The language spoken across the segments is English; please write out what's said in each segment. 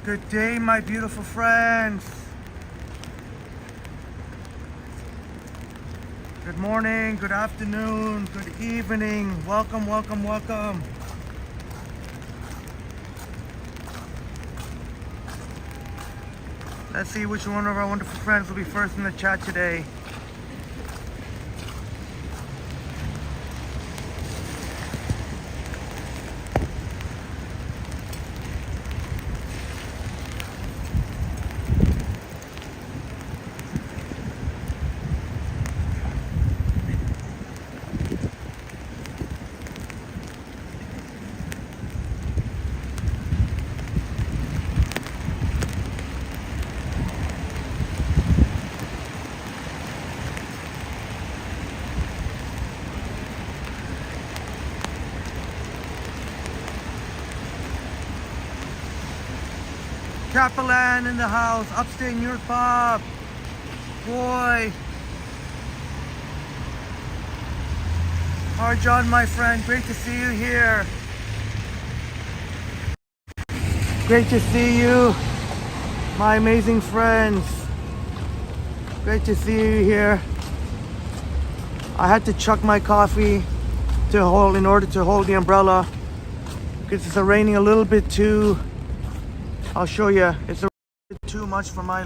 Good day, my beautiful friends. Good morning, good afternoon, good evening. Welcome, welcome, welcome. Let's see which one of our wonderful friends will be first in the chat today. Capelan in the house, upstate New York Bob. Boy. John, my friend, great to see you here. Great to see you, my amazing friends. Great to see you here. I had to chuck my coffee in order to hold the umbrella because it's raining a little bit too. I'll show you. It's a bit too much for my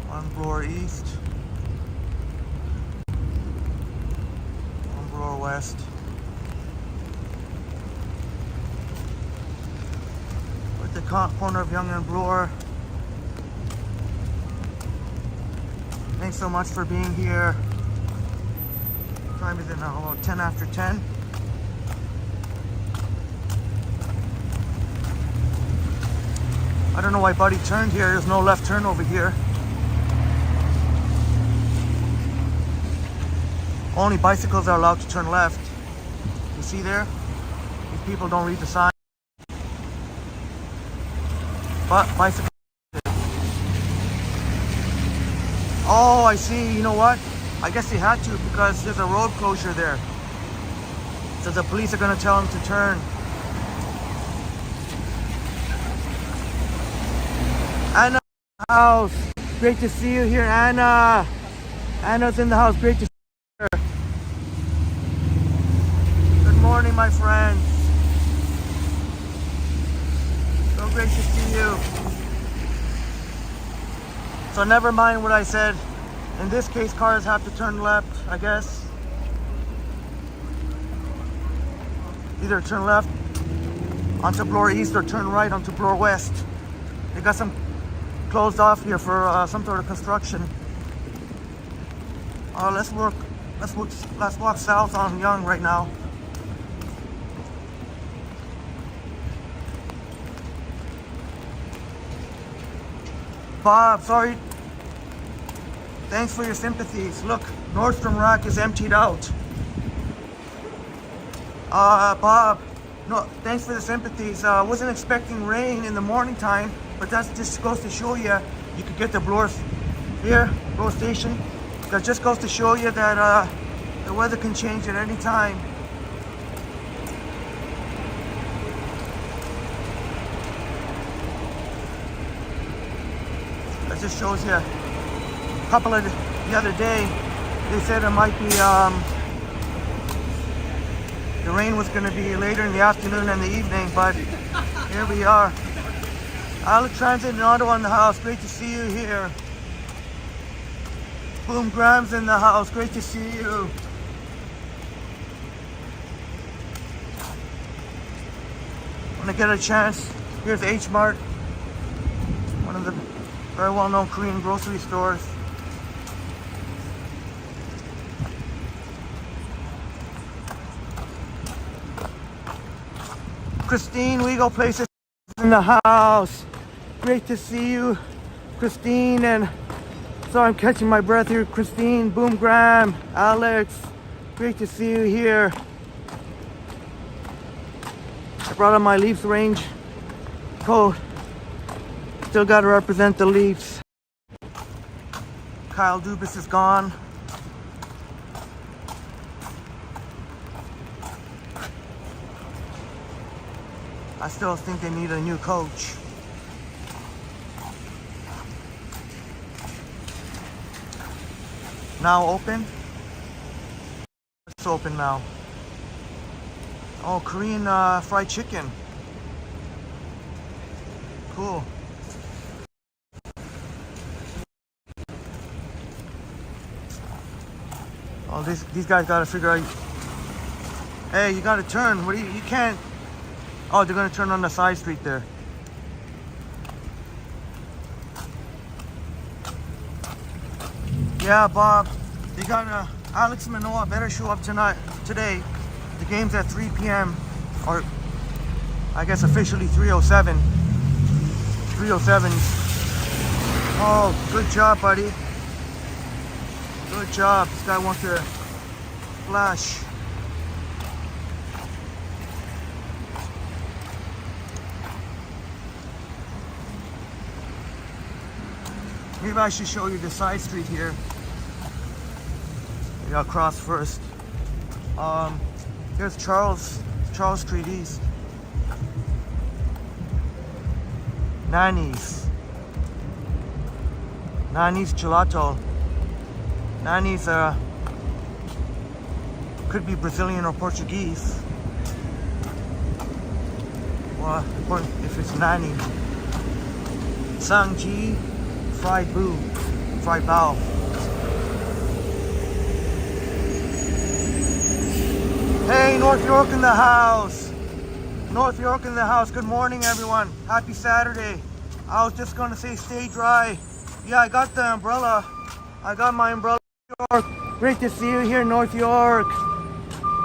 one blower east, one blower west. At the corner of Young and Bloor. Thanks so much for being here. What time is it now? About 10 after 10. I don't know why Buddy turned here. There's no left turn over here. Only bicycles are allowed to turn left. You see there? These people don't read the sign. But bicycles. Oh, I see. You know what? I guess they had to because there's a road closure there. So the police are going to tell them to turn. Anna in the house. Great to see you here, Anna. Anna's in the house. Great to see you here. Good morning, my friends. So great to see you. So never mind what I said. In this case, cars have to turn left, I guess. Either turn left onto Bloor East or turn right onto Bloor West. They got some closed off here for some sort of construction. Let's walk south on Young right now. Bob, sorry. Thanks for your sympathies. Look, Nordstrom Rack is emptied out. Bob, no, thanks for the sympathies. Wasn't expecting rain in the morning time, but that just goes to show you could get the blowers here, blower station. That just goes to show you that the weather can change at any time. That just shows you. A couple of the other day, they said it might be the rain was going to be later in the afternoon and the evening, but here we are. Alec Transit and Ottawa in the house. Great to see you here. Boom Graham's in the house. Great to see you. When I get a chance, here's H Mart, one of the very well-known Korean grocery stores. Christine Wego Places in the house. Great to see you, Christine. And sorry I'm catching my breath here. Christine, Boom Graham, Alex. Great to see you here. I brought on my Leafs range coat. Still got to represent the Leafs. Kyle Dubas is gone. I still think they need a new coach. Now open? It's open now. Oh, Korean fried chicken. Cool. Oh, these guys gotta figure out. Hey, you gotta turn. What do you can't. Oh, they're gonna turn on the side street there. Yeah, Bob. They got Alex Manoa better show up today. The game's at 3 p.m. or I guess officially 3:07. 3:07. Oh, good job, buddy. Good job. This guy wants to flash. Maybe I should show you the side street here. We gotta cross first. Here's Charles Street East. Nani's Gelato. Nani's could be Brazilian or Portuguese. Well, if it's Nani. Sangji fried bao. Hey, North York in the house. North York in the house. Good morning, everyone. Happy Saturday. I was just gonna say stay dry. Yeah, I got the umbrella. I got my umbrella. Great to see you here, North York.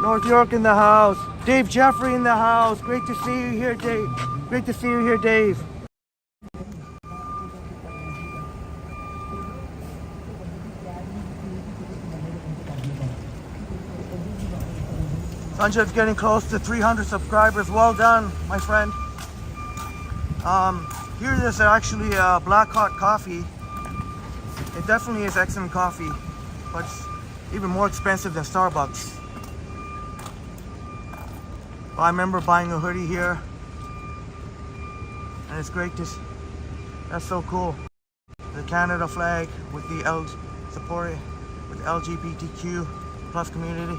North York in the house. Dave Jeffrey in the house. Great to see you here, Dave. Great to see you here, Dave. Sanjay's getting close to 300 subscribers. Well done, my friend. Here is actually black hot coffee. It definitely is excellent coffee, but it's even more expensive than Starbucks. But I remember buying a hoodie here, and it's great to. That's so cool. The Canada flag with the support with the LGBTQ plus community.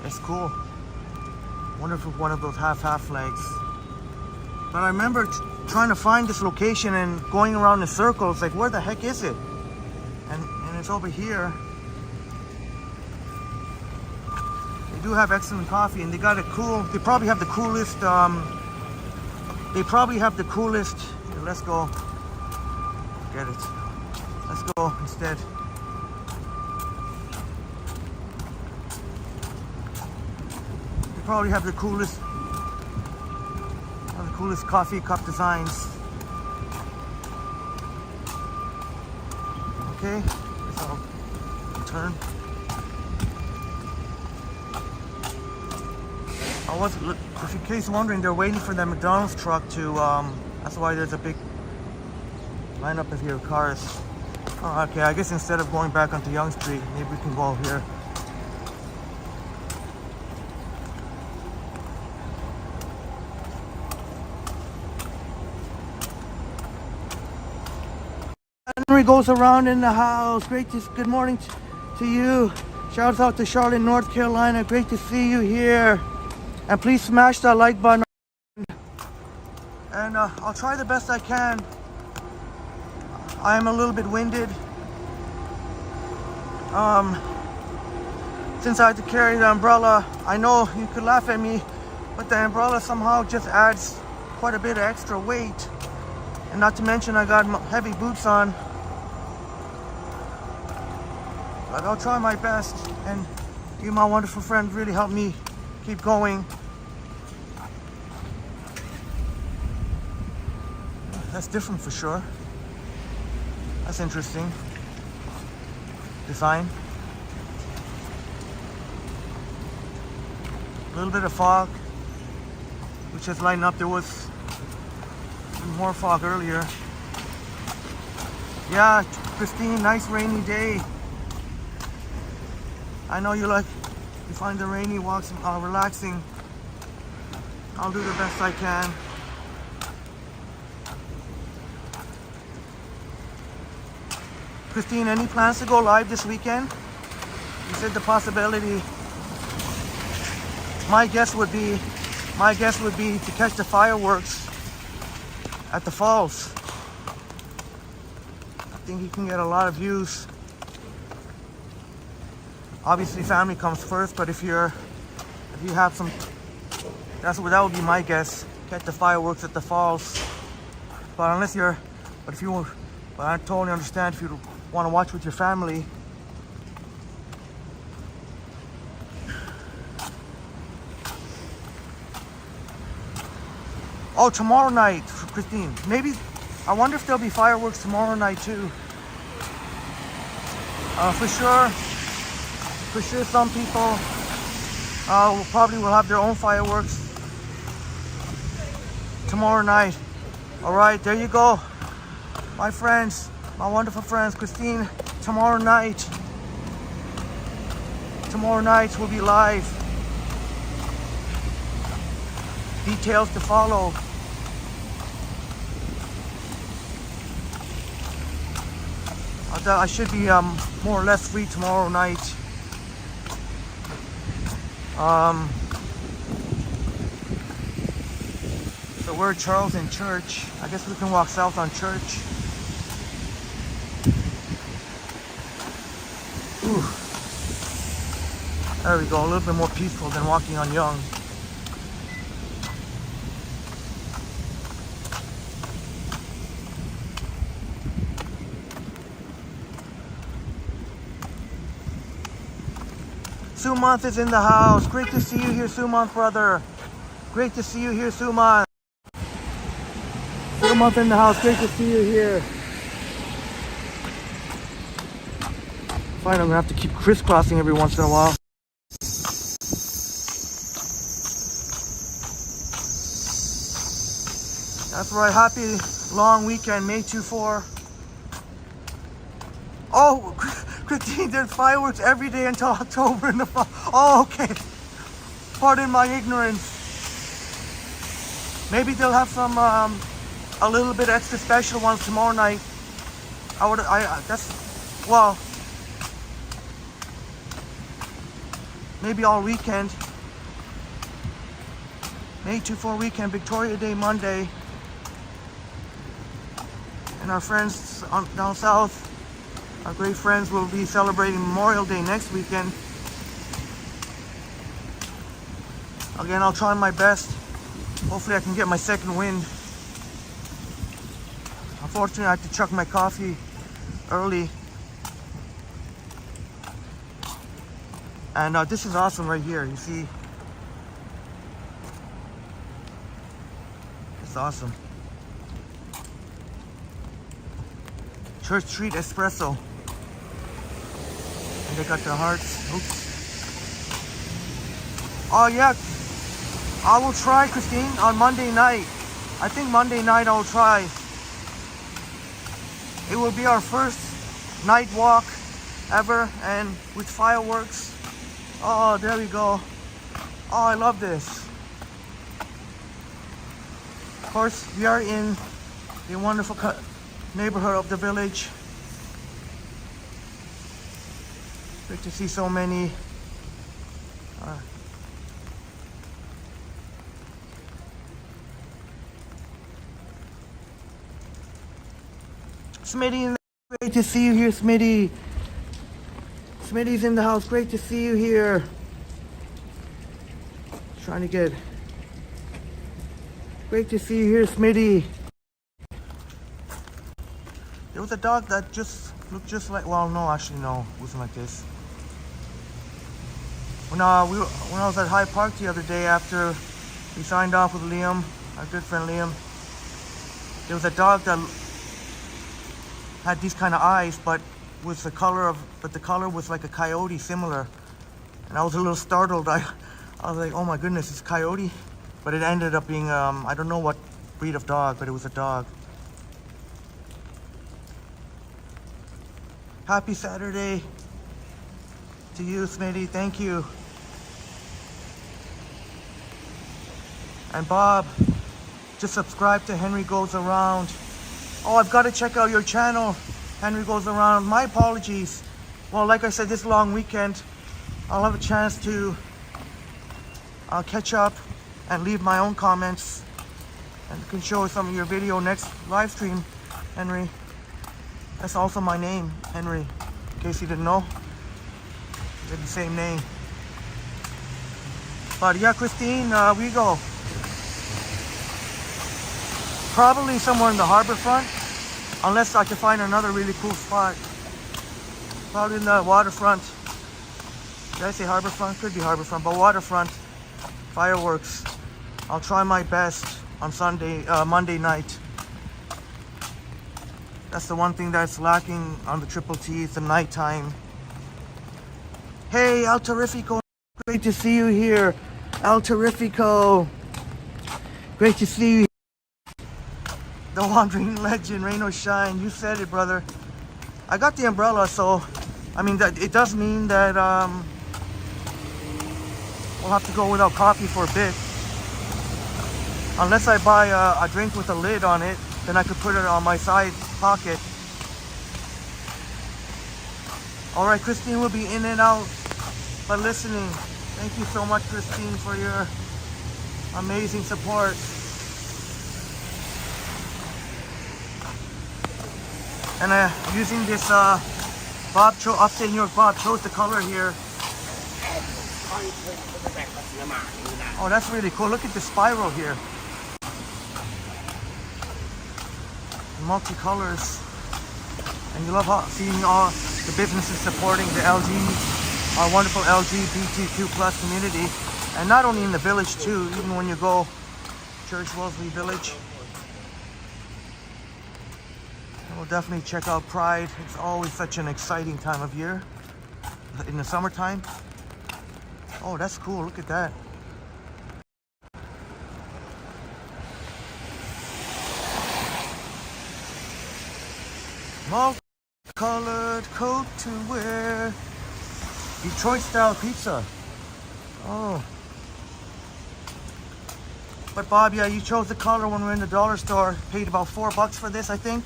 It's cool. Wonder if it's one of those half-half flags. But I remember trying to find this location and going around in circles, like where the heck is it? And it's over here. They do have excellent coffee, and they got a cool. They probably have the coolest. Here, let's go. Get it. Let's go instead. Probably have the coolest coffee cup designs. Okay, so I'll turn. If in case you're wondering, they're waiting for the McDonald's truck to. That's why there's a big lineup of here cars. Oh, okay, I guess instead of going back onto Yonge Street, maybe we can go here. Henry goes around in the house. Good morning to you. Shouts out to Charlotte, North Carolina. Great to see you here. And please smash that like button. And I'll try the best I can. I am a little bit winded. Since I had to carry the umbrella, I know you could laugh at me, but the umbrella somehow just adds quite a bit of extra weight. And not to mention I got heavy boots on. But I'll try my best, and you, my wonderful friend, really helped me keep going. That's different for sure. That's interesting. Design. A little bit of fog, which has lightened up. There was more fog earlier. Yeah, Christine, nice rainy day. I know you find the rainy walks relaxing. I'll do the best I can. Christine, any plans to go live this weekend? You said the possibility. My guess would be to catch the fireworks at the falls. I think you can get a lot of views. Obviously family comes first, but if you have some, that would be my guess. Catch the fireworks at the falls. But I totally understand if you want to watch with your family. Oh, tomorrow night, Christine. Maybe, I wonder if there'll be fireworks tomorrow night too. For sure some people probably will have their own fireworks tomorrow night. All right, there you go. My friends, my wonderful friends, Christine, tomorrow night we'll be live. Details to follow. I should be more or less free tomorrow night. So we're at Charleston Church. I guess we can walk south on Church. Ooh. There we go, a little bit more peaceful than walking on Young. Sumanth is in the house. Great to see you here, Sumanth, brother. Great to see you here, Sumanth. Sumanth in the house. Great to see you here. Fine, I'm gonna have to keep crisscrossing every once in a while. That's right. Happy long weekend, May 24. Oh, Christine, there's fireworks every day until October in the fall. Oh, okay. Pardon my ignorance. Maybe they'll have some, a little bit extra special ones tomorrow night. Well, maybe all weekend. May 24 weekend, Victoria Day Monday. And our friends down south, our great friends, will be celebrating Memorial Day next weekend. Again, I'll try my best. Hopefully I can get my second wind. Unfortunately, I had to chuck my coffee early. And this is awesome right here, you see. It's awesome. Church Street Espresso. And they got their hearts. Oops. Oh yeah, I will try, Christine, on Monday night. I think Monday night I will try. It will be our first night walk ever, and with fireworks. Oh, there we go. Oh, I love this. Of course, we are in the wonderful neighborhood of the village. Great to see so many Smitty, great to see you here, Smitty. Smitty's in the house. Great to see you here. Trying to get. Great to see you here, Smitty. There was a dog that just looked just like. Well, no, actually, no, it wasn't like this. When I was at Hyde Park the other day after we signed off with Liam, our good friend Liam, there was a dog that had these kind of eyes, but the color was like a coyote, similar. And I was a little startled. I was like, oh my goodness, it's a coyote. But it ended up being, I don't know what breed of dog, but it was a dog. Happy Saturday to you, Smitty. Thank you. And Bob, just subscribe to Henry Goes Around. Oh, I've got to check out your channel, Henry Goes Around. My apologies. Well, like I said, this long weekend, I'll have a chance to catch up and leave my own comments, and can show some of your video next live stream. Henry, that's also my name, Henry, in case you didn't know. They're the same name. But yeah, Christine, we go probably somewhere in the harbor front, unless I can find another really cool spot. Probably in the waterfront. Did I say harbor front? Could be harbor front, but waterfront. Fireworks. I'll try my best on Monday night. That's the one thing that's lacking on the Triple T, it's the nighttime. Hey, El Terrifico, great to see you here. El Terrifico, great to see you. The Wandering Legend, rain or shine, you said it, brother. I got the umbrella, so I mean that it does mean that we'll have to go without coffee for a bit. Unless I buy a drink with a lid on it, then I could put it on my side pocket. All right, Christine will be in and out, but listening. Thank you so much, Christine, for your amazing support. And using this upstate New York Bob chose the color here. Oh, that's really cool. Look at the spiral here. Multicolors. And you love seeing all the businesses supporting the LG, our wonderful LGBTQ plus community. And not only in the village too, even when you go Church Wellesley Village. And we'll definitely check out Pride. It's always such an exciting time of year in the summertime. Oh, that's cool. Look at that. Multicolored coat to wear. Detroit style pizza. Oh. But Bob, yeah, you chose the color when we were in the dollar store. Paid about $4 for this, I think.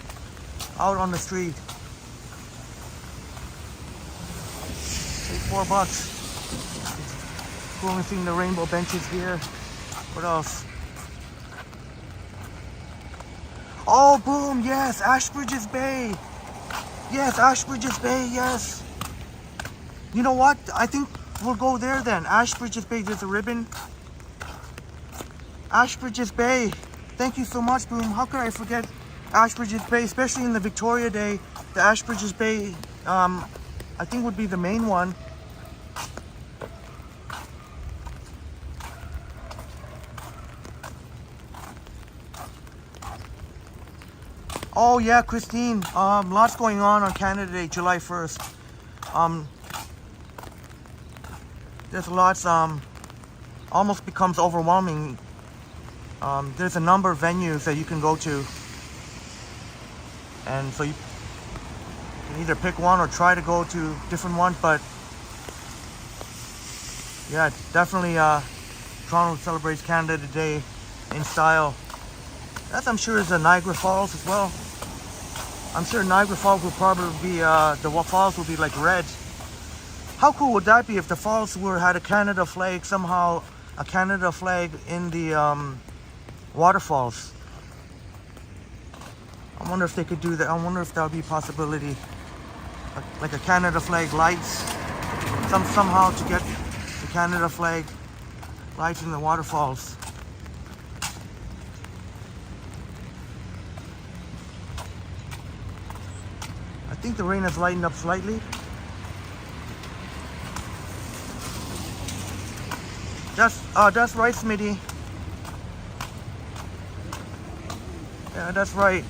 Out on the street. Paid $4. Cool, and seeing the rainbow benches here. What else? Oh, boom, yes, Ashbridges Bay. Yes, Ashbridges Bay, yes. You know what? I think we'll go there then. Ashbridges Bay, there's a ribbon. Ashbridges Bay. Thank you so much, Boom. How could I forget Ashbridges Bay, especially in the Victoria Day. The Ashbridges Bay, I think would be the main one. Oh yeah, Christine, lots going on Canada Day, July 1st. There's lots, almost becomes overwhelming. There's a number of venues that you can go to. And so you can either pick one or try to go to different ones, but yeah, definitely Toronto celebrates Canada Day in style. That's, I'm sure, is the Niagara Falls as well. I'm sure Niagara Falls will probably be, the falls will be like red. How cool would that be if the falls had a Canada flag, somehow a Canada flag in the waterfalls? I wonder if they could do that. I wonder if that would be a possibility. Like a Canada flag lights. Somehow to get the Canada flag lights in the waterfalls. I think the rain has lightened up slightly. That's right, Smitty. Yeah, that's right.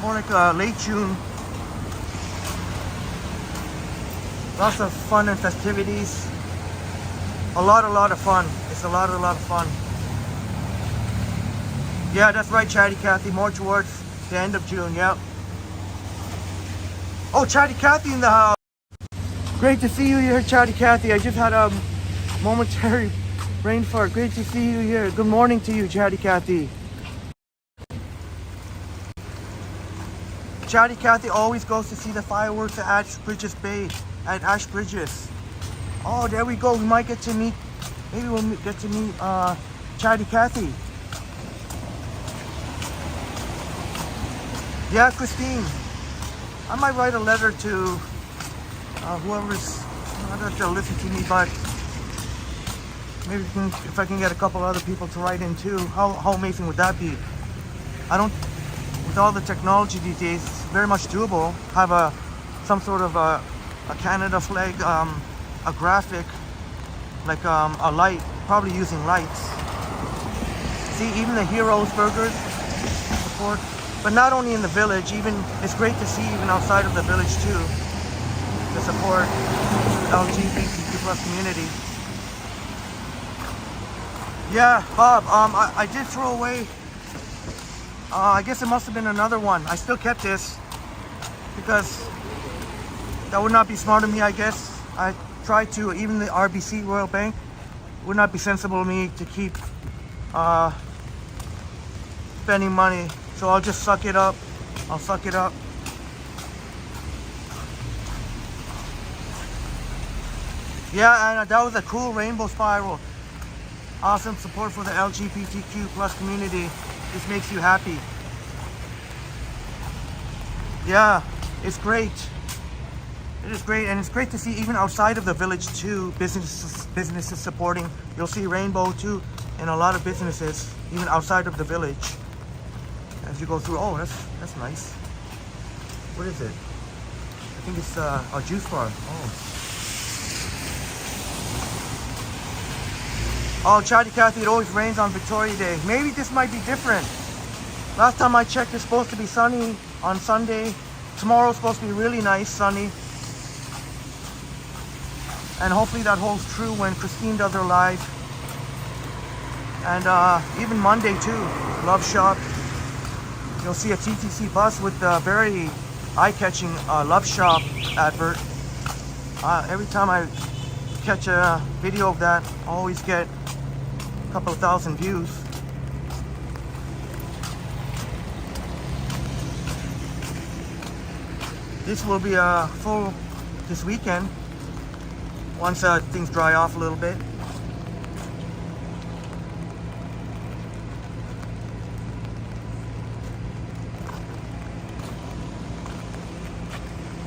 More like late June. Lots of fun and festivities. A lot of fun. It's a lot of fun. Yeah, that's right, Chatty Cathy. More towards the end of June, yep. Oh, Chatty Cathy in the house. Great to see you here, Chatty Cathy. I just had a momentary Brain fart. Great to see you here. Good morning to you, Chatty Cathy. Chatty Cathy always goes to see the fireworks at Ash Bridges Bay, at Ash Bridges. Oh, there we go. We might get to meet, maybe we'll get to meet Chatty Cathy. Yeah, Christine. I might write a letter to whoever's, I don't know if they'll listen to me, but maybe if I can get a couple other people to write in too. How amazing would that be? With all the technology these days, it's very much doable. Have some sort of a Canada flag, a graphic, like a light, probably using lights. See, even the Heroes Burgers support, but not only in the village. Even it's great to see even outside of the village too, the support LGBTQ plus community. Yeah, Bob. I did throw away. I guess it must have been another one. I still kept this because that would not be smart of me, I guess. I tried to, even the RBC Royal Bank would not be sensible of me to keep spending money. So I'll just suck it up. I'll suck it up. Yeah, and that was a cool rainbow spiral. Awesome support for the LGBTQ plus community. This makes you happy. Yeah, it's great. It is great, and it's great to see even outside of the village too, businesses supporting. You'll see rainbow too in a lot of businesses, even outside of the village. As you go through, oh, that's nice. What is it? I think it's a juice bar. Oh, Chatty Cathy, it always rains on Victoria Day. Maybe this might be different. Last time I checked, it's supposed to be sunny on Sunday. Tomorrow's supposed to be really nice, sunny. And hopefully that holds true when Christine does her live. And even Monday too, Love Shop. You'll see a TTC bus with a very eye-catching Love Shop advert. Every time I catch a video of that, I always get a couple of thousand views. This will be full this weekend once things dry off a little bit.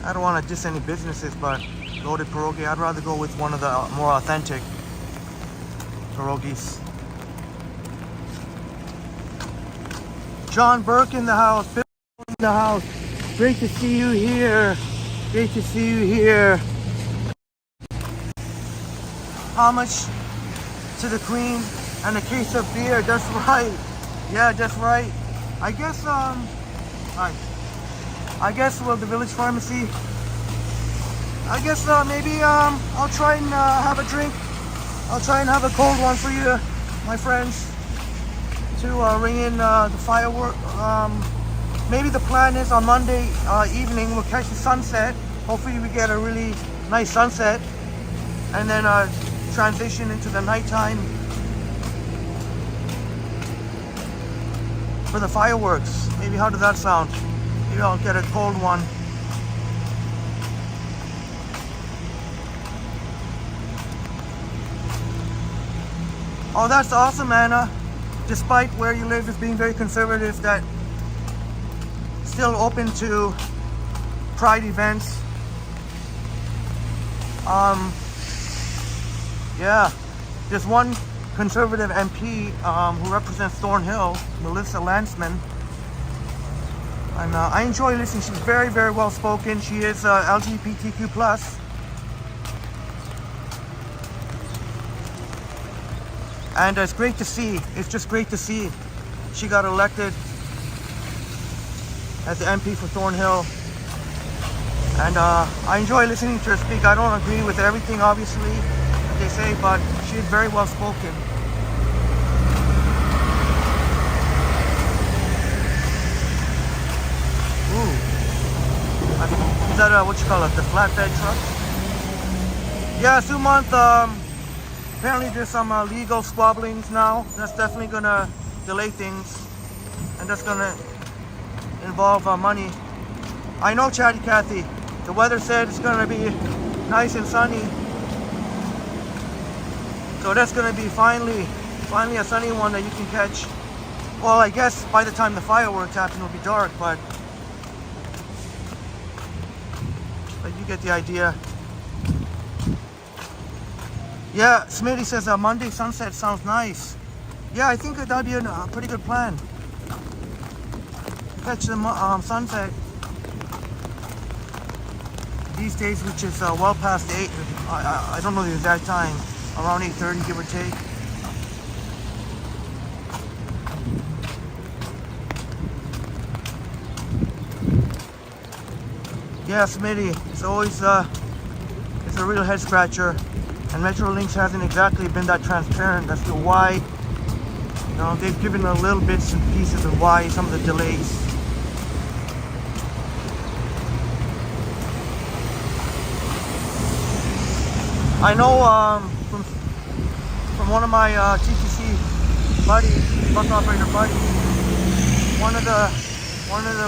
I don't want to diss any businesses, but loaded pierogi, I'd rather go with one of the more authentic pierogis. John Burke in the house, Bill in the house. Great to see you here. Great to see you here. How much to the Queen and a case of beer? That's right. Yeah, that's right. I guess I guess well, the Village Pharmacy. I guess maybe I'll try and have a drink. I'll try and have a cold one for you, my friends, to ring in the firework. Maybe the plan is on Monday evening we'll catch the sunset. Hopefully we get a really nice sunset, and then transition into the nighttime for the fireworks. Maybe how does that sound? Maybe I'll get a cold one. Oh, that's awesome, Anna. Despite where you live as being very conservative, that still open to Pride events. Yeah, there's one conservative MP who represents Thornhill, Melissa Landsman. And I enjoy listening. She's very, very well spoken. She is LGBTQ plus. And it's great to see. It's just great to see. She got elected as the MP for Thornhill. And I enjoy listening to her speak. I don't agree with everything, obviously, that they say, but she is very well spoken. Ooh. Is that what you call it? The flatbed truck? Yeah, Sumant, Apparently there's some legal squabblings now. That's definitely gonna delay things, and that's gonna involve money. I know, Chatty Cathy. The weather said it's gonna be nice and sunny, so that's gonna be finally a sunny one that you can catch. Well, I guess by the time the fireworks happen, it'll be dark, but you get the idea. Yeah, Smitty says a Monday sunset sounds nice. Yeah, I think that'd be a pretty good plan. Catch the sunset these days, which is well past 8. I don't know the exact time. Around 8:30, give or take. Yeah, Smitty, it's always it's a real head scratcher, and Metrolinx hasn't exactly been that transparent as to why. You know, they've given a little bits and pieces of why some of the delays. I know from one of my TTC buddies, bus operator buddies, one of the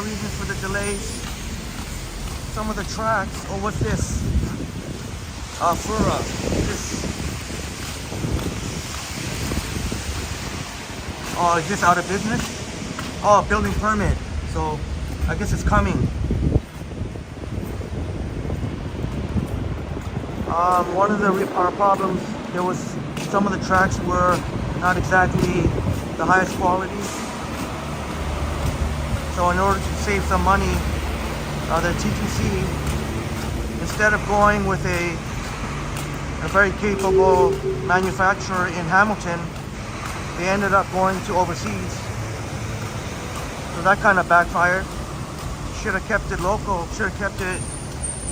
reasons for the delays, some of the tracks. Oh, what's this? Fura. This. Oh, is this out of business? Oh, building permit. So, I guess it's coming. One of the problems, there was some of the tracks were not exactly the highest quality. So in order to save some money, the TTC, instead of going with a very capable manufacturer in Hamilton, they ended up going to overseas. So that kind of backfired. Should have kept it local, should have kept it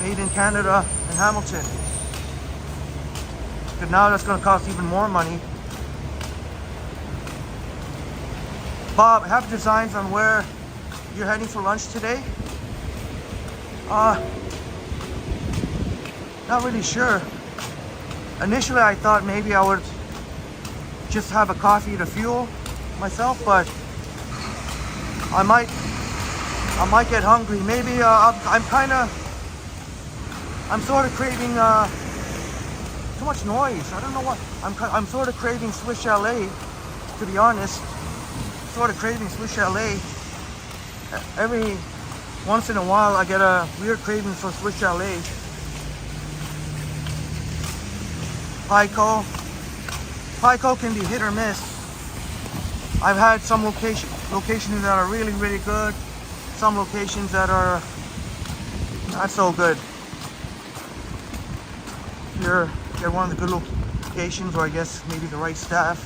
made in Canada and Hamilton. But now that's going to cost even more money. Bob, have designs on where you're heading for lunch today? Not really sure. Initially I thought maybe I would just have a coffee to fuel myself, but I might get hungry. Maybe I'm sort of craving too much noise. I don't know what. I'm sort of craving Swiss Chalet, to be honest. Sort of craving Swiss Chalet. Every once in a while I get a weird craving for Swiss Chalet. Pico can be hit or miss. I've had some locations that are really, really good. Some locations that are not so good. You're one of the good locations, or I guess maybe the right staff,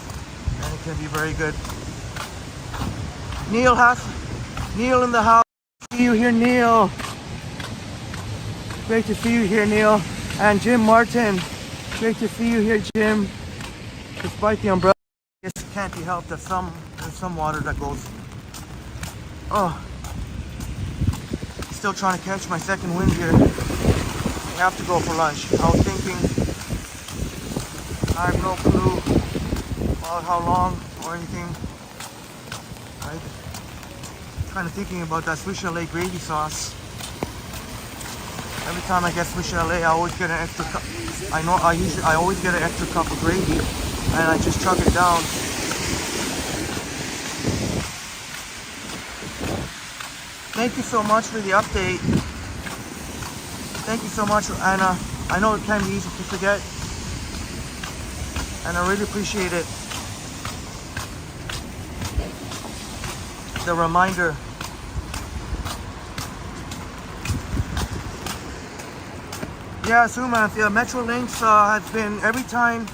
and it can be very good. Neil in the house. See you here, Neil. Great to see you here, Neil. And Jim Martin. Great to see you here, Jim. Despite the umbrella, I guess it can't be helped that there's some water that goes. Oh, still trying to catch my second wind here. I have to go for lunch. I was thinking, I have no clue about how long or anything. Right? Kind of thinking about that Swiss Chalet gravy sauce. Every time I get Swiss Chalet, I always get an extra cup. I always get an extra cup of gravy, and I just chuck it down. Thank you so much for the update. Thank you so much, Anna. I know it can be easy to forget, and I really appreciate it. The reminder. Yeah, Sumanth, yeah, Metrolinx has been every time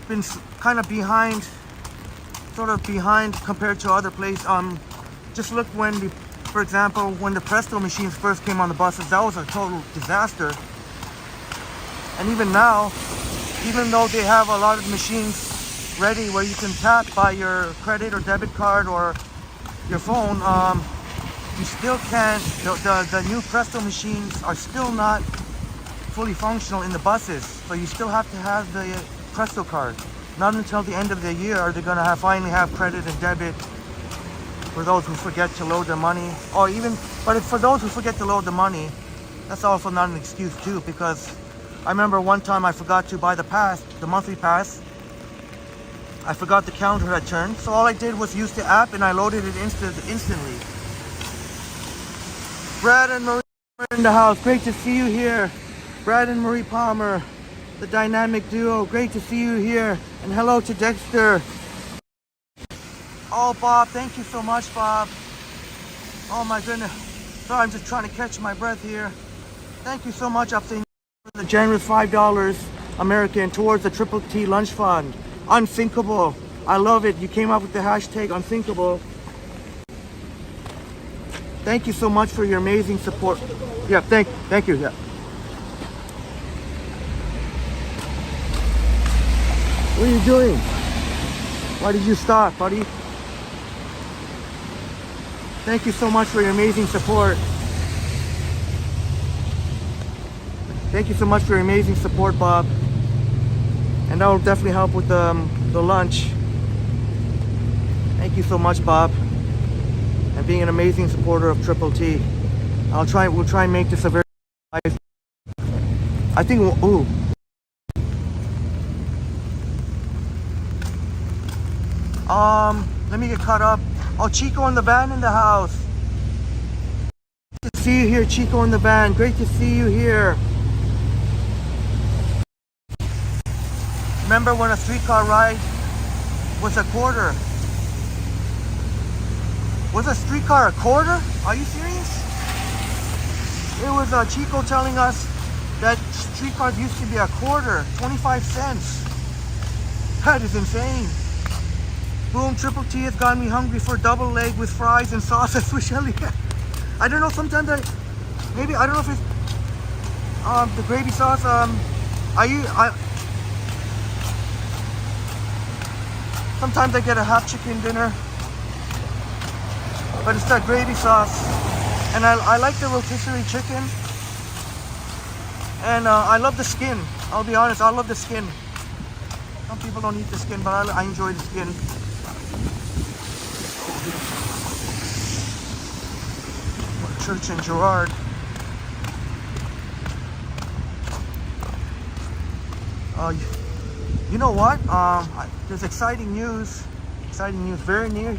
been kind of behind, sort of behind compared to other places. Just look for example, when the Presto machines first came on the buses, that was a total disaster. And even now, even though they have a lot of machines ready where you can tap by your credit or debit card or your phone, you still can't. The new Presto machines are still not fully functional in the buses, so you still have to have the Presto card. Not until the end of the year are they going to finally have credit and debit for those who forget to load their money. Or even, but for those who forget to load the money, that's also not an excuse too, because I remember one time I forgot to buy the pass, the monthly pass. I forgot the counter had turned, so all I did was use the app and I loaded it instantly. Brad and Marie are in the house. Great to see you here. Brad and Marie Palmer, the dynamic duo. Great to see you here. And hello to Dexter. Oh, Bob, thank you so much, Bob. Oh my goodness. Sorry, I'm just trying to catch my breath here. Thank you so much, Upstate, for the generous $5 American towards the Triple T Lunch Fund. Unthinkable. I love it. You came up with the hashtag unthinkable. Thank you so much for your amazing support. Yeah, thank you. Yeah. What are you doing? Why did you stop, buddy? Thank you so much for your amazing support. Thank you so much for your amazing support, Bob. And that will definitely help with the lunch. Thank you so much, Bob. And being an amazing supporter of Triple T. We'll try and make this a very nice. I think ooh. Let me get caught up. Oh, Chico in the van in the house. Good to see you here, Chico in the van. Great to see you here. Remember when a streetcar ride was a quarter? Was a streetcar a quarter? Are you serious? It was Chico telling us that streetcars used to be a quarter, 25 cents. That is insane. Boom, Triple T has got me hungry for a double leg with fries and sauces with chili. I don't know, sometimes I don't know if it's the gravy sauce. Sometimes I get a half chicken dinner, but it's that gravy sauce. And I like the rotisserie chicken. And I love the skin. I'll be honest, I love the skin. Some people don't eat the skin, but I enjoy the skin. Church in Girard. You know what? There's exciting news. Very near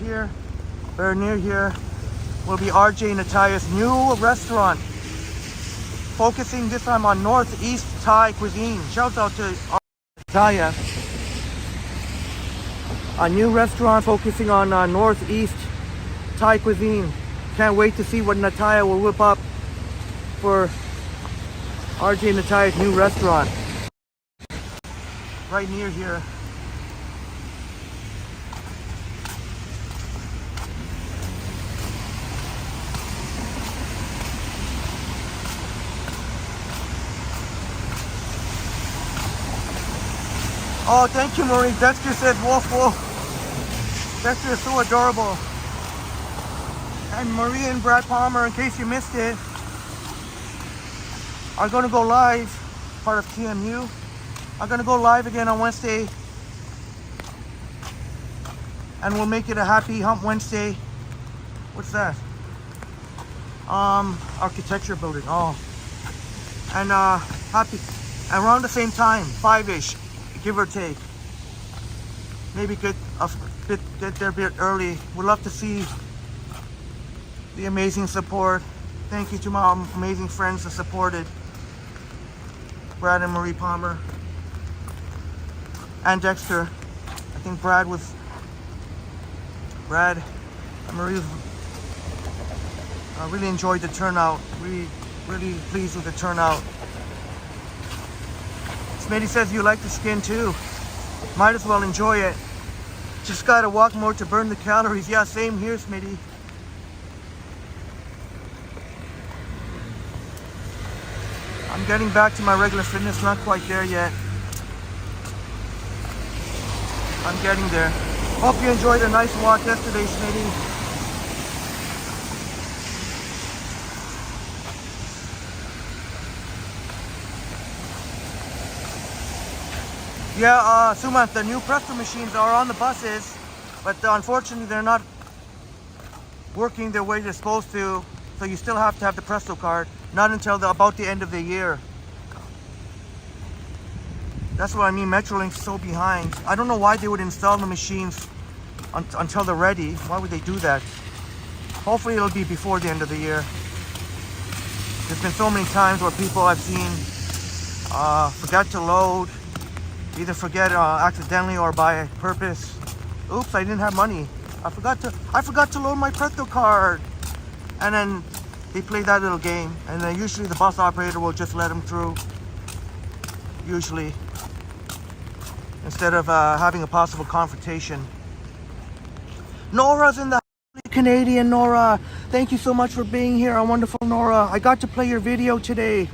here will be RJ Natalia's new restaurant, focusing this time on Northeast Thai cuisine. Shout out to Natalia. A new restaurant focusing on Northeast Thai cuisine. Can't wait to see what Natalia will whip up for RJ Natalia's new restaurant. Right near here. Oh, thank you, Marie. Dexter says wolf wolf. Dexter is so adorable. And Marie and Brad Palmer, in case you missed it, are going to go live, part of TMU. I'm going to go live again on Wednesday. And we'll make it a happy hump Wednesday. What's that? Architecture building. Oh. And happy, around the same time, 5-ish, give or take. Maybe get there a bit early. We'd love to see the amazing support. Thank you to my amazing friends that supported Brad and Marie Palmer and Dexter. I think Brad and Marie really enjoyed the turnout. Really pleased with the turnout. Smitty says you like the skin too. Might as well enjoy it. Just gotta walk more to burn the calories. Yeah, same here, Smitty. I'm getting back to my regular fitness, not quite there yet. I'm getting there. Hope you enjoyed a nice walk yesterday, Smitty. Yeah, Sumant, the new presto machines are on the buses, but unfortunately they're not working the way they're supposed to. So you still have to have the presto card, not until about the end of the year. That's what I mean, Metrolink's so behind. I don't know why they would install the machines until they're ready. Why would they do that? Hopefully it'll be before the end of the year. There's been so many times where people I've seen forget to load, either forget accidentally or by purpose. Oops, I didn't have money. I forgot to load my presto card. And then they play that little game, and then usually the bus operator will just let them through. Usually, instead of having a possible confrontation. Nora's in the Canadian. Nora, thank you so much for being here. I'm wonderful, Nora. I got to play your video today.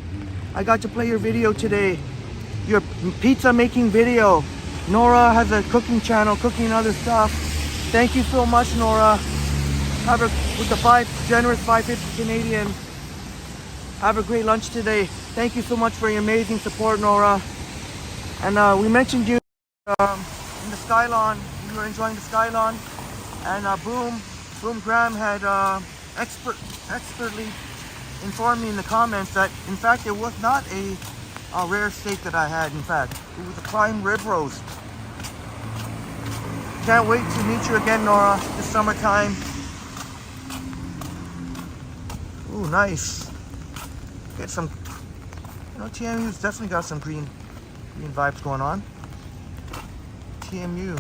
Your pizza making video. Nora has a cooking channel, cooking other stuff. Thank you so much, Nora. Have a, with the generous $5.50 Canadian. Have a great lunch today. Thank you so much for your amazing support, Nora. And we mentioned you in the Skylon. You were enjoying the Skylon, and Boom Graham had expertly informed me in the comments that in fact it was not a rare steak that I had. In fact, it was a prime rib roast. Can't wait to meet you again, Nora, this summertime. Ooh, nice. Get some, TMU's definitely got some green vibes going on. TMU,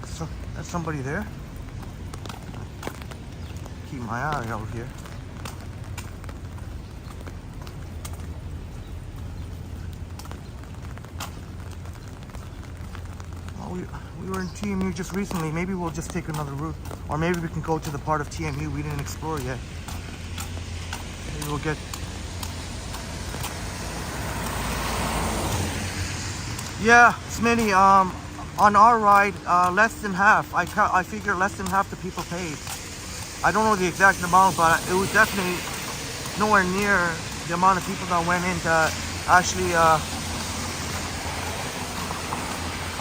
so that's somebody there. Keep my eye out here. Well, we were in TMU just recently. Maybe we'll just take another route, or maybe we can go to the part of TMU we didn't explore yet. Maybe we'll get. Yeah, Smitty, on our ride, less than half. I figure less than half the people paid. I don't know the exact amount, but it was definitely nowhere near the amount of people that went in to actually,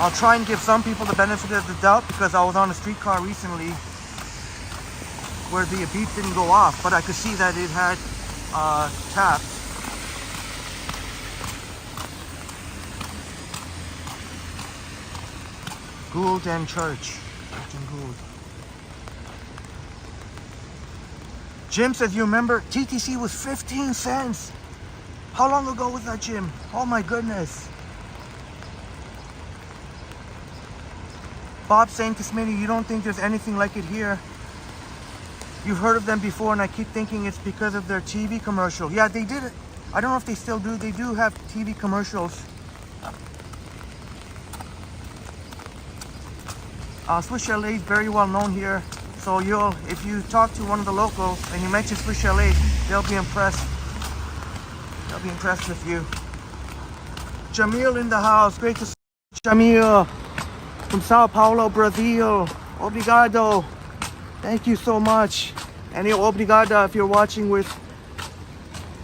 I'll try and give some people the benefit of the doubt, because I was on a streetcar recently where the beep didn't go off, but I could see that it had tapped. Gould and Church. Gould. Jim says, you remember TTC was 15 cents. How long ago was that, Jim? Oh my goodness. Bob saying to Smitty, you don't think there's anything like it here? You've heard of them before, and I keep thinking it's because of their TV commercial. Yeah, they did it. I don't know if they still do. They do have TV commercials. Swiss Chalet is very well known here, so if you talk to one of the locals and you mention Swiss Chalet, they'll be impressed. They'll be impressed with you. Jamil in the house, great to see you, Jamil from Sao Paulo, Brazil. Obrigado. Thank you so much. And obrigada if you're watching with,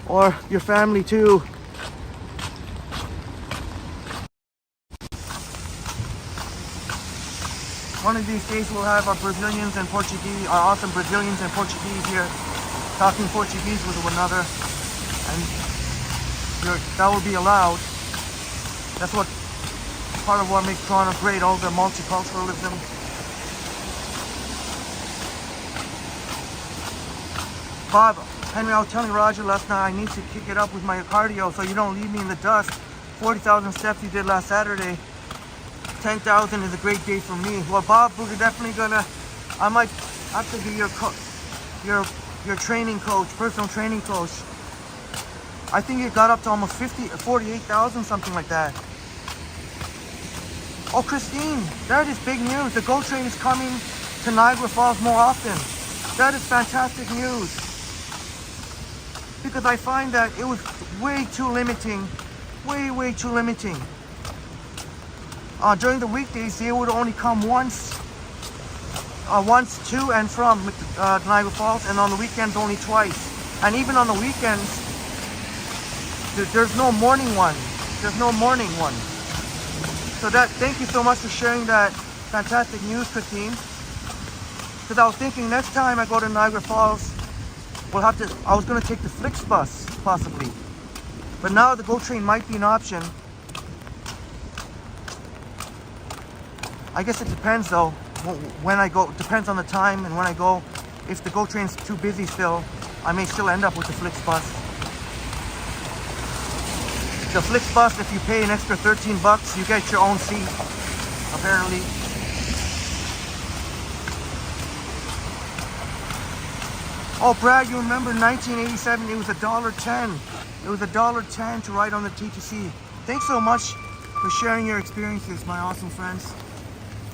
or your family too. One of these days we'll have our Brazilians and Portuguese, our awesome Brazilians and Portuguese here, talking Portuguese with one another, and that will be allowed. That's what part of what makes Toronto great, all the multiculturalism. Bob, Henry, I was telling Roger last night I need to kick it up with my cardio so you don't leave me in the dust. 40,000 steps you did last Saturday. 10,000 is a great day for me. Well, Bob, we're definitely gonna, I might have to be your training coach, personal training coach. I think it got up to almost 48,000, something like that. Oh, Christine, that is big news. The GO train is coming to Niagara Falls more often. That is fantastic news. Because I find that it was way too limiting. Way too limiting. During the weekdays, they would only come once to and from Niagara Falls, and on the weekends only twice. And even on the weekends, there's no morning one. So thank you so much for sharing that fantastic news, Christine. Because I was thinking next time I go to Niagara Falls, I was going to take the Flix bus, possibly. But now the GO train might be an option. I guess it depends though, when I go. It depends on the time and when I go. If the GO train's too busy still, I may still end up with the Flix bus. The Flix bus, if you pay an extra 13 bucks, you get your own seat, apparently. Oh, Brad, you remember 1987, it was $1.10. It was $1.10 to ride on the TTC. Thanks so much for sharing your experiences, my awesome friends.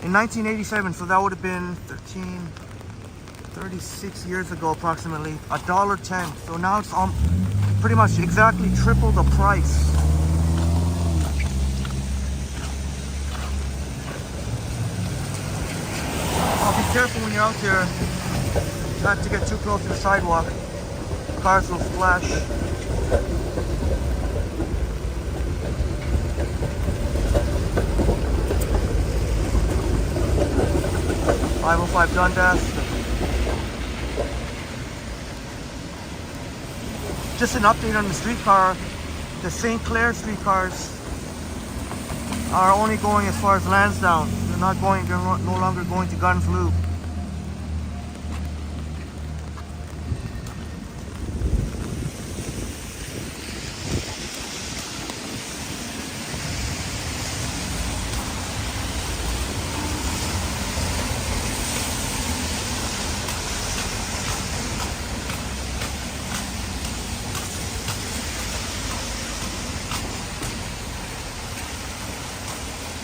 In 1987, so that would have been 36 years ago approximately, $1.10. So now it's pretty much exactly triple the price. Be careful when you're out there, not to get too close to the sidewalk. Cars will splash. 505 Dundas. Just an update on the streetcar. The St. Clair streetcars are only going as far as Lansdowne. They're no longer going to Guns Loop.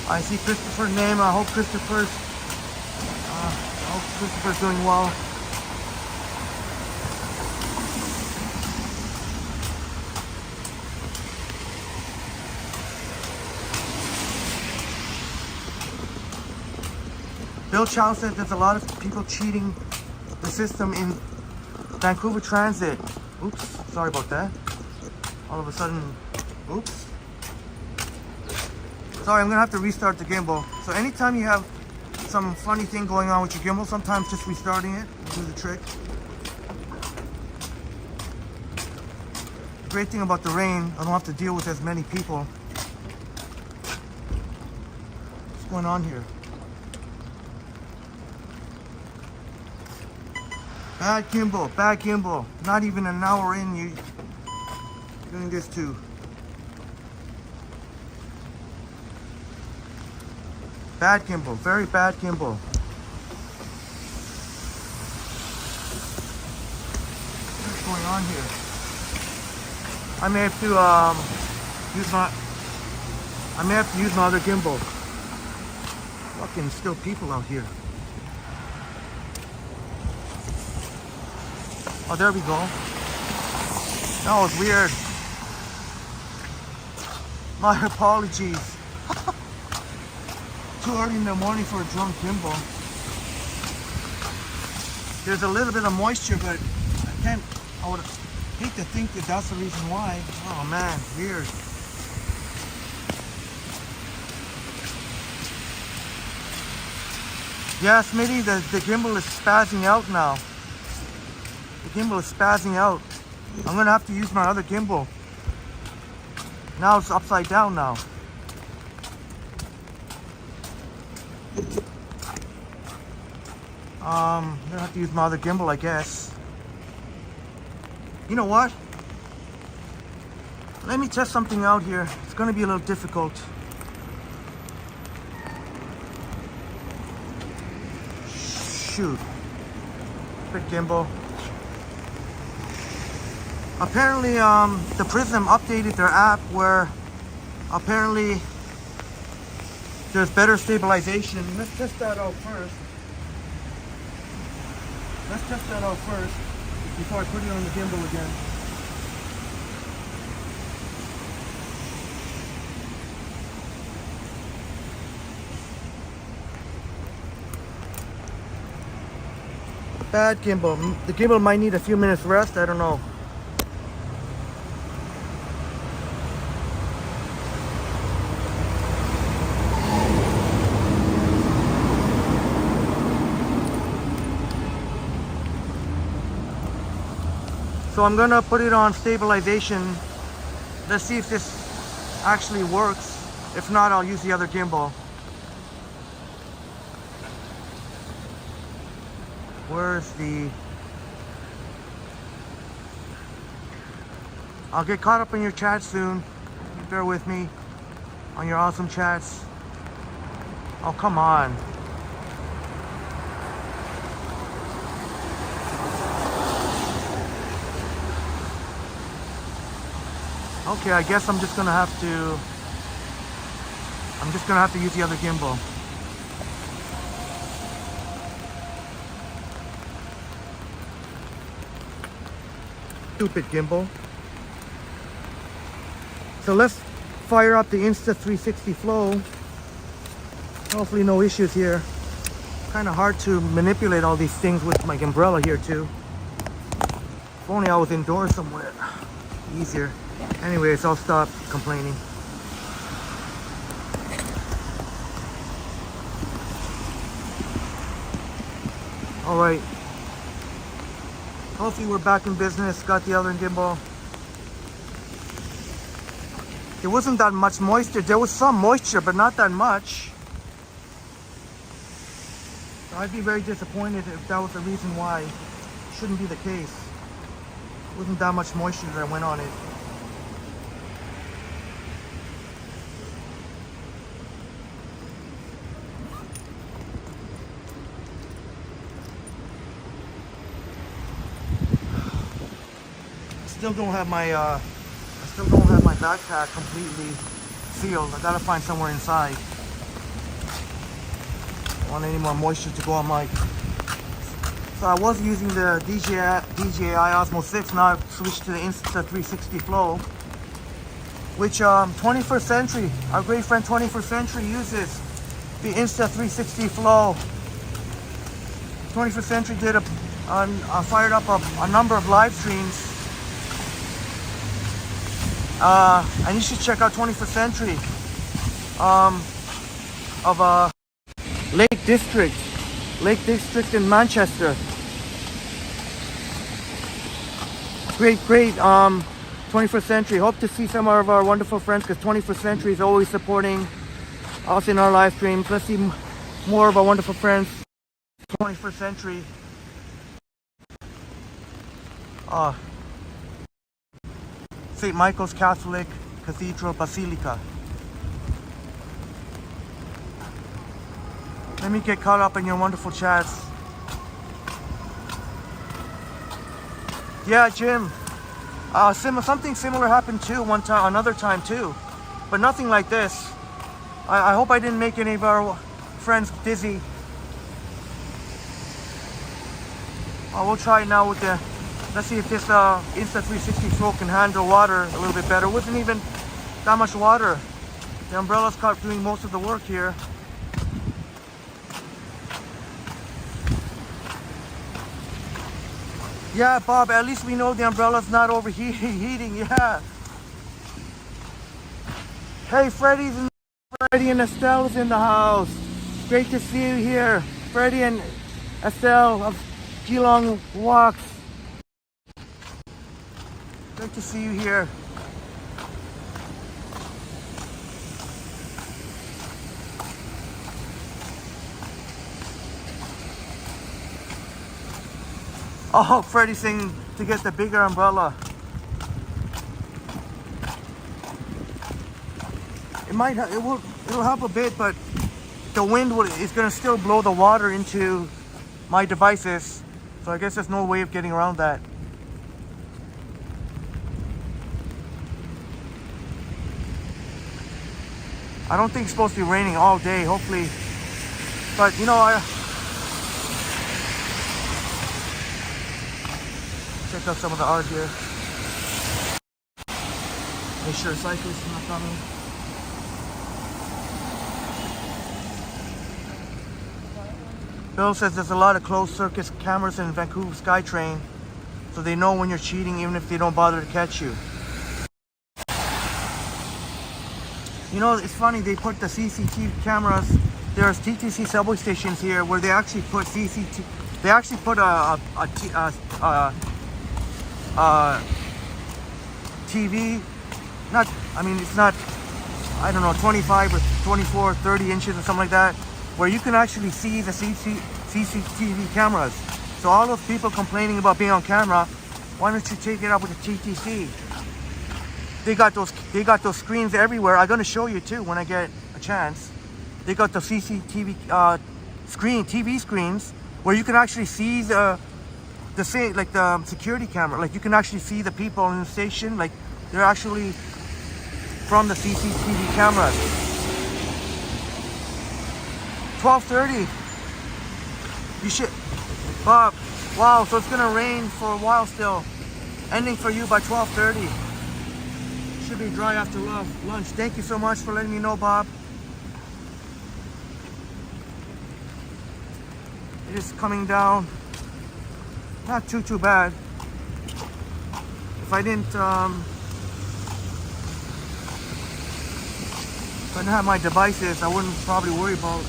I see Christopher's name. I hope Christopher's doing well. Bill Chow says there's a lot of people cheating the system in Vancouver Transit. Oops, sorry about that. All of a sudden, oops. Sorry, I'm gonna have to restart the gimbal. So anytime you have some funny thing going on with your gimbal, sometimes just restarting it will do the trick. The great thing about the rain, I don't have to deal with as many people. What's going on here? Bad gimbal. Not even an hour in, you're doing this too. Bad gimbal, very bad gimbal. What's going on here? I may have to use my other gimbal. Fucking still people out here. Oh, there we go. That was weird. My apologies. Too early in the morning for a drunk gimbal. There's a little bit of moisture, but I would hate to think that that's the reason why. Oh man, weird. Yeah, Smitty, the gimbal is spazzing out now. The gimbal is spazzing out. I'm gonna have to use my other gimbal. Now it's upside down now. I'm gonna have to use my other gimbal, I guess. You know what? Let me test something out here. It's gonna be a little difficult. Shoot. Quick gimbal. Apparently, the Prism updated their app where apparently there's better stabilization. Let's test that out first. Before I put it on the gimbal again. Bad gimbal. The gimbal might need a few minutes rest, I don't know. So I'm gonna put it on stabilization. Let's see if this actually works. If not, I'll use the other gimbal. Where's the... I'll get caught up in your chat soon. Bear with me on your awesome chats. Oh, come on. Okay, I guess I'm just gonna have to use the other gimbal. Stupid gimbal. So let's fire up the Insta360 Flow. Hopefully no issues here. Kind of hard to manipulate all these things with my umbrella here too. If only I was indoors somewhere. Easier. Anyways, I'll stop complaining. All right. Hopefully we're back in business. Got the other gimbal. There wasn't that much moisture. There was some moisture, but not that much. I'd be very disappointed if that was the reason why. Shouldn't be the case. Wasn't that much moisture that went on it. Still don't have my backpack completely sealed. I gotta find somewhere inside. I want any more moisture to go on my... So I was using the DJI Osmo 6, now I've switched to the Insta360 Flow, which 21st Century, our great friend 21st Century uses the Insta360 Flow. 21st Century did fired up a number of live streams. And you should check out 21st Century of Lake District in Manchester. Great 21st Century. Hope to see some of our wonderful friends, because 21st Century is always supporting us in our live streams. Let's see more of our wonderful friends. 21st Century. St. Michael's Catholic Cathedral Basilica. Let me get caught up in your wonderful chats. Yeah, Jim. Something similar happened too another time too, but nothing like this. I hope I didn't make any of our friends dizzy. We'll try it now with the... Let's see if this Insta360 Flow can handle water a little bit better. It wasn't even that much water. The umbrella's caught doing most of the work here. Yeah, Bob, at least we know the umbrella's not overheating. Yeah. Hey, Freddie and Estelle's in the house. Great to see you here. Freddie and Estelle of Geelong Walks. Great to see you here. Oh, Freddie's saying to get the bigger umbrella. It'll help a bit, but the wind is gonna still blow the water into my devices. So I guess there's no way of getting around that. I don't think it's supposed to be raining all day, hopefully. But you know, check out some of the art here. Make sure cyclists are not coming. Bill says there's a lot of closed circuit cameras in Vancouver SkyTrain, so they know when you're cheating even if they don't bother to catch you. You know, it's funny, they put the CCTV cameras. There's TTC subway stations here where they actually put CCTV. They actually put TV. Not, I mean, it's not, I don't know, 25 or 24, 30 inches or something like that, where you can actually see the CCTV cameras. So all those people complaining about being on camera, why don't you take it up with the TTC? They got those screens everywhere. I'm gonna show you too when I get a chance. They got the CCTV TV screens where you can actually see the security camera. Like you can actually see the people in the station. Like they're actually from the CCTV cameras. 12:30. You should, Bob. Wow. So it's gonna rain for a while still. Ending for you by 12:30. Should be dry after lunch. Thank you so much for letting me know, Bob. It is coming down. Not too bad. If I didn't have my devices, I wouldn't probably worry about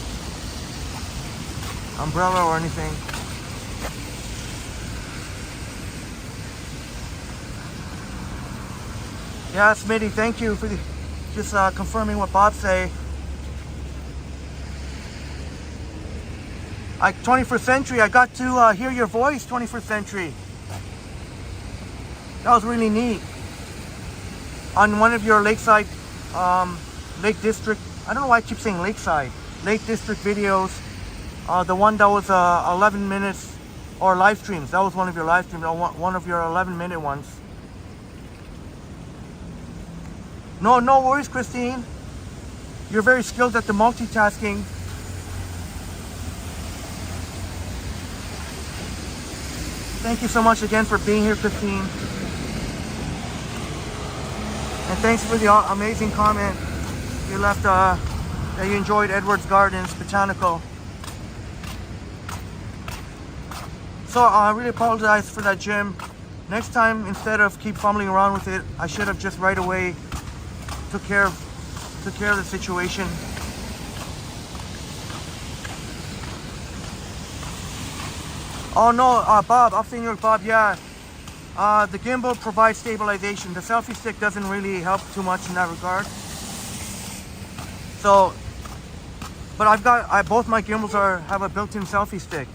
umbrella or anything. Yeah, Smitty, thank you for just confirming what Bob say. 21st Century, I got to hear your voice, 21st Century. That was really neat. On one of your Lakeside, Lake District, I don't know why I keep saying Lakeside, Lake District videos, the one that was 11 minutes, or live streams, that was one of your live streams, one of your 11-minute ones. No worries, Christine. You're very skilled at the multitasking. Thank you so much again for being here, Christine. And thanks for the amazing comment you left, that you enjoyed Edwards Gardens Botanical. So I really apologize for that, Jim. Next time, instead of keep fumbling around with it, I should have just right away took care of the situation. Oh no, Bob, I've seen you, Bob. Yeah, the gimbal provides stabilization. The selfie stick doesn't really help too much in that regard. So, but both my gimbals have a built-in selfie stick,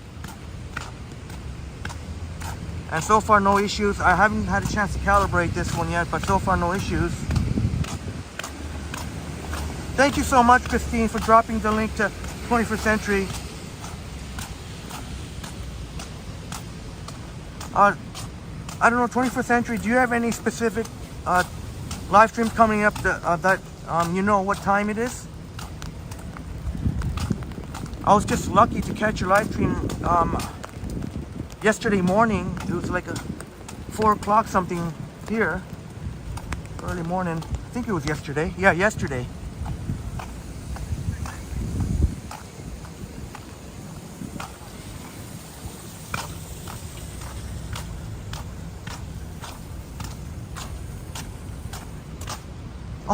and so far no issues. I haven't had a chance to calibrate this one yet, but so far no issues. Thank you so much, Christine, for dropping the link to 21st Century. I don't know, 21st Century, do you have any specific live streams coming up that you know what time it is? I was just lucky to catch your live stream yesterday morning. It was like a 4 o'clock something here, early morning. I think it was yesterday. Yeah, yesterday.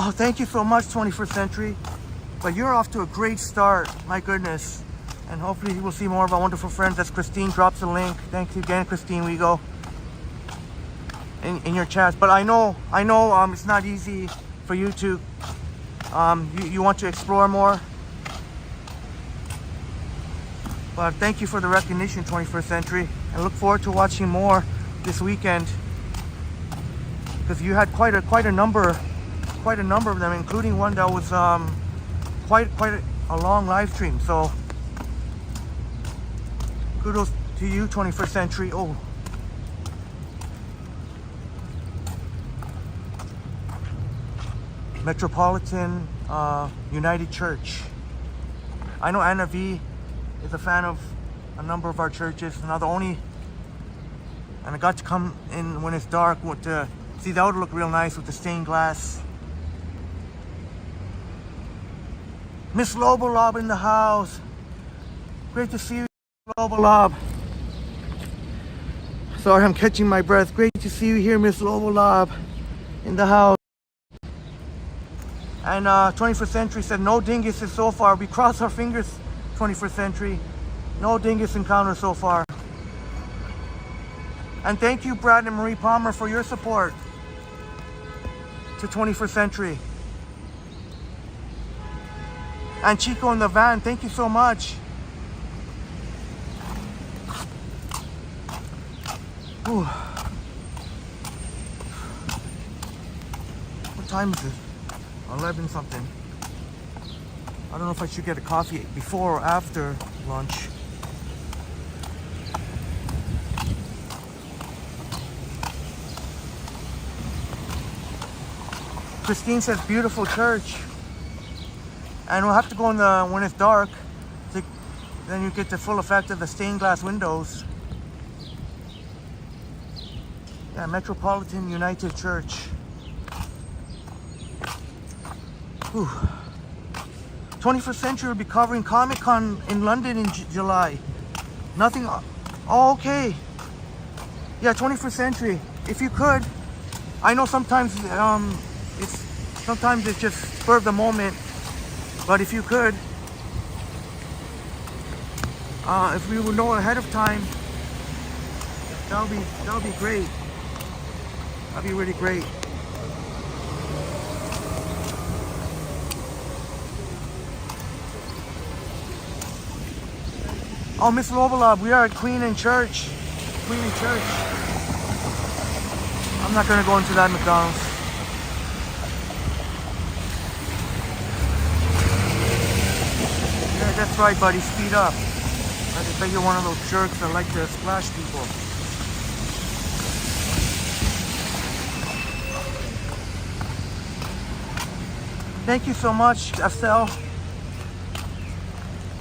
Oh, thank you so much, 21st Century. But you're off to a great start, my goodness. And hopefully we'll see more of our wonderful friends as Christine drops the link. Thanks again, Christine Wego, in your chats. But I know it's not easy for you to, you want to explore more. But thank you for the recognition, 21st Century. And look forward to watching more this weekend. Because you had quite a number of them, including one that was quite a long live stream. So kudos to you, 21st Century. Oh, Metropolitan United Church. I know Anna V is a fan of a number of our churches. And I got to come in when it's dark to see, that would look real nice with the stained glass. Miss Lobolob in the house. Great to see you, Lobolob. Sorry, I'm catching my breath. Great to see you here, Miss Lobolob, in the house. And 21st Century said no dinguses so far. We cross our fingers, 21st Century. No dingus encounter so far. And thank you, Brad and Marie Palmer, for your support to 21st Century. And Chico in the van, thank you so much. Ooh. What time is it? 11 something. I don't know if I should get a coffee before or after lunch. Christine says beautiful church. And we'll have to go in when it's dark. Then you get the full effect of the stained glass windows. Yeah, Metropolitan United Church. Whew. 21st Century will be covering Comic-Con in London in July. Nothing. Oh, okay. Yeah, 21st Century. If you could, I know sometimes it's just spur of the moment, but if you could, if we would know ahead of time, that'll be great. That'd be really great. Oh, Miss Lobalov, we are at Queen in Church. Queen in Church. I'm not gonna go into that McDonald's. Yeah, that's right, buddy. Speed up. I just bet you're one of those jerks that like to splash people. Thank you so much, Estelle.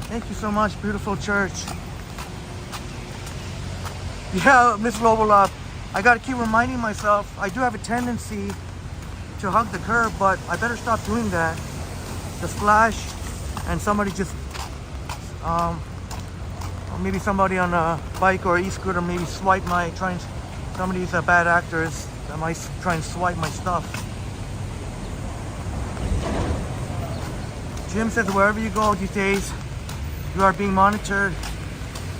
Thank you so much, beautiful church. Yeah, Miss Lobolov, I gotta keep reminding myself, I do have a tendency to hug the curb, but I better stop doing that. The splash, and somebody just, or maybe somebody on a bike or e-scooter maybe swipe somebody's bad actors that might try and swipe my stuff. Jim says, wherever you go these days, you are being monitored.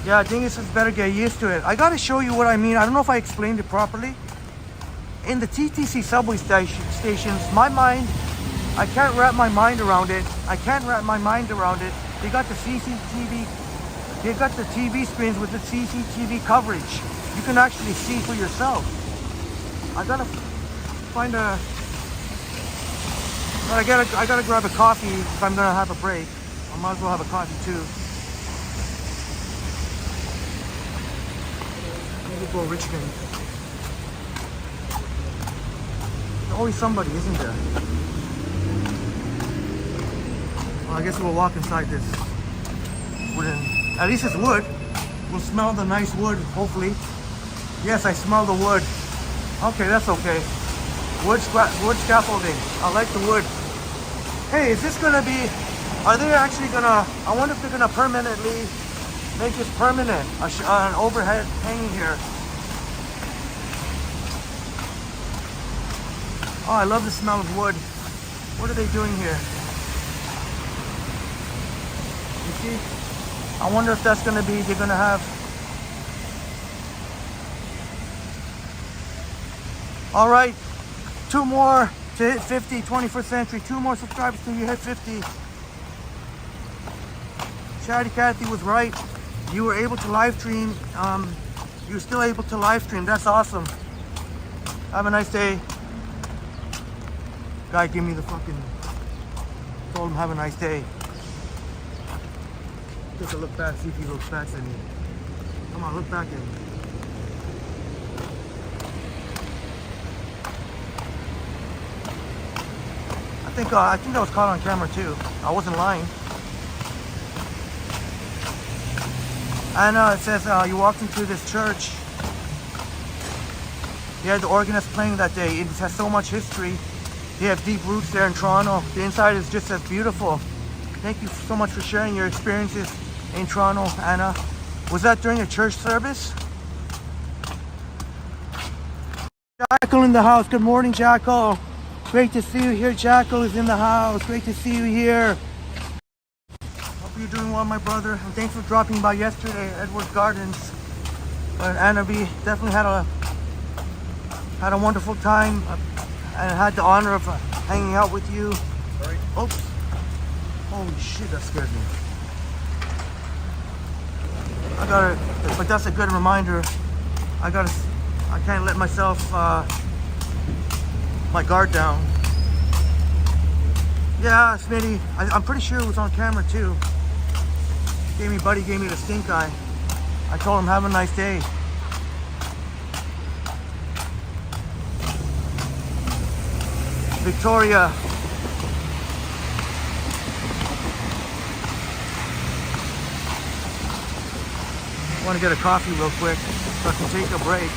Yeah, Dingus says better get used to it. I gotta show you what I mean. I don't know if I explained it properly. In the TTC subway stations, my mind, I can't wrap my mind around it. They got the CCTV, they got the TV screens with the CCTV coverage. You can actually see for yourself. I gotta find a, but I gotta grab a coffee if I'm gonna have a break. I might as well have a coffee too. Maybe go Richmond. There's always somebody, isn't there? Well, I guess we'll walk inside this wooden. At least it's wood. We'll smell the nice wood, hopefully. Yes, I smell the wood. Okay, that's okay. Wood scaffolding. I like the wood. Hey, is this gonna be? Are they actually gonna? I wonder if they're gonna permanently make this permanent. An overhead hanging here. Oh, I love the smell of wood. What are they doing here? You see? I wonder if that's gonna be. They're gonna have. All right. 2 more to hit 50, 21st Century. 2 more subscribers till you hit 50. Chatty Cathy was right. You were able to live stream. You're still able to live stream. That's awesome. Have a nice day. Guy, give me the fucking. Told him have a nice day. Take a look back, see if he looks back at me. Come on, look back at me. I think I was caught on camera too. I wasn't lying. And it says you walked into this church. They had the organist playing that day. It has so much history. They have deep roots there in Toronto. The inside is just as beautiful. Thank you so much for sharing your experiences in Toronto, Anna. Was that during a church service? Jackal in the house. Good morning, Jackal. Great to see you here. Jackal is in the house. Great to see you here. Hope you're doing well, my brother. And thanks for dropping by yesterday at Edward Gardens. But Anna B definitely had a Had a wonderful time and had the honor of hanging out with you. Sorry. Oops. Holy shit, that scared me. But that's a good reminder. I can't let myself, my guard down. Yeah, Smitty, I'm pretty sure it was on camera too. Buddy gave me the stink eye. I told him, have a nice day. Victoria. I want to get a coffee real quick so I can take a break.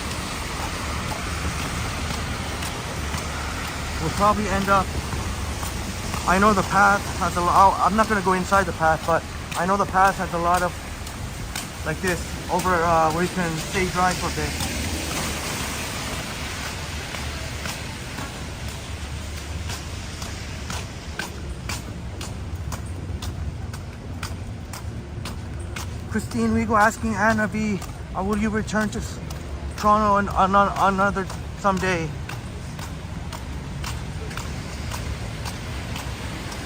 We'll probably end up, I know the path has a lot, I'm not going to go inside the path, but I know the path has a lot of, like this, over where you can stay dry for a bit. Christine Rigo asking Anna V, will you return to Toronto another someday?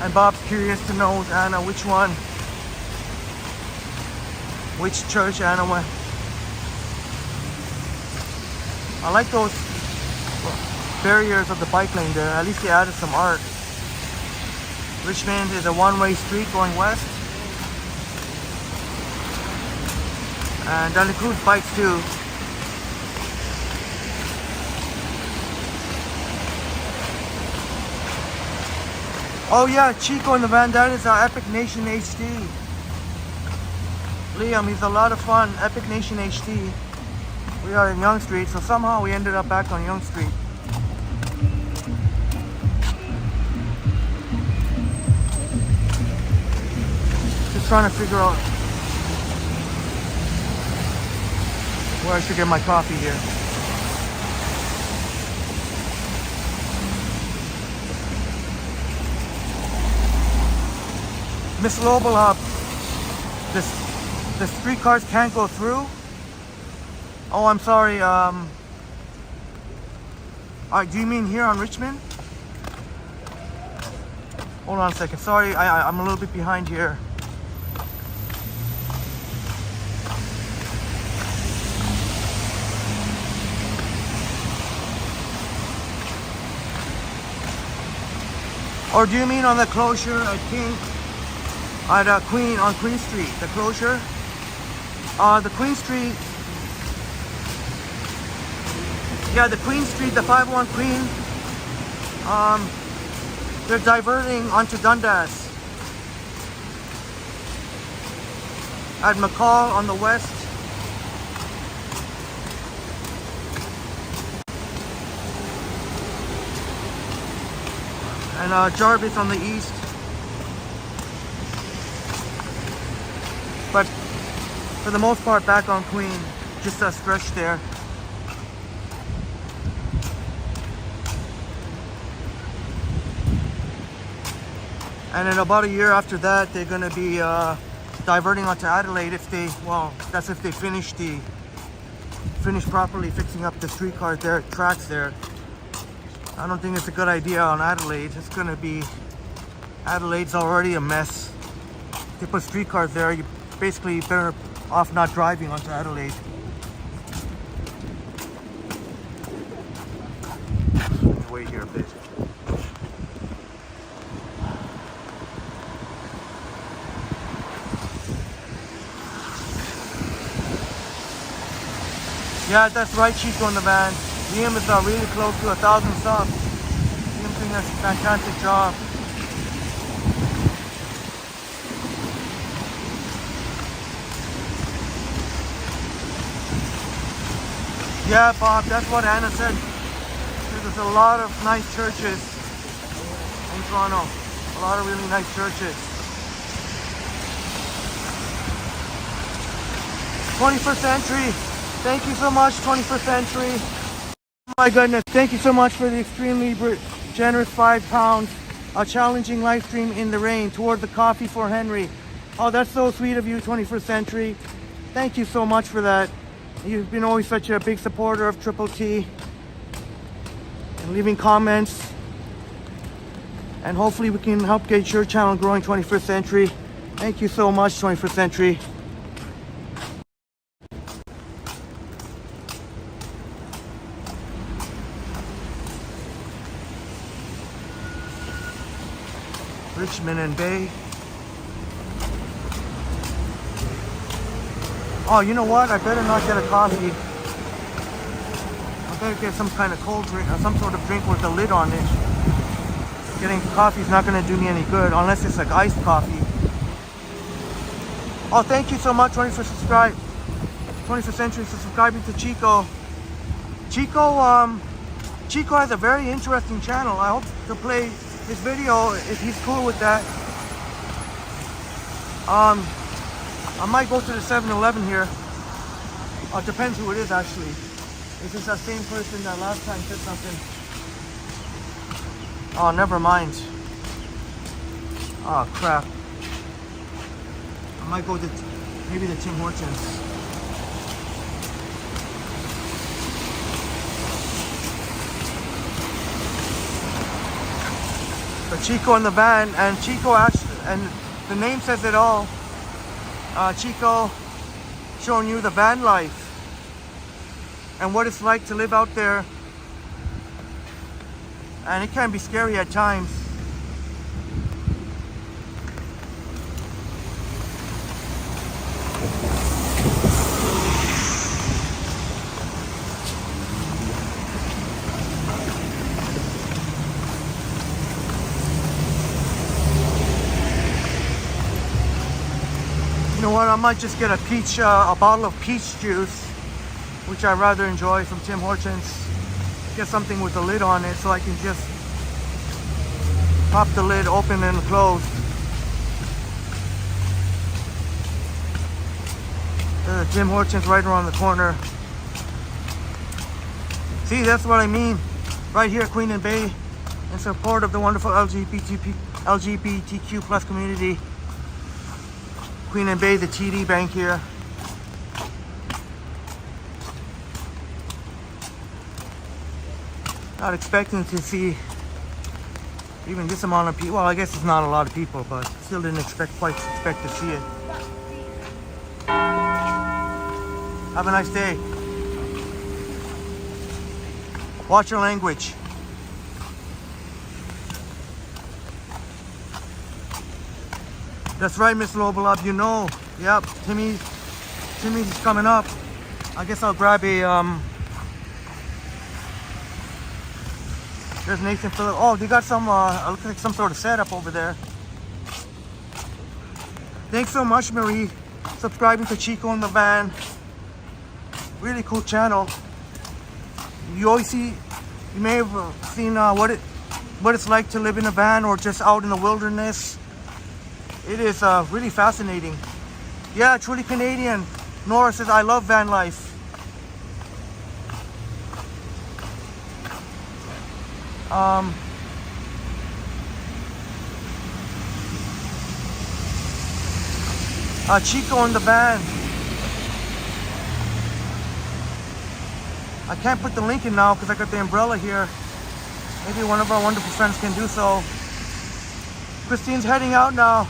And Bob's curious to know, Anna, which one? Which church Anna went? I like those barriers of the bike lane there. At least they added some art. Richmond is a one-way street going west. And that includes bikes too. Oh yeah, Chico in the van, that is our Epic Nation HD. Liam, he's a lot of fun. Epic Nation HD. We are in Yonge Street, so somehow we ended up back on Yonge Street. Just trying to figure out where I should get my coffee here. Miss Lobel, the streetcars can't go through? Oh, I'm sorry. Do you mean here on Richmond? Hold on a second. Sorry, I'm a little bit behind here. Or do you mean on the closure at King? At Queen Street, the closure. The Queen Street. Yeah, the Queen Street, the 501 Queen. They're diverting onto Dundas. At McCall on the west. And Jarvis on the east. But for the most part back on Queen, just a stretch there. And in about a year after that, they're going to be diverting onto Adelaide if they, well, that's if they finish properly fixing up the streetcars there, tracks there. I don't think it's a good idea on Adelaide. It's going to be, Adelaide's already a mess. If they put streetcars there, you basically better off not driving onto Adelaide. Let me wait here a bit. Yeah, that's right, Chico in the van. Liam is really close to 1,000 subs. Liam's doing a fantastic job. Yeah, Bob, that's what Anna said. There's a lot of nice churches in Toronto. A lot of really nice churches. 21st Century. Thank you so much, 21st Century. Oh my goodness, thank you so much for the extremely generous £5. A challenging live stream in the rain toward the coffee for Henry. Oh, that's so sweet of you, 21st Century. Thank you so much for that. You've been always such a big supporter of Triple T. and leaving comments. And hopefully we can help get your channel growing 21st Century. Thank you so much, 21st Century. Richmond and Bay. Oh, you know what? I better not get a coffee. I better get some kind of cold drink or some sort of drink with a lid on it. Getting coffee is not going to do me any good unless it's like iced coffee. Oh, thank you so much, 21st Century, for subscribing to Chico. Chico has a very interesting channel. I hope to play his video if he's cool with that. I might go to the 7-Eleven here. It depends who it is actually. If it's that same person that last time said something. Oh, never mind. Oh crap. I might go to maybe the Tim Hortons. But Chico in the van, and Chico actually, and the name says it all. Chico showing you the van life and what it's like to live out there, and it can be scary at times. You know what? I might just get a bottle of peach juice, which I rather enjoy, from Tim Hortons. Get something with a lid on it so I can just pop the lid open and close. There's a Tim Hortons right around the corner. See, that's what I mean. Right here, Queen and Bay, in support of the wonderful LGBTQ plus community. Queen and Bay, the TD Bank here. Not expecting to see even this amount of people. Well, I guess it's not a lot of people, but still didn't quite expect to see it. Have a nice day. Watch your language. That's right, Miss Lobalab, you know. Yep, Timmy's coming up. I guess I'll grab a there's Nathan Phillip. Oh, they got some looks like some sort of setup over there. Thanks so much, Marie, subscribing to Chico in the Van. Really cool channel. You always see, you may have seen what it's like to live in a van or just out in the wilderness. It is really fascinating. Yeah, truly Canadian. Nora says, I love van life. Chico in the van. I can't put the link in now because I got the umbrella here. Maybe one of our wonderful friends can do so. Christine's heading out now.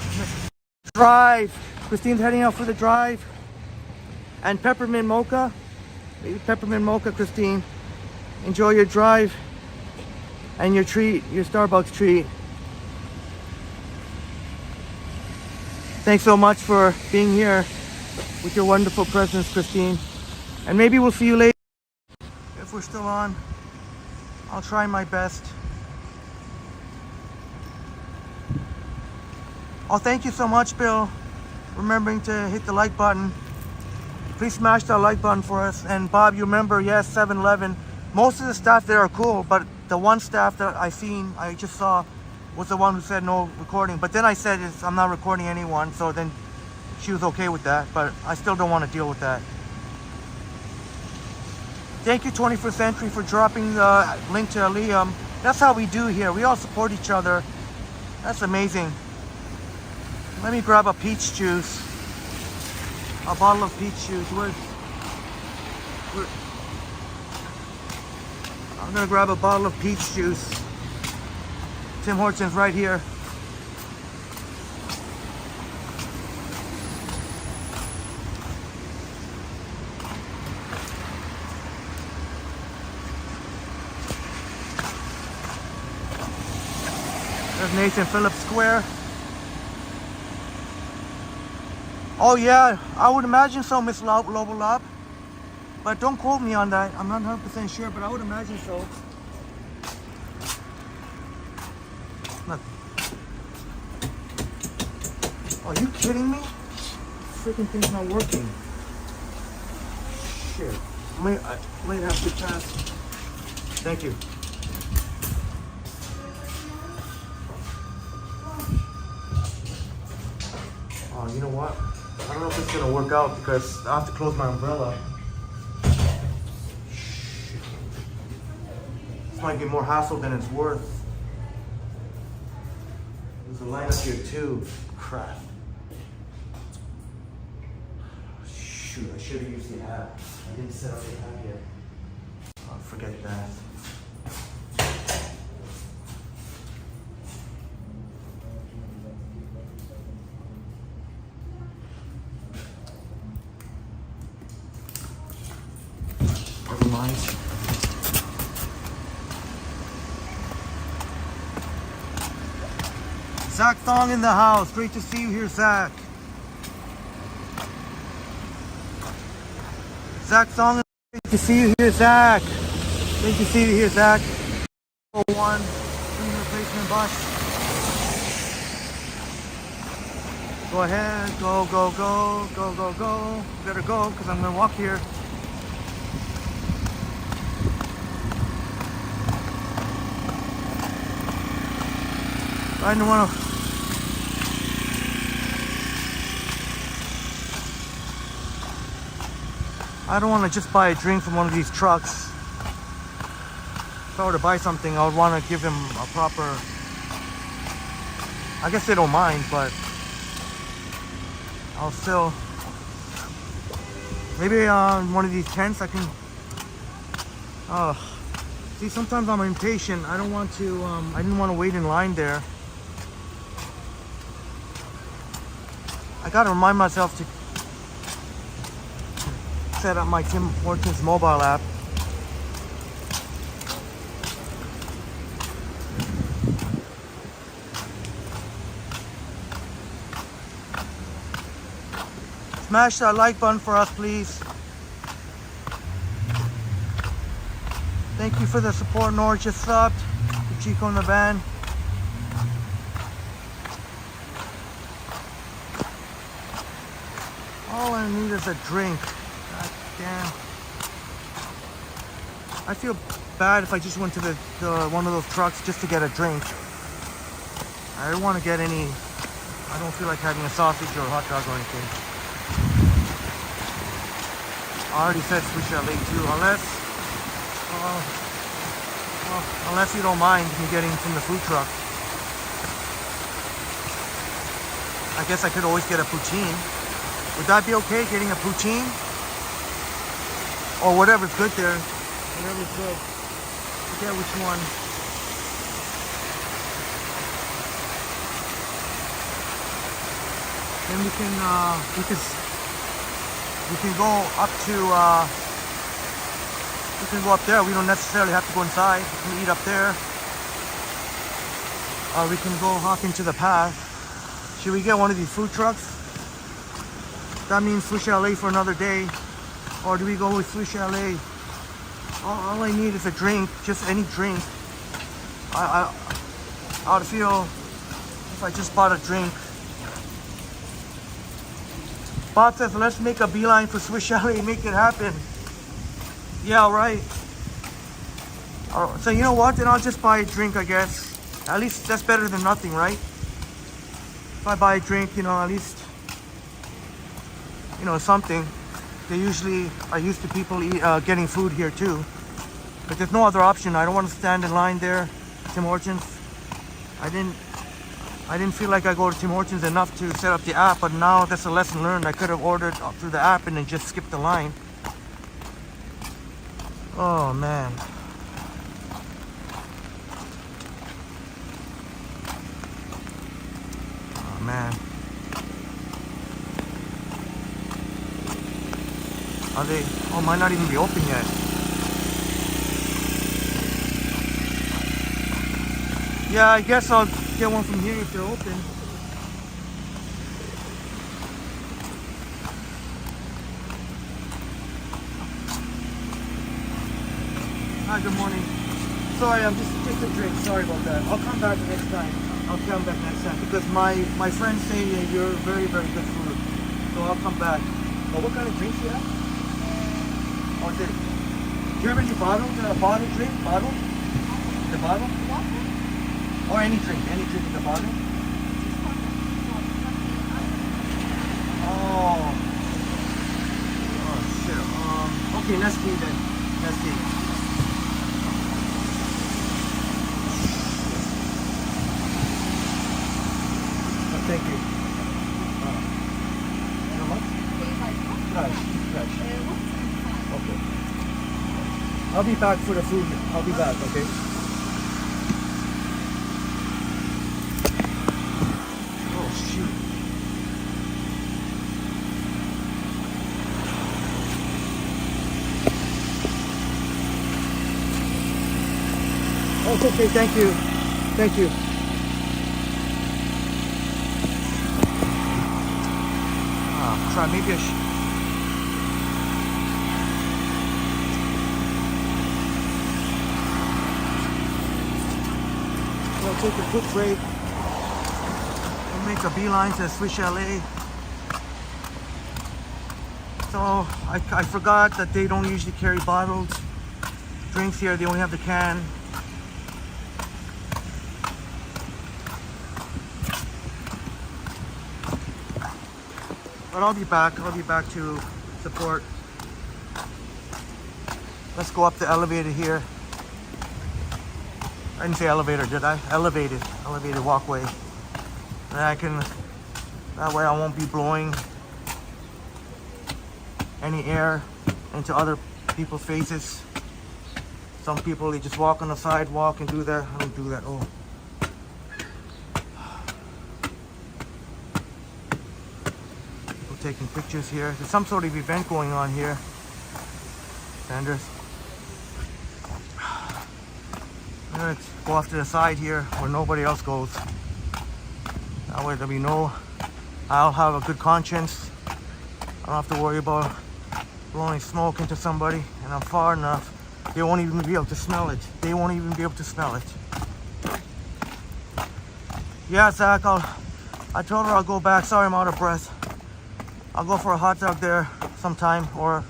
Drive. Christine's heading out for the drive. And peppermint mocha. Maybe peppermint mocha, Christine. Enjoy your drive and your treat, your Starbucks treat. Thanks so much for being here with your wonderful presence, Christine. And maybe we'll see you later. If we're still on, I'll try my best. Oh, thank you so much, Bill. Remembering to hit the like button. Please smash that like button for us. And Bob, you remember, yes, 7-Eleven. Most of the staff there are cool, but the one staff that I just saw, was the one who said no recording. But then I said, I'm not recording anyone, so then she was okay with that, but I still don't want to deal with that. Thank you, 21st Century, for dropping the link to Liam. That's how we do here. We all support each other. That's amazing. Let me grab a peach juice. A bottle of peach juice. I'm gonna grab a bottle of peach juice. Tim Hortons right here. There's Nathan Phillips Square. Oh yeah, I would imagine so, Miss Lobolop. But don't quote me on that. I'm not 100% sure, but I would imagine so. Look. Are you kidding me? Freaking thing's not working. Shit. I might have to pass. Thank you. Oh, you know what? I don't know if it's gonna work out because I have to close my umbrella. This might be more hassle than it's worth. There's a line up here too. Crap. Shoot, I should have used the app. I didn't set up the app yet. I'll forget that. Never mind. Zach Thong in the house. Great to see you here, Zach. Zach Thong, great to see you here, Zach. Great to see you here, Zach. 01 replacement bus. Go ahead, go, go, go, go, go, go. Better go, because I'm gonna walk here. I don't want to. I don't want to just buy a drink from one of these trucks. If I were to buy something, I would want to give him a proper. I guess they don't mind, but I'll still. Maybe on one of these tents I can. See, sometimes I'm impatient. I don't want to. I didn't want to wait in line there. I gotta remind myself to set up my Tim Hortons mobile app. Smash that like button for us, please. Thank you for the support. Nora just subbed. The Chico in the van. All I need is a drink. God damn. I feel bad if I just went to the one of those trucks just to get a drink. I don't want to get any. I don't feel like having a sausage or a hot dog or anything. I already said Swiss Chalet too, unless you don't mind me getting from the food truck. I guess I could always get a poutine. Would that be okay, getting a poutine? Or whatever's good there. Whatever's good. I forget which one. Then we can go up to, we can go up there. We don't necessarily have to go inside. We can eat up there. Or we can go hop into the path. Should we get one of these food trucks? That means Swiss Chalet for another day. Or do we go with Swiss Chalet? All I need is a drink, just any drink. I would feel if I just bought a drink. Bob says, let's make a beeline for Swiss Chalet, make it happen. Yeah, right. So you know what, then I'll just buy a drink, I guess. At least that's better than nothing, right? If I buy a drink, at least, something. They usually are used to people getting food here too. But there's no other option. I don't want to stand in line there, Tim Hortons. I didn't feel like I go to Tim Hortons enough to set up the app, but now that's a lesson learned. I could have ordered through the app and then just skipped the line. Oh man. man. Are they? Oh, might not even be open yet. Yeah, I guess I'll get one from here if they're open. Hi, good morning. Sorry, I'm just a drink. Sorry about that. I'll come back next time. I'll come back next time because my friends say that you're very, very good food. So I'll come back. Oh, what kind of drinks do you have? Oh, do you have any bottled drink? Bottle? The bottle? Or any drink in the bottle? Oh. Oh shit. Okay, Nestle then. Nestle. Thank you. How much? Fresh. Okay. I'll be back for the food. I'll be back, okay? Oh, shoot. Oh, it's okay. Thank you. Thank you. Try maybe a we'll take a quick break and make a beeline to Swiss Chalet. So I forgot that they don't usually carry bottled drinks here. They only have the can. But I'll be back to support. Let's go up the elevator here. I didn't say elevator, did I? Elevated walkway. And that way I won't be blowing any air into other people's faces. Some people, they just walk on the sidewalk and do that. I don't do that. Oh. Taking pictures here. There's some sort of event going on here. Sanders. I'm gonna go off to the side here where nobody else goes. That way there'll be I'll have a good conscience. I don't have to worry about blowing smoke into somebody, and I'm far enough. They won't even be able to smell it. Yeah, Zach, I told her I'll go back. Sorry, I'm out of breath. I'll go for a hot dog there sometime, or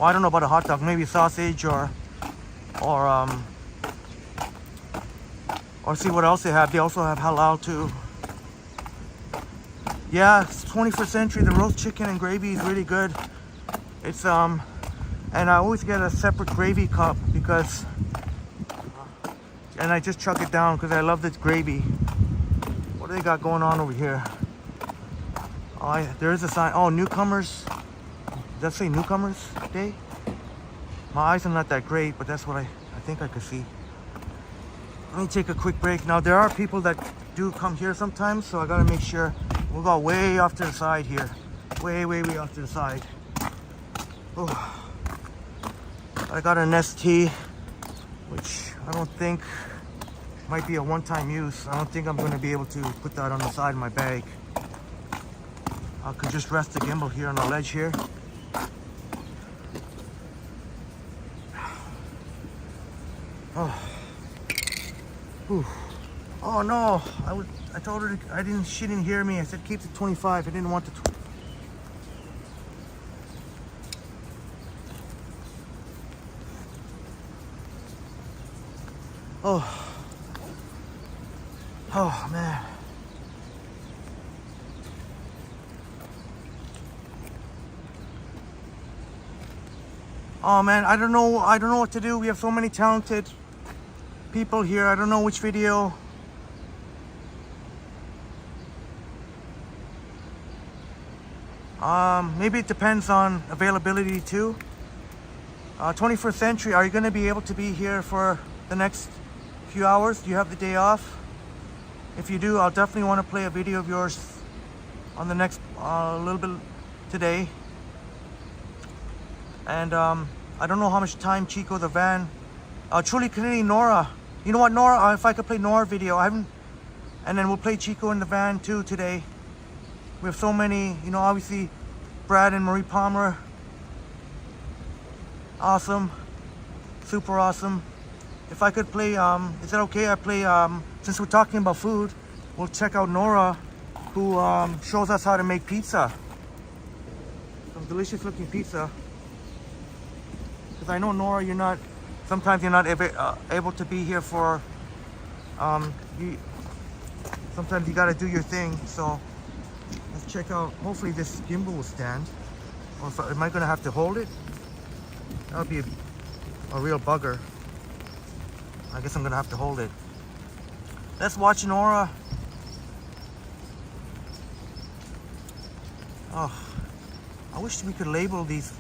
well, I don't know about a hot dog, maybe sausage or see what else they have. They also have halal too. Yeah, it's 21st century. The roast chicken and gravy is really good. It's and I always get a separate gravy cup because and I just chuck it down because I love this gravy. What do they got going on over here? Oh, there is a sign. Oh, newcomers. Does that say newcomers day? My eyes are not that great, but that's what I think I could see. Let me take a quick break. Now, there are people that do come here sometimes, so I gotta make sure. We'll go way off to the side here. Way off to the side. Oh. I got an ST, which I don't think might be a one-time use. I don't think I'm gonna be able to put that on the side of my bag. I could just rest the gimbal here on the ledge here. Oh. Whew. Oh no! I told her she didn't hear me. I said keep the 25. I didn't want the. Oh. Oh man. Oh man, I don't know what to do. We have so many talented people here. I don't know which video. Maybe it depends on availability too. 21st century, are you going to be able to be here for the next few hours? Do you have the day off? If you do, I'll definitely want to play a video of yours on the next little bit today. And I don't know how much time Chico the van. Truly Canadian Nora. You know what, Nora? If I could play Nora video, I haven't. And then we'll play Chico in the van too today. We have so many, you know, obviously Brad and Marie Palmer. Awesome. Super awesome. If I could play, is that okay? I play, since we're talking about food, we'll check out Nora, who shows us how to make pizza. Some delicious looking pizza. Because I know, Nora, sometimes you're not able to be here for, sometimes you gotta do your thing. So let's check out, hopefully this gimbal will stand. Or am I gonna have to hold it? That would be a real bugger. I guess I'm gonna have to hold it. Let's watch Nora. Oh, I wish we could label these.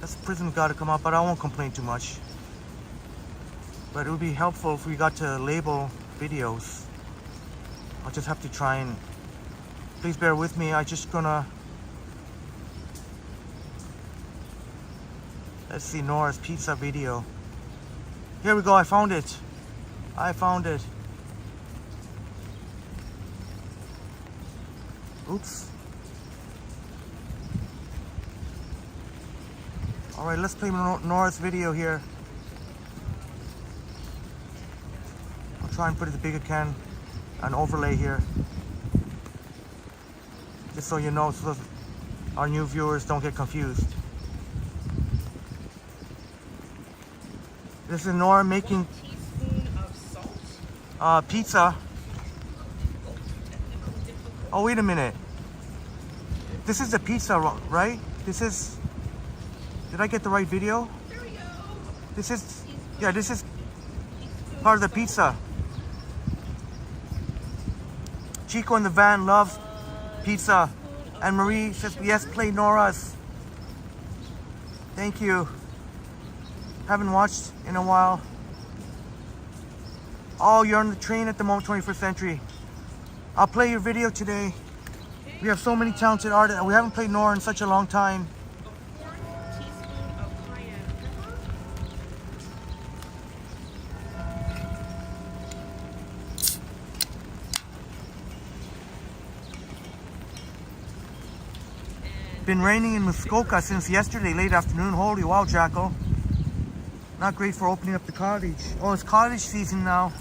That's prison's got to come out, but I won't complain too much. But it would be helpful if we got to label videos. I'll just have to try and, please bear with me. I just gonna, let's see, Nora's pizza video. Here we go, I found it. I found it. Oops. All right, let's play Nora's video here. I'll try and put it as big as I can, an overlay here. Just so you know, so our new viewers don't get confused. This is Nora making pizza. Oh, wait a minute. This is the pizza, right? This is, did I get the right video? There we go. This is, yeah, this is part of the pizza. Chico in the van loves pizza. And Marie says, yes, play Nora's. Thank you. Haven't watched in a while. Oh, you're on the train at the moment, 21st Century. I'll play your video today. We have so many talented artists, and we haven't played Nora in such a long time. A 4 teaspoon of cayenne pepper. Been raining in Muskoka since yesterday, late afternoon. Holy wow, Jackal. Not great for opening up the cottage. Oh, it's cottage season now.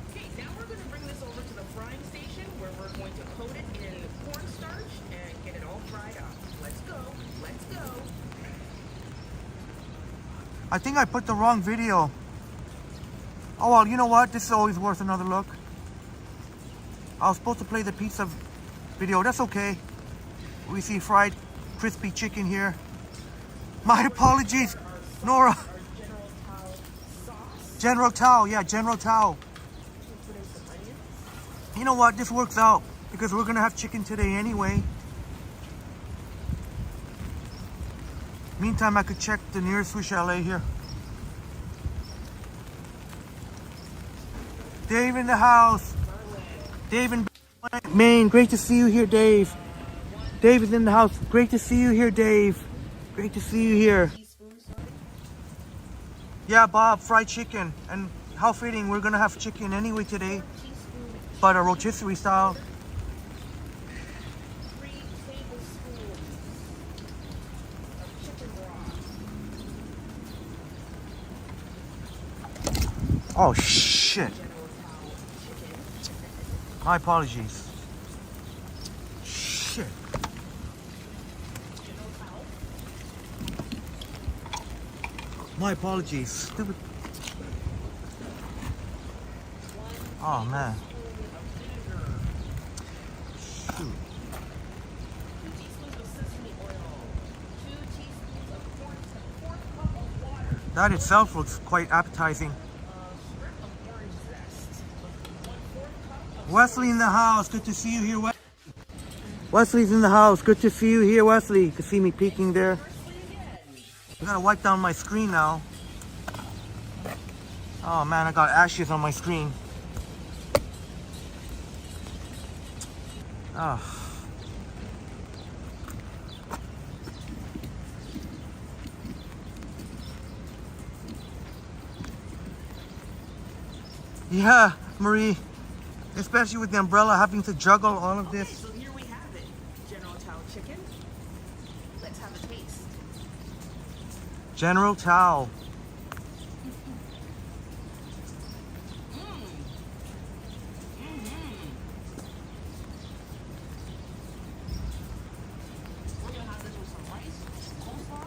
Okay, now we're going to bring this over to the frying station where we're going to coat it in cornstarch and get it all fried up. Let's go. Let's go. I think I put the wrong video. Oh, well, you know what? This is always worth another look. I was supposed to play the pizza video. That's okay. We see fried crispy chicken here. My apologies, Nora. Our General Tao sauce. General Tao, yeah, General Tao. We'll put in some onions. You know what? This works out because we're gonna have chicken today anyway. Meantime, I could check the nearest Swiss Chalet here. Dave in the house. Dave in Maine. Great to see you here, Dave. Dave is in the house. Great to see you here, Dave. Great to see you here. Yeah, Bob, fried chicken. And how fitting, we're gonna have chicken anyway today. But a rotisserie style. 3 tablespoons of chicken broth. Oh, shit. General Tao chicken. My apologies. Shit. General Tao. My apologies. Stupid. Oh, man. Shoot. 2 teaspoons of sesame oil. 2 teaspoons of corn cup of water. That itself looks quite appetizing. A strip of orange zest. 1/4 cup of Wesley in the house. Good to see you here, Wesley. Wesley's in the house. Good to see you here, Wesley. You can see me peeking there. I gotta wipe down my screen now. Oh man, I got ashes on my screen. Oh. Yeah, Marie, especially with the umbrella having to juggle all of this. So here we have it. General Tao chicken. Let's have a taste. General Tao. We're gonna have this with some rice, coleslaw.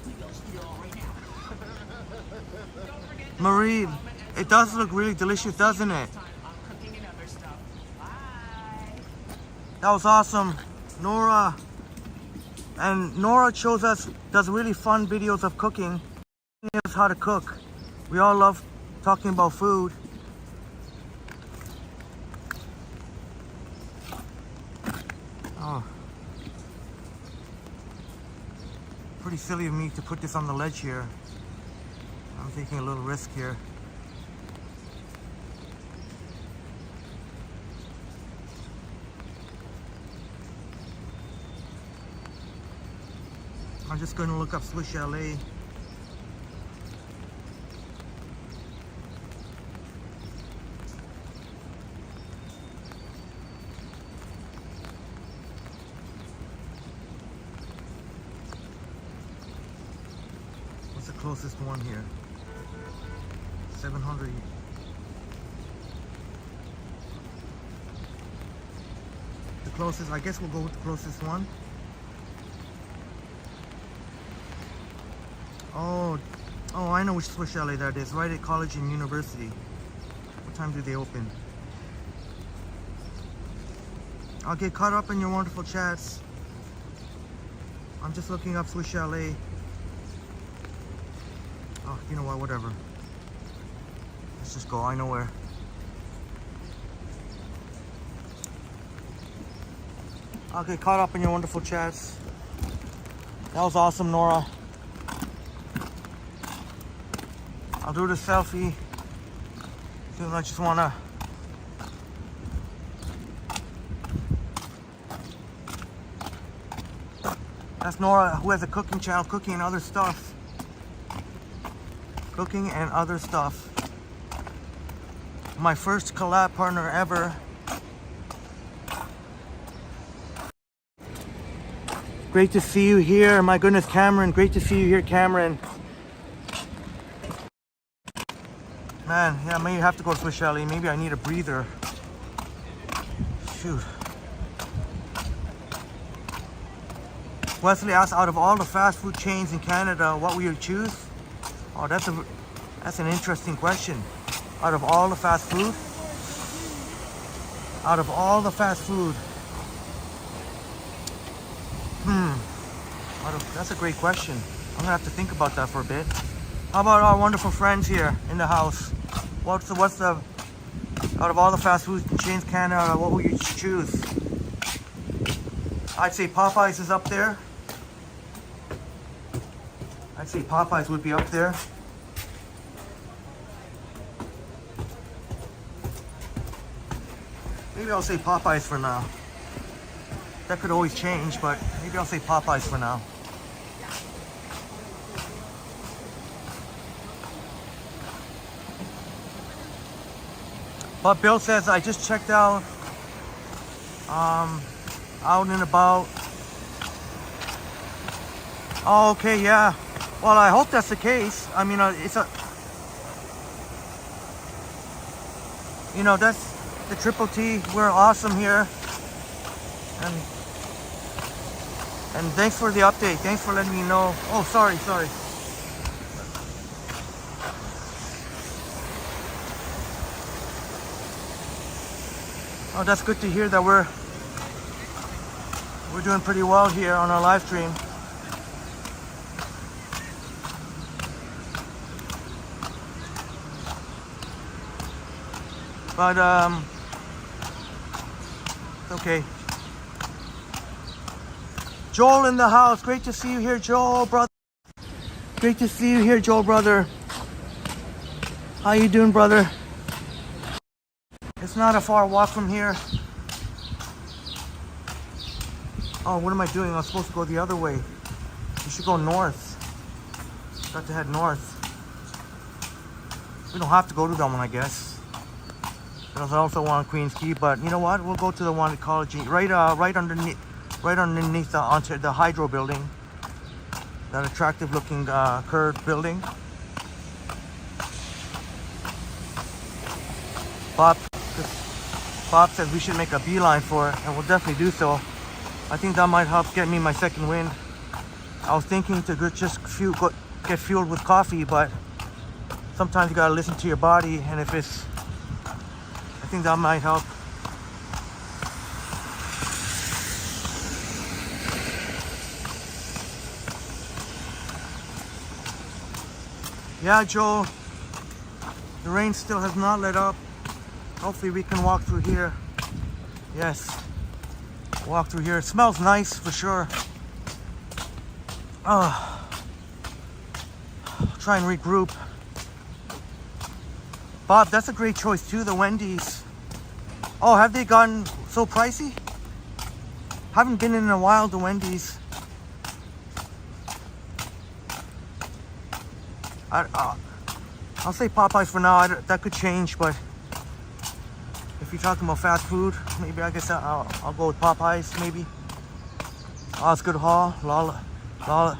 We go steal right now. Don't forget to Marie, comment and it does look really delicious, doesn't it? next time on cooking and other stuff. Bye. That was awesome. Nora. And Nora shows us, does really fun videos of cooking. Teaching us how to cook. We all love talking about food. Oh. Pretty silly of me to put this on the ledge here. I'm taking a little risk here. I'm just going to look up Swiss Chalet. What's the closest one here? 700. The closest, I guess we'll go with the closest one. Oh, I know which Swiss Chalet that is. Right at college and university. What time do they open? I'll get caught up in your wonderful chats. I'm just looking up Swiss Chalet. Oh, you know what? Whatever. Let's just go. I know where. I'll get caught up in your wonderful chats. That was awesome, Nora. I'll do the selfie. I just wanna. That's Nora, who has a cooking channel, cooking and other stuff. Cooking and other stuff. My first collab partner ever. Great to see you here. My goodness, Cameron. Great to see you here, Cameron. Man, yeah, maybe I have to go to Swiss Chalet. Maybe I need a breather. Shoot. Wesley asked, out of all the fast food chains in Canada, what will you choose? Oh, that's an interesting question. Out of all the fast food? Out of all the fast food? That's a great question. I'm gonna have to think about that for a bit. How about our wonderful friends here in the house? What's the out of all the fast food chains in Canada, what will you choose? I'd say Popeyes is up there. I'd say Popeyes would be up there. Maybe I'll say Popeyes for now. That could always change, but maybe I'll say Popeyes for now. But Bill says, I just checked out, out and about. Oh, okay, yeah. Well, I hope that's the case. I mean, it's a, you know, that's the Triple T. We're awesome here. And thanks for the update. Thanks for letting me know. Oh, sorry. Oh, that's good to hear that we're doing pretty well here on our live stream. But it's okay. Joel in the house. Great to see you here, Joel, brother. Great to see you here, Joel, brother. How you doing, brother? It's not a far walk from here. Oh, what am I doing? I'm supposed to go the other way. We should go north. Got to head north. We don't have to go to that one, I guess. There's also one on Queens Quay, but you know what? We'll go to the one at College, right underneath onto the Hydro building. That attractive looking curved building. Bob says we should make a beeline for it, and we'll definitely do so. I think that might help get me my second wind. I was thinking to just get fueled with coffee, but sometimes you gotta listen to your body, and I think that might help. Yeah, Joe, the rain still has not let up. Hopefully we can walk through here. Yes, walk through here. It smells nice for sure. Try and regroup. Bob, that's a great choice too, the Wendy's. Oh, have they gotten so pricey? Haven't been in a while, the Wendy's. I'll say Popeyes for now. That could change, but if you're talking about fast food, maybe I guess I'll go with Popeyes, maybe. Osgood Hall, Law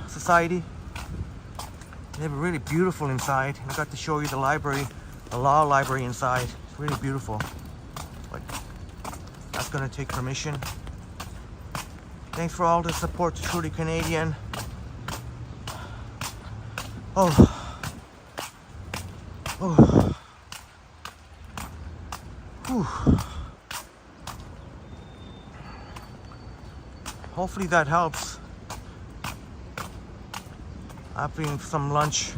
Society. They have a really beautiful inside. I got to show you the library, the law library inside. It's really beautiful. But that's gonna take permission. Thanks for all the support to Truly Canadian. Oh. Whew. Hopefully that helps. Having some lunch.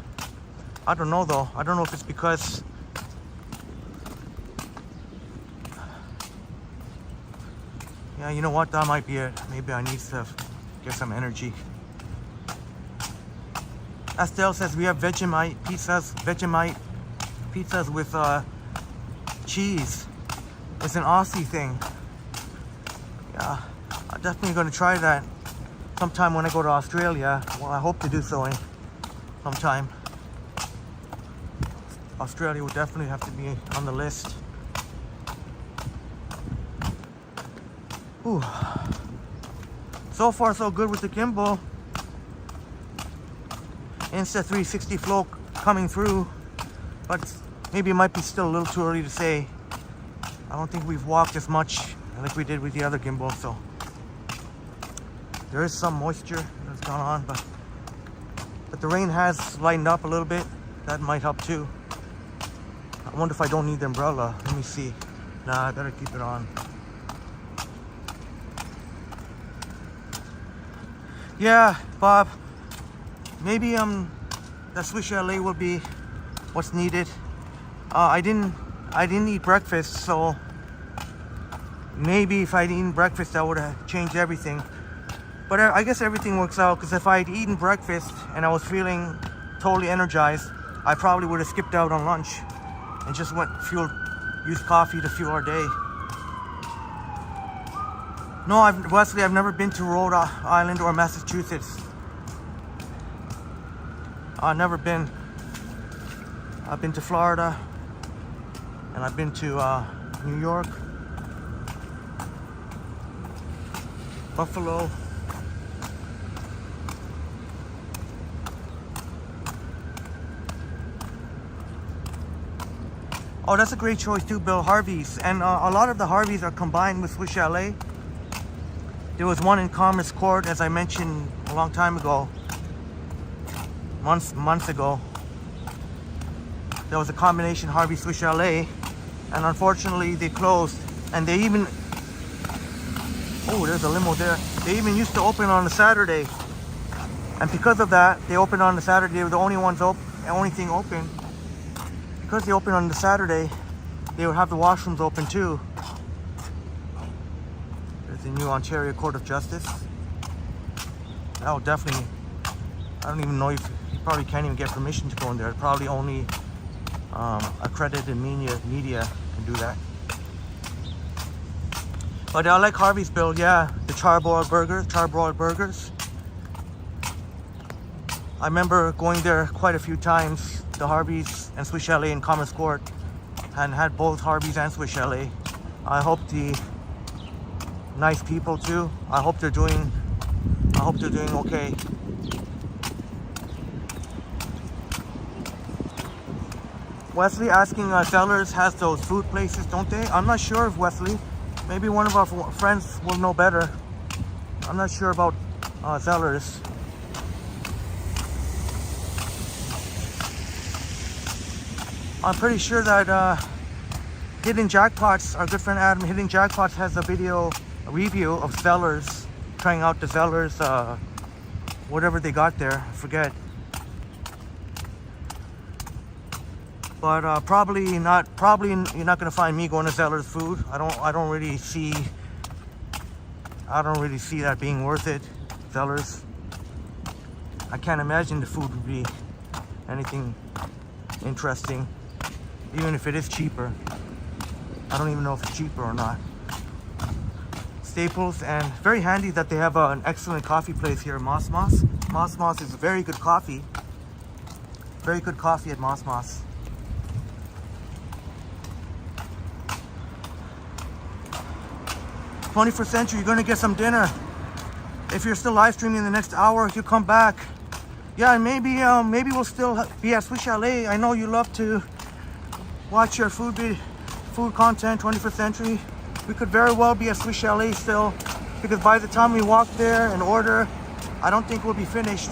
I don't know though. I don't know if it's because yeah, you know what? That might be it. Maybe I need to get some energy. Estelle says we have Vegemite pizzas with cheese. It's an Aussie thing. Yeah, I'm definitely gonna try that sometime when I go to Australia. Well, I hope to do so sometime. Australia would definitely have to be on the list. Ooh. So far so good with the gimbal. Insta360 flow coming through, but maybe it might be still a little too early to say. I don't think we've walked as much like we did with the other gimbal, so there is some moisture that's gone on, but the rain has lightened up a little bit. That might help too. I wonder if I don't need the umbrella. Let me see. Nah, I better keep it on. Yeah, Bob. Maybe the Swiss Chalet will be what's needed. I didn't eat breakfast, so maybe if I'd eaten breakfast, that would have changed everything. But I guess everything works out, because if I'd eaten breakfast and I was feeling totally energized, I probably would have skipped out on lunch and just used coffee to fuel our day. No, Wesley, I've never been to Rhode Island or Massachusetts. I've never been. I've been to Florida, and I've been to New York, Buffalo. Oh, that's a great choice too, Bill. Harvey's. And a lot of the Harvey's are combined with Swiss Chalet. There was one in Commerce Court, as I mentioned a long time ago. Months ago. There was a combination Harvey Swiss Chalet, and unfortunately they closed. And they even, oh, there's a limo there. They even used to open on a Saturday, and because of that, they opened on the Saturday. They were the only ones open, the only thing open. Because they opened on the Saturday, they would have the washrooms open too. There's the new Ontario Court of Justice. That would definitely, I don't even know if you probably can't even get permission to go in there. Probably only accredited media can do that. But I like Harvey's build, yeah. The charbroiled burgers. I remember going there quite a few times, the Harvey's and Swiss Chalet in Commerce Court, and had both Harvey's and Swiss Chalet. I hope the nice people too. I hope they're doing okay. Wesley asking Zellers has those food places, don't they? I'm not sure if Wesley. Maybe one of our friends will know better. I'm not sure about Zellers. I'm pretty sure that Hidden Jackpots, our good friend Adam, Hidden Jackpots has a review of Zellers, trying out the Zellers, whatever they got there, I forget. But probably you're not gonna find me going to Zellers food. I don't really see that being worth it. Zellers. I can't imagine the food would be anything interesting, even if it is cheaper. I don't even know if it's cheaper or not. Staples, and very handy that they have an excellent coffee place here, Moss Moss. Moss Moss is very good coffee. Very good coffee at Moss Moss. 21st Century, you're gonna get some dinner. If you're still live streaming in the next hour, you come back. Yeah, and maybe we'll still be at Swiss Chalet. I know you love to watch your food content, 21st Century. We could very well be at Swiss Chalet still, because by the time we walk there and order, I don't think we'll be finished.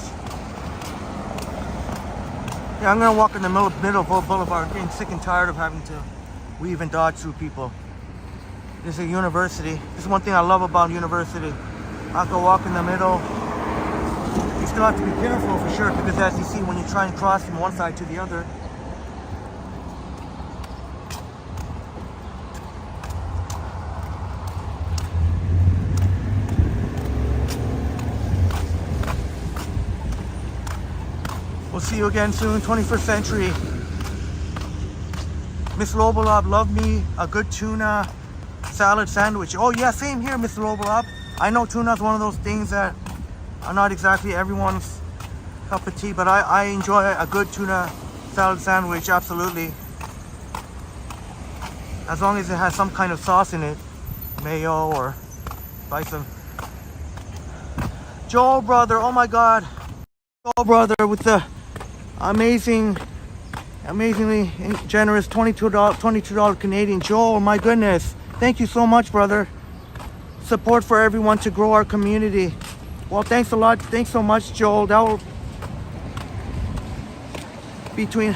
Yeah, I'm gonna walk in the middle of Boulevard, getting sick and tired of having to weave and dodge through people. This is a university. This is one thing I love about university. I can walk in the middle. You still have to be careful for sure, because as you see, when you try and cross from one side to the other, we'll see you again soon. 21st Century. Miss Lobolov, love me a good tuna salad sandwich. Oh yeah, same here, Miss Lobolov. I know tuna is one of those things that are not exactly everyone's cup of tea, but I enjoy a good tuna salad sandwich, absolutely. As long as it has some kind of sauce in it, mayo or bison. Joel brother, oh my God. Joel brother with the amazingly generous $22 Canadian. Joel, my goodness. Thank you so much, brother. Support for everyone to grow our community. Well, thanks a lot. Thanks so much, Joel. That will, between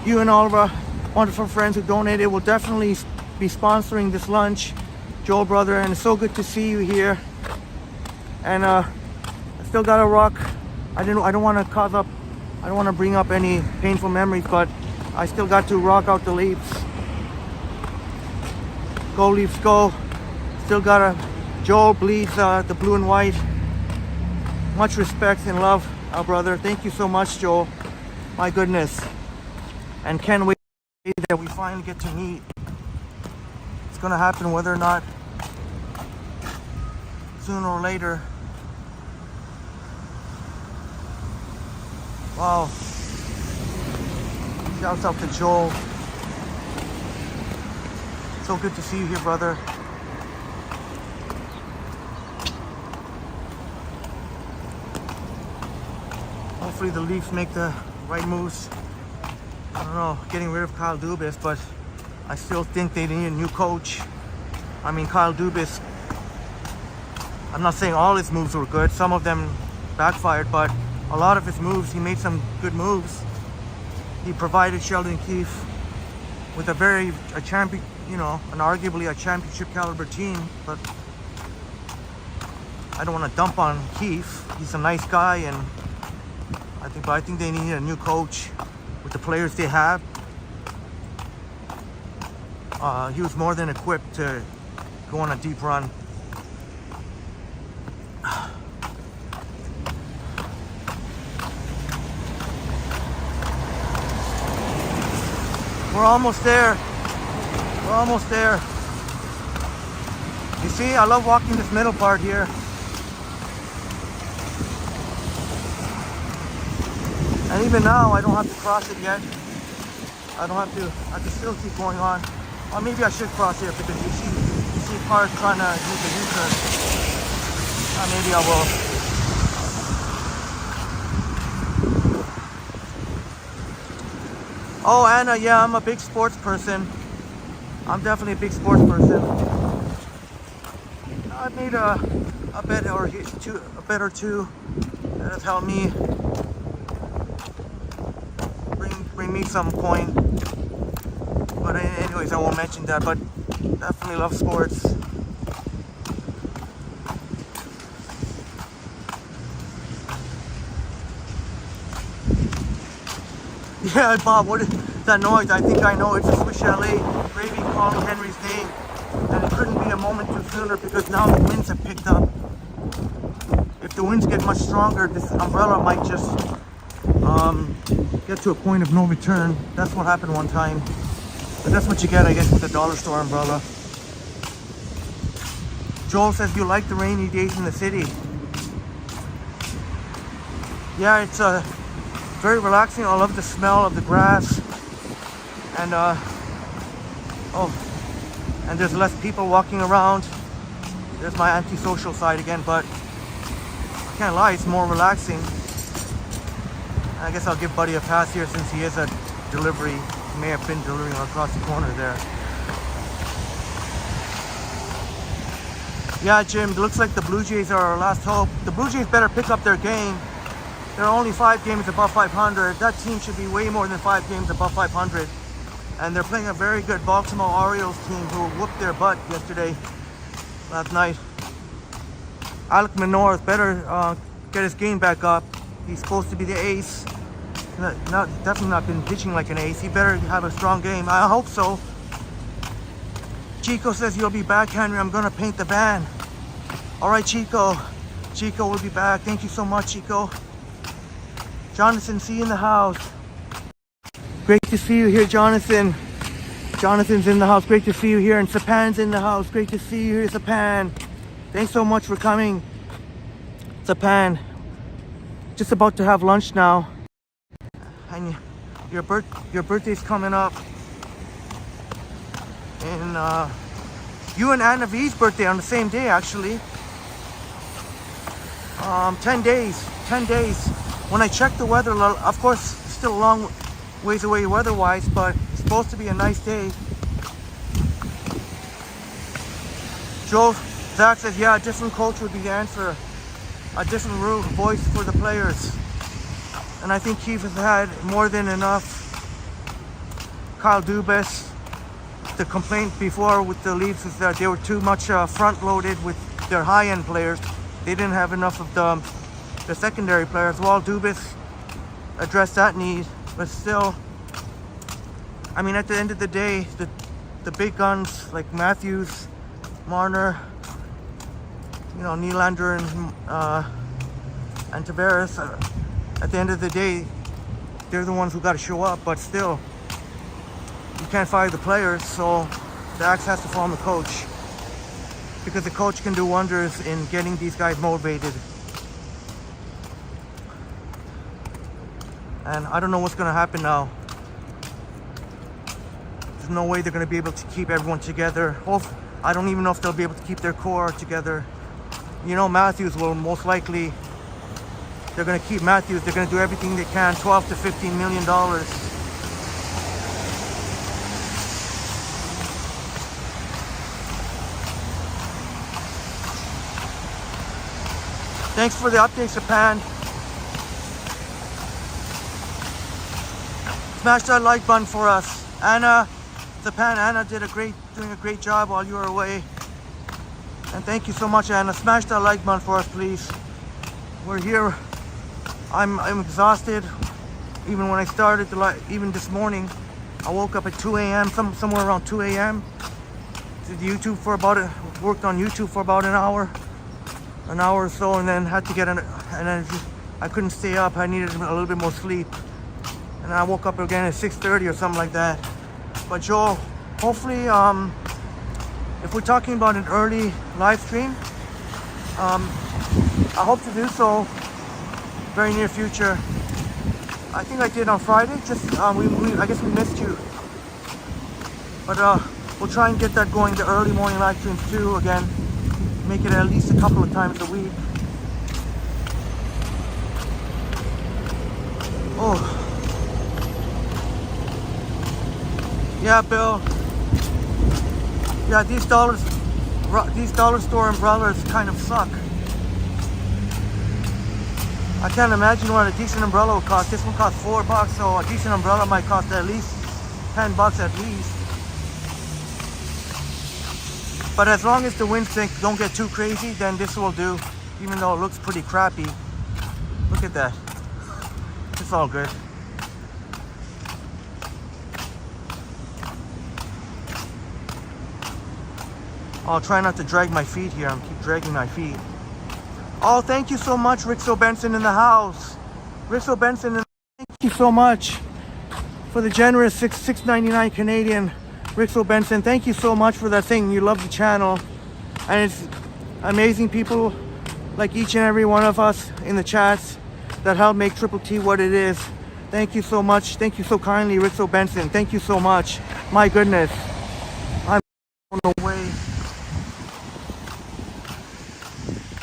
you and all of our wonderful friends who donated, we'll definitely be sponsoring this lunch, Joel, brother. And it's so good to see you here. And I still gotta rock. I don't want to bring up any painful memories, but I still got to rock out the Leafs. Go Leafs, go. Still gotta. Joel bleeds the blue and white. Much respect and love, our brother. Thank you so much, Joel. My goodness. And can't wait that we finally get to meet. It's gonna happen whether or not, sooner or later. Wow. Shouts out to Joel. So good to see you here, brother. Hopefully the Leafs make the right moves. I don't know, getting rid of Kyle Dubas, but I still think they need a new coach. I mean, Kyle Dubas, I'm not saying all his moves were good. Some of them backfired, but a lot of his moves, he made some good moves. He provided Sheldon Keefe with a champion, an arguably a championship caliber team, but I don't want to dump on Keefe. He's a nice guy, and I think they need a new coach with the players they have. He was more than equipped to go on a deep run. We're almost there. We're almost there. You see, I love walking this middle part here. And even now, I don't have to cross it yet. I can still keep going on. Or maybe I should cross here because you see cars trying to make a U-turn. Maybe I will. Oh, Anna, yeah, I'm a big sports person. I'm definitely a big sports person. I made a bet or two that has helped me bring me some coin. But anyways, I won't mention that. But definitely love sports. Yeah, Bob, what is that noise? I think I know. It's a Swiss Chalet raving Carl Henry's name. And it couldn't be a moment too sooner because now the winds have picked up. If the winds get much stronger, this umbrella might just get to a point of no return. That's what happened one time. But that's what you get, I guess, with the dollar store umbrella. Joel says you like the rainy days in the city. Yeah, it's very relaxing. I love the smell of the grass. And and there's less people walking around. There's my antisocial side again, but I can't lie, it's more relaxing. I guess I'll give Buddy a pass here since he is a delivery. He may have been delivering across the corner there. Yeah, Jim, it looks like the Blue Jays are our last hope. The Blue Jays better pick up their game. There are only 5 games above 500. That team should be way more than 5 games above 500. And they're playing a very good Baltimore Orioles team who whooped their butt yesterday, last night. Alec Manoah better get his game back up. He's supposed to be the ace. Definitely not been pitching like an ace. He better have a strong game. I hope so. Chico says you'll be back, Henry. I'm gonna paint the van. All right, Chico. Chico will be back. Thank you so much, Chico. Jonathan, see you in the house. Great to see you here, Jonathan. Jonathan's in the house. Great to see you here. And Sapan's in the house. Great to see you here, Sapan. Thanks so much for coming, Sapan. Just about to have lunch now. And your birthday's coming up. And you and Anna V's birthday on the same day, actually. 10 days. 10 days. When I checked the weather, of course, it's still a long ways away weather-wise, but it's supposed to be a nice day. Zach says, yeah, a different coach would be the answer. A different voice for the players. And I think Keith has had more than enough. Kyle Dubas, the complaint before with the Leafs is that they were too much front-loaded with their high-end players. They didn't have enough of the secondary players. Well, Dubas addressed that need, but still, I mean, at the end of the day, the big guns like Matthews, Marner, you know, Nylander and Tavares, at the end of the day, they're the ones who got to show up. But still, you can't fire the players, so the axe has to fall on the coach, because the coach can do wonders in getting these guys motivated. And I don't know what's going to happen now. There's no way they're going to be able to keep everyone together. I don't even know if they'll be able to keep their core together. You know, Matthews will most likely, they're going to keep Matthews. They're going to do everything they can, $12 to $15 million. Thanks for the update, Japan. Smash that like button for us. Anna, Japan, Anna doing a great job while you were away. And thank you so much, Anna. Smash that like button for us, please. We're here. I'm exhausted. Even when I started, even this morning, I woke up at 2 a.m., somewhere around 2 a.m. Did YouTube worked on YouTube for about an hour or so, and then had to get I couldn't stay up. I needed a little bit more sleep. And I woke up again at 6:30 or something like that. But Joel, hopefully if we're talking about an early live stream, I hope to do so very near future. I think I did on Friday. Just I guess we missed you, but we'll try and get that going. The early morning live streams too. Again, make it at least a couple of times a week. Oh, yeah, Bill. Yeah, these dollar store umbrellas kind of suck. I can't imagine what a decent umbrella would cost. This one costs $4, so a decent umbrella might cost at least $10 at least. But as long as the winds don't get too crazy, then this will do, even though it looks pretty crappy. Look at that. It's all good. I'll try not to drag my feet here. I'm keep dragging my feet. Oh, thank you so much, Rixo Benson in the house. Rixo Benson, thank you so much for the generous $6.99 Canadian. Rixo Benson, thank you so much for that thing. You love the channel, and it's amazing people like each and every one of us in the chats that help make Triple T what it is. Thank you so much. Thank you so kindly, Rixo Benson. Thank you so much. My goodness, I'm blown away.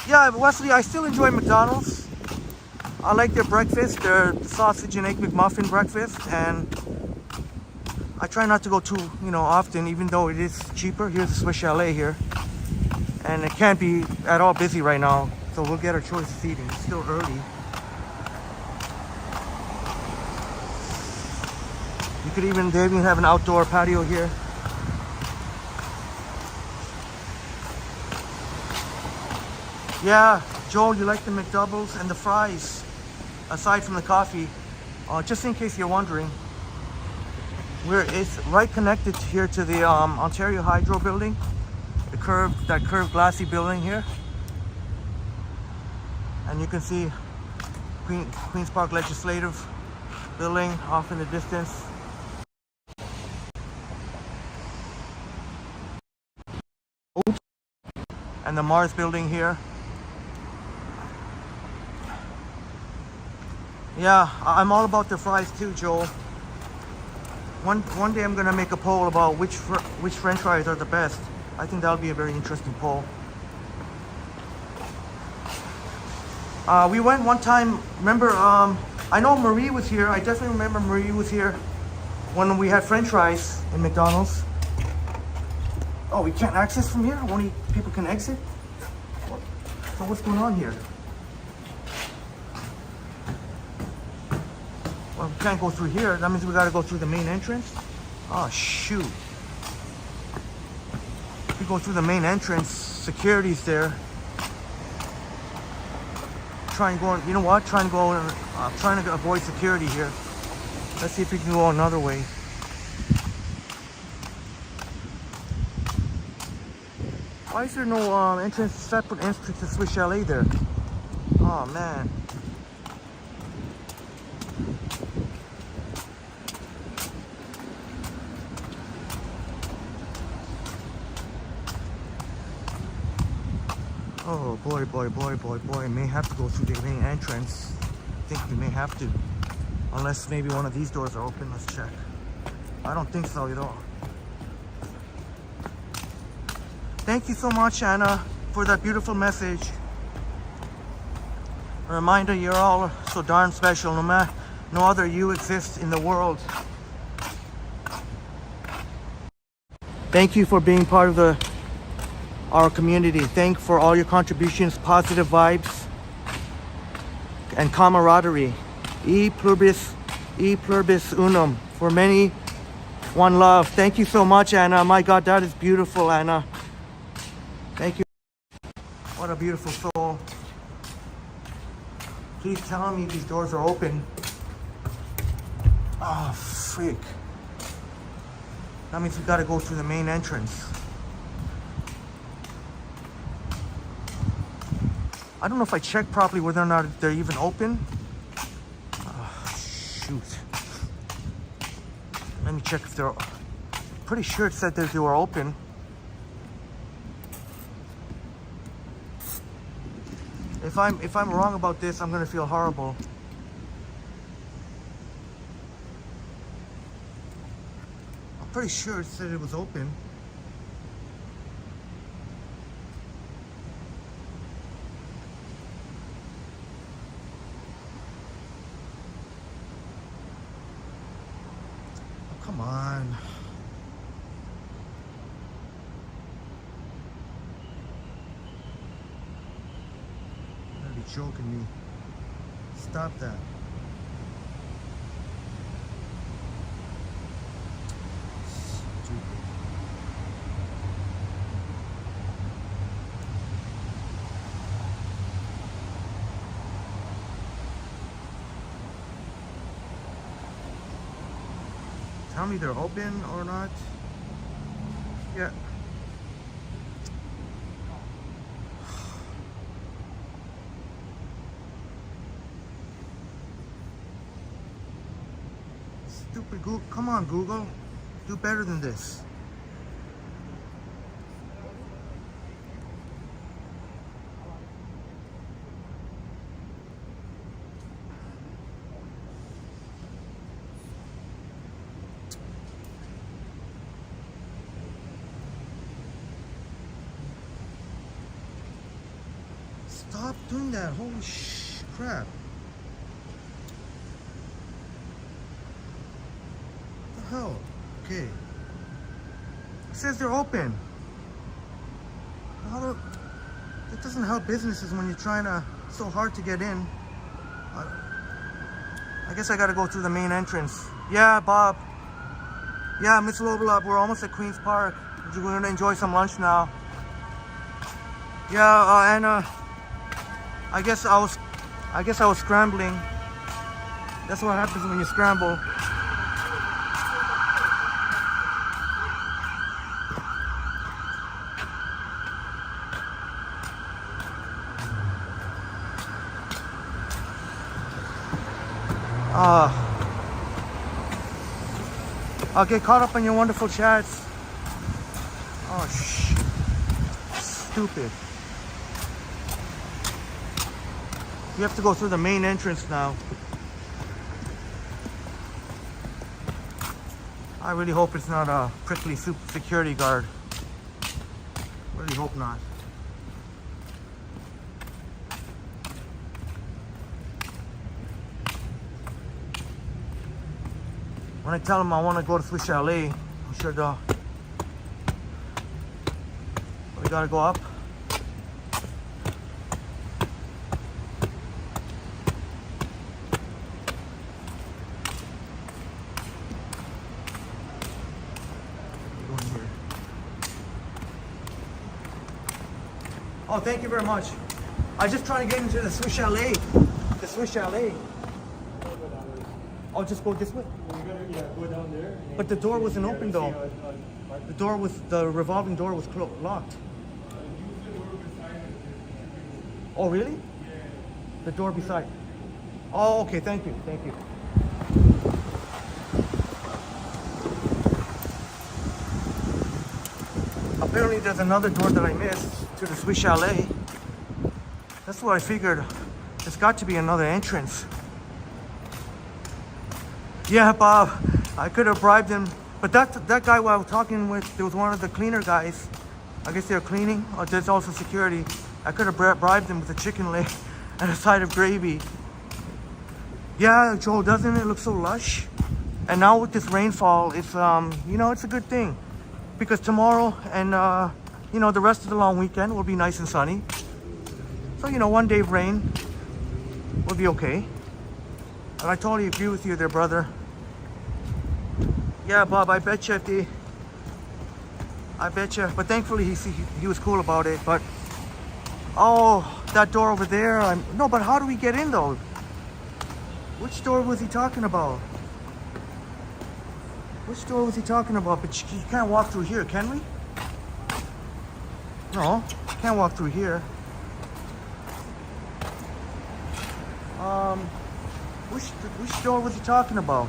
Yeah, Wesley, I still enjoy McDonald's. I like their breakfast, their sausage and egg McMuffin breakfast, and I try not to go too, often, even though it is cheaper. Here's the Swiss Chalet here, and it can't be at all busy right now, so we'll get our choice of seating. It's still early. They even have an outdoor patio here. Yeah, Joel, you like the McDoubles and the fries, aside from the coffee. Just in case you're wondering, it's right connected here to the Ontario Hydro building, that curved glassy building here. And you can see Queen's Park Legislative building off in the distance. Oops. And the Mars building here. Yeah, I'm all about the fries too, Joel. One day I'm gonna make a poll about which French fries are the best. I think that'll be a very interesting poll. We went one time. Remember? I know Marie was here. I definitely remember Marie was here when we had French fries in McDonald's. Oh, we can't access from here. Only people can exit. So what's going on here? Well, we can't go through here. That means we gotta go through the main entrance. Oh, shoot. If we go through the main entrance, security's there. Try and go, you know what? Trying to avoid security here. Let's see if we can go another way. Why is there no separate entrance to Swiss Chalet there? Oh, man. Oh boy, may have to go through the main entrance. I think we may have to. Unless maybe one of these doors are open. Let's check. I don't think so at all. Thank you so much, Anna, for that beautiful message. A reminder, you're all so darn special. No other you exists in the world. Thank you for being part of our community. Thank you for all your contributions, positive vibes, and camaraderie. E pluribus unum. For many, one love. Thank you so much, Anna. My God, that is beautiful, Anna. Thank you. What a beautiful soul. Please tell me these doors are open. Oh, freak. That means we gotta go through the main entrance. I don't know if I checked properly whether or not they're even open. Oh, shoot. Let me check if they're... Pretty sure it said that they were open. If I'm wrong about this, I'm gonna feel horrible. I'm pretty sure it said it was open. Oh, come on. You're joking me. Stop that. Stupid. Tell me they're open or not. Yeah. Stupid Google. Come on, Google. Do better than this. Stop doing that. Holy crap. What the hell? Okay. It says they're open. How do... It doesn't help businesses when you're trying to... It's so hard to get in. I guess I gotta go through the main entrance. Yeah, Bob. Yeah, Miss Lobelop, we're almost at Queen's Park. We're gonna enjoy some lunch now. Yeah, Anna. I guess I was scrambling. That's what happens when you scramble. I'll get caught up on your wonderful chats. Oh, stupid. You have to go through the main entrance now. I really hope it's not a prickly security guard. Really hope not. When I tell him I want to go to Swiss Chalet, I'm sure they'll... We gotta go up. Oh, thank you very much. I was just trying to get into the Swiss Chalet. The Swiss Chalet. Oh, just go this way? Yeah, go down there. But the door wasn't open though. The revolving door was locked. Oh, really? Yeah. The door beside. Oh, okay, thank you, thank you. Apparently there's another door that I missed to the Swiss Chalet. That's what I figured. There's got to be another entrance. Yeah, Bob, I could have bribed him. But that guy while I was talking with, there was one of the cleaner guys. I guess they're cleaning, or there's also security. I could have bribed him with a chicken leg and a side of gravy. Yeah, Joel, doesn't it look so lush? And now with this rainfall, it's, you know, it's a good thing. Because tomorrow and, you know, the rest of the long weekend will be nice and sunny. So, you know, one day of rain will be okay. And I totally agree with you there, brother. Yeah, Bob, I bet you I bet you. But thankfully he was cool about it. But, oh, that door over there. No, but how do we get in though? Which door was he talking about? Which door was he talking about? But you can't walk through here, can we? No, can't walk through here. Which door was he talking about?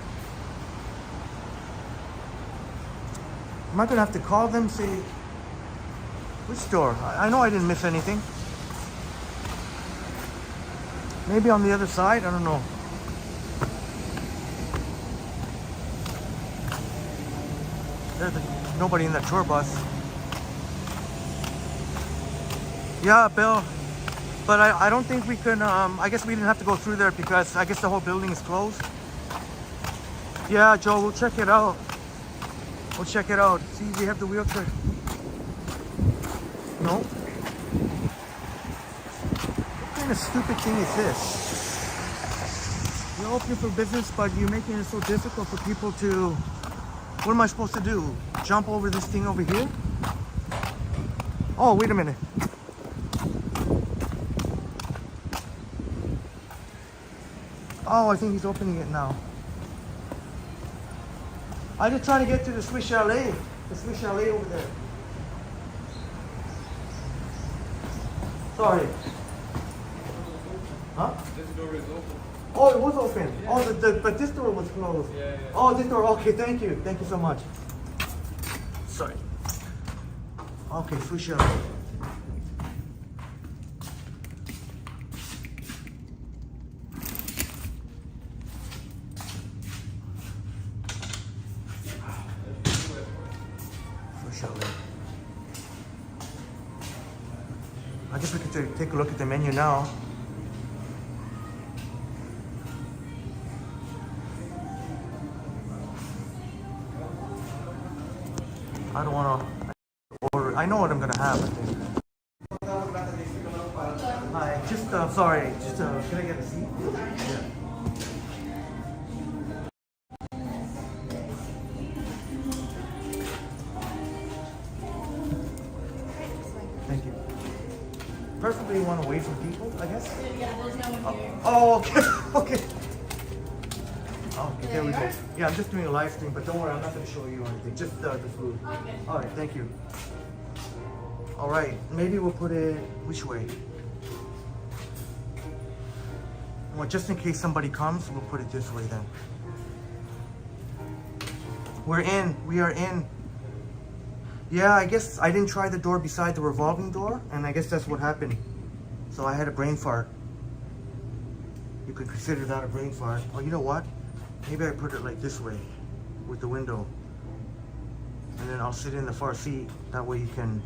Am I gonna have to call them and say which door? I know I didn't miss anything. Maybe on the other side, I don't know. There's nobody in that tour bus. Yeah, Bill. But I don't think we can, I guess we didn't have to go through there because I guess the whole building is closed. Yeah, Joe, we'll check it out. We'll check it out. See, we have the wheelchair. No? What kind of stupid thing is this? You're open for business, but you're making it so difficult for people to... What am I supposed to do? Jump over this thing over here? Oh, wait a minute. Oh, I think he's opening it now. I'm just trying to get to the Swiss Chalet. The Swiss Chalet over there. Sorry. Huh? This door is open. Oh, it was open. Yeah. Oh, but this door was closed. Yeah. Oh, this door. Okay, thank you. Thank you so much. Sorry. Okay, Swiss Chalet. I guess we could take a look at the menu now. I don't want to order. I know what I'm going to have, I think. Hi, just, sorry, just, can I get a seat? Yeah. Thank you. Preferably you want away from people, I guess? Yeah, there's no one here. Oh, okay, okay. Okay, there we go. Yeah, I'm just doing a live stream, but don't worry, I'm not going to show you anything. Just the food. Okay. All right, thank you. All right, maybe we'll put it which way? Well, just in case somebody comes, we'll put it this way then. We're in. We are in. Yeah, I guess I didn't try the door beside the revolving door, and I guess that's what happened. So I had a brain fart. You could consider that a brain fart. Oh, you know what? Maybe I put it like this way, with the window. And then I'll sit in the far seat. That way you can...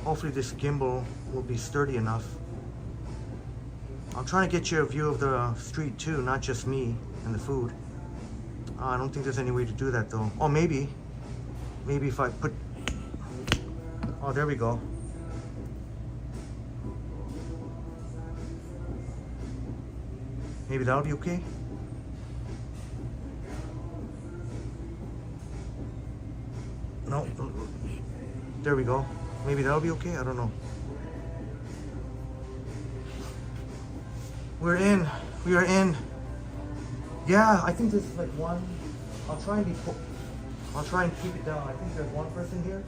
Hopefully this gimbal will be sturdy enough. I'm trying to get you a view of the street too, not just me and the food. I don't think there's any way to do that though. Oh, maybe. Maybe if I put... Oh, there we go. Maybe that'll be okay. No. There we go. Maybe that'll be okay. I don't know. We're in. We are in. Yeah, I think this is like one. I'll try and keep it down. I think there's one person here.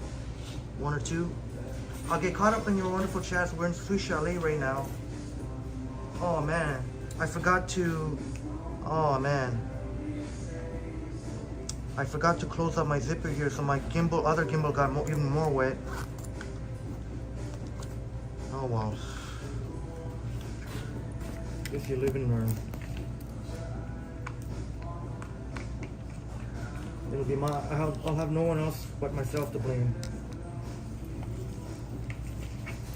One or two. I'll get caught up in your wonderful chats. We're in Swiss Chalet right now. Oh man. I forgot to... Oh man. I forgot to close up my zipper here, so my other gimbal got even more wet. Oh well. Guess you live and learn. It'll be I'll have no one else but myself to blame.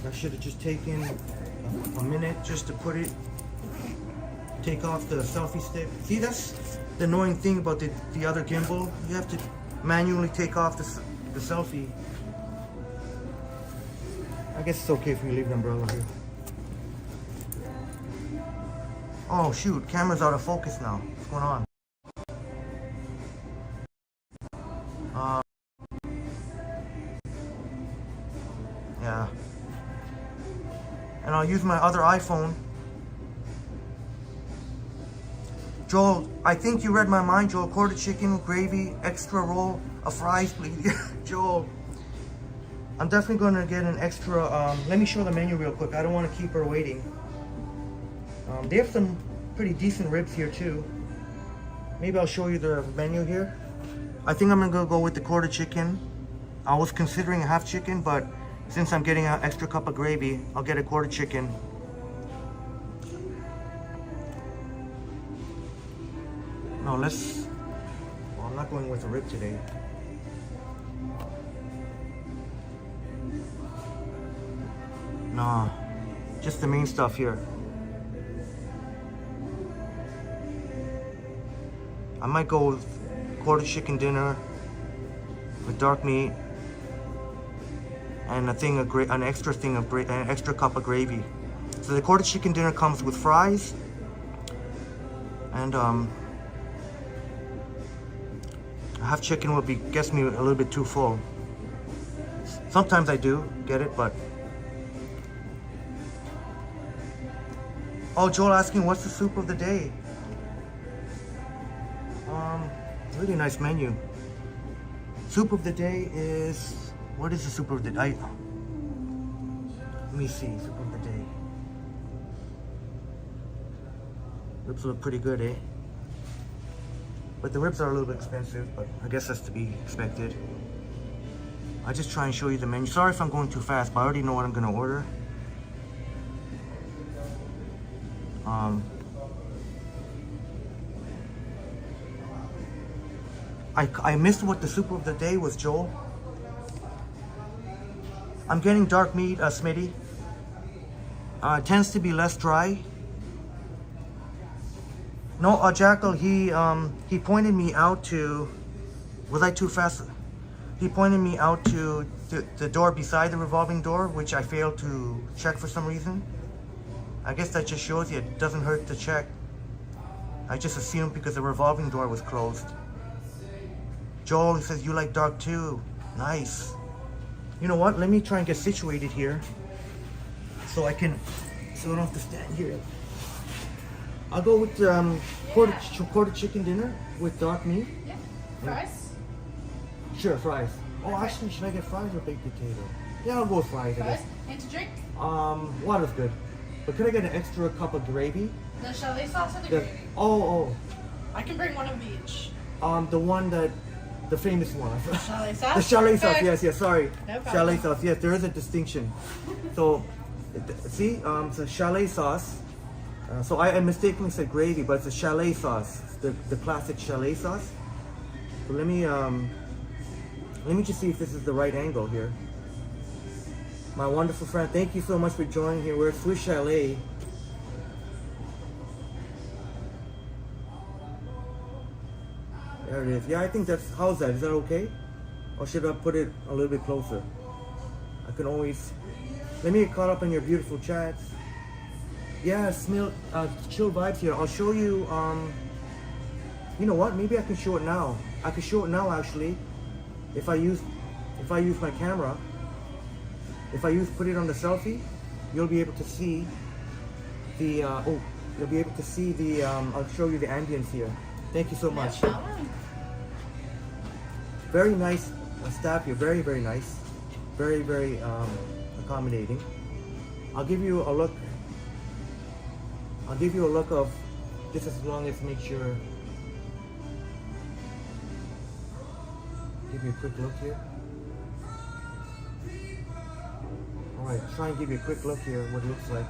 I should have just taken a minute just to put it, take off the selfie stick. See, that's the annoying thing about the other gimbal. You have to manually take off the selfie. I guess it's okay if we leave the umbrella here. Oh shoot, camera's out of focus now. What's going on? Yeah. And I'll use my other iPhone. Joel, I think you read my mind, Joel. Quarter chicken, gravy, extra roll of fries, please. Joel, I'm definitely going to get an extra, let me show the menu real quick. I don't want to keep her waiting. They have some pretty decent ribs here too. Maybe I'll show you the menu here. I think I'm going to go with the quarter chicken. I was considering a half chicken, but Since I'm getting an extra cup of gravy, I'll get a quarter chicken. No, well, I'm not going with a rib today. No, just the main stuff here. I might go with quarter chicken dinner with dark meat and an extra cup of gravy. So the quarter chicken dinner comes with fries and half chicken will gets me a little bit too full. Sometimes I do get it, but oh, Joel asking what's the soup of the day. Really nice menu. Soup of the day is, what is the soup of the day? Let me see, soup of the day. Ribs look pretty good, eh? But the ribs are a little bit expensive, but I guess that's to be expected. I just try and show you the menu. Sorry if I'm going too fast, but I already know what I'm gonna order. I missed what the soup of the day was, Joel. I'm getting dark meat, Smitty. It tends to be less dry. No, Jackal, he pointed me out to, was I too fast? He pointed me out to the door beside the revolving door, which I failed to check for some reason. I guess that just shows you it doesn't hurt to check. I just assumed because the revolving door was closed. Joel, he says, you like dark too. Nice. You know what? Let me try and get situated here so I don't have to stand here. I'll go with quarter chicken dinner with dark meat. Yeah. Fries? Sure, fries. Oh, actually, should I get fries or baked potato? Yeah, I'll go with fries, I guess. And to drink? Water's good. But could I get an extra cup of gravy? The chalet sauce or the gravy? Oh. I can bring one of each. The famous one. Chalet sauce? The chalet sauce, Perfect. yes, sorry. No problem. Chalet sauce, yes, there is a distinction. So, see, it's a chalet sauce. So I mistakenly said gravy, but it's a chalet sauce. It's the classic chalet sauce. So let me just see if this is the right angle here. My wonderful friend, thank you so much for joining here. We're at Swiss Chalet. There it is. Yeah, I think how's that? Is that okay? Or should I put it a little bit closer? I can always, let me get caught up in your beautiful chats. Yeah, chill vibes here. I'll show you, you know what? Maybe I can show it now. I can show it now actually. If I use my camera, put it on the selfie, you'll be able to see the, I'll show you the ambience here. Thank you so much. Very nice staff here, very, very nice. Very, very accommodating. I'll give you a look of just as long as make sure. Give you a quick look here. Alright, try and give you a quick look here what it looks like.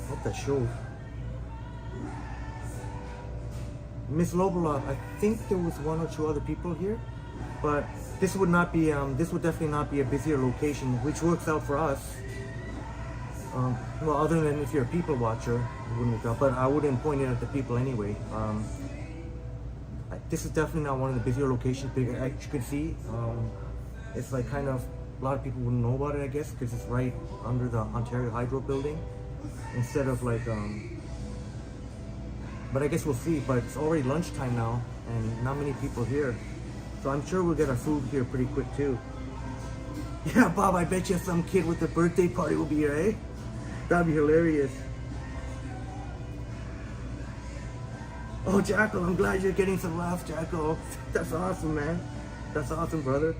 Hope that shows. Miss Lobolov, I think there was one or two other people here, but this would definitely not be a busier location, which works out for us. Well, other than if you're a people watcher, it wouldn't work out, but I wouldn't point it at the people anyway. This is definitely not one of the busier locations, but as you can see, it's like kind of, a lot of people wouldn't know about it, I guess, because it's right under the Ontario Hydro building, instead of like, but I guess we'll see. But it's already lunchtime now, and not many people here. So I'm sure we'll get our food here pretty quick too. Yeah, Bob, I bet you some kid with a birthday party will be here, eh? That'd be hilarious. Oh, Jackal, I'm glad you're getting some laughs, Jackal. That's awesome, man. That's awesome, brother.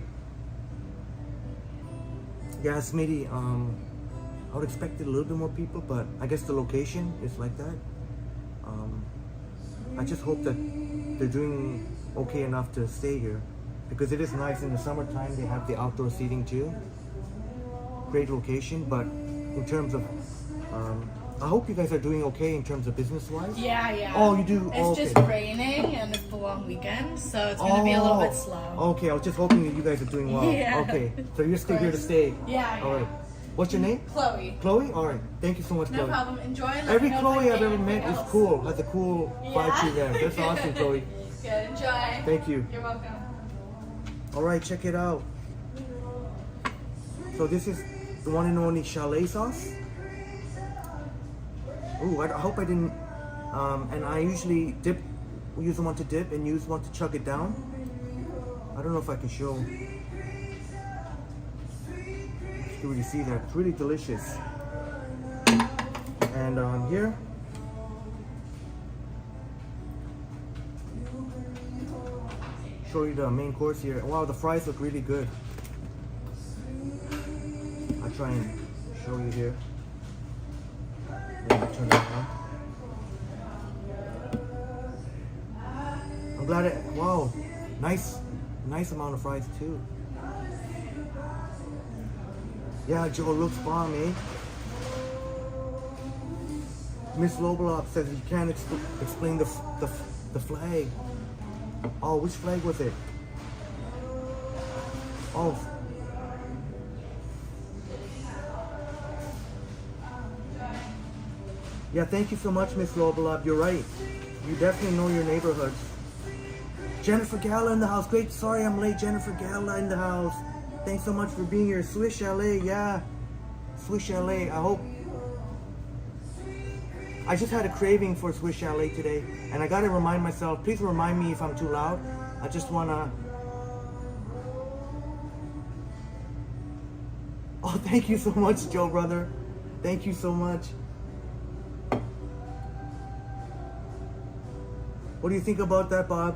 Yeah, Smitty, I would expect a little bit more people, but I guess the location is like that. I just hope that they're doing okay enough to stay here, because it is nice in the summertime. They have the outdoor seating too. Great location, but in terms of, I hope you guys are doing okay in terms of business-wise. Yeah, yeah. Oh, you do? It's Oh, okay. just raining and it's the long weekend, so it's gonna be a little bit slow. Okay, I was just hoping that you guys are doing well. Yeah. Okay, so you're still here to course. stay. Yeah, All right. What's your name? Chloe. Chloe? All right. Thank you so much, No Chloe. problem. Enjoy. Let Every me know if Chloe I I've can ever do met anything is else. cool. Has a cool vibe to them. That's awesome, Chloe. Good. Enjoy. Thank you. You're welcome. All right, check it out. So this is the one and only chalet sauce. Ooh, I hope I didn't. And I usually use one to dip and use one to chug it down. I don't know if I can show. You can really see that. It's really delicious. And here, show you the main course here. Wow, the fries look really good. I'll try and show you here. Let me turn it on. I'm glad it. Wow, nice amount of fries too. Yeah, Joe looks bomb, eh? Miss Lobelop says you can't explain the flag. Oh, which flag was it? Oh. Yeah, thank you so much, Miss Lobelop. You're right. You definitely know your neighborhoods. Jennifer Gala in the house. Great. Sorry I'm late. Jennifer Gala in the house. Thanks so much for being here. Swish LA. Yeah. Swish LA. I hope. I just had a craving for Swiss Chalet today, and I gotta remind myself, please remind me if I'm too loud. I just wanna... Oh, thank you so much, Joe, brother. Thank you so much. What do you think about that, Bob?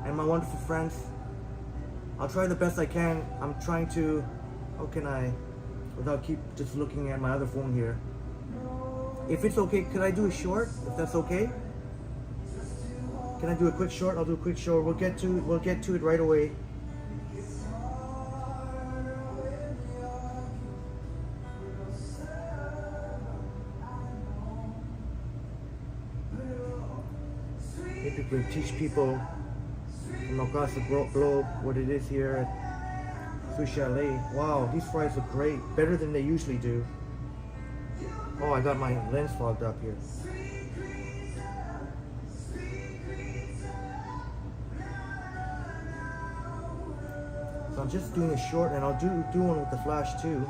And my wonderful friends? I'll try the best I can. I'm trying to... How can I... Without keep just looking at my other phone here. If it's okay, could I do a short? If that's okay? Can I do a quick short? I'll do a quick short. We'll get to it right away. Maybe we can teach people from across the globe what it is here at Swiss Chalet. Wow, these fries look great. Better than they usually do. Oh, I got my lens fogged up here. So I'm just doing a short, and I'll do one with the flash too.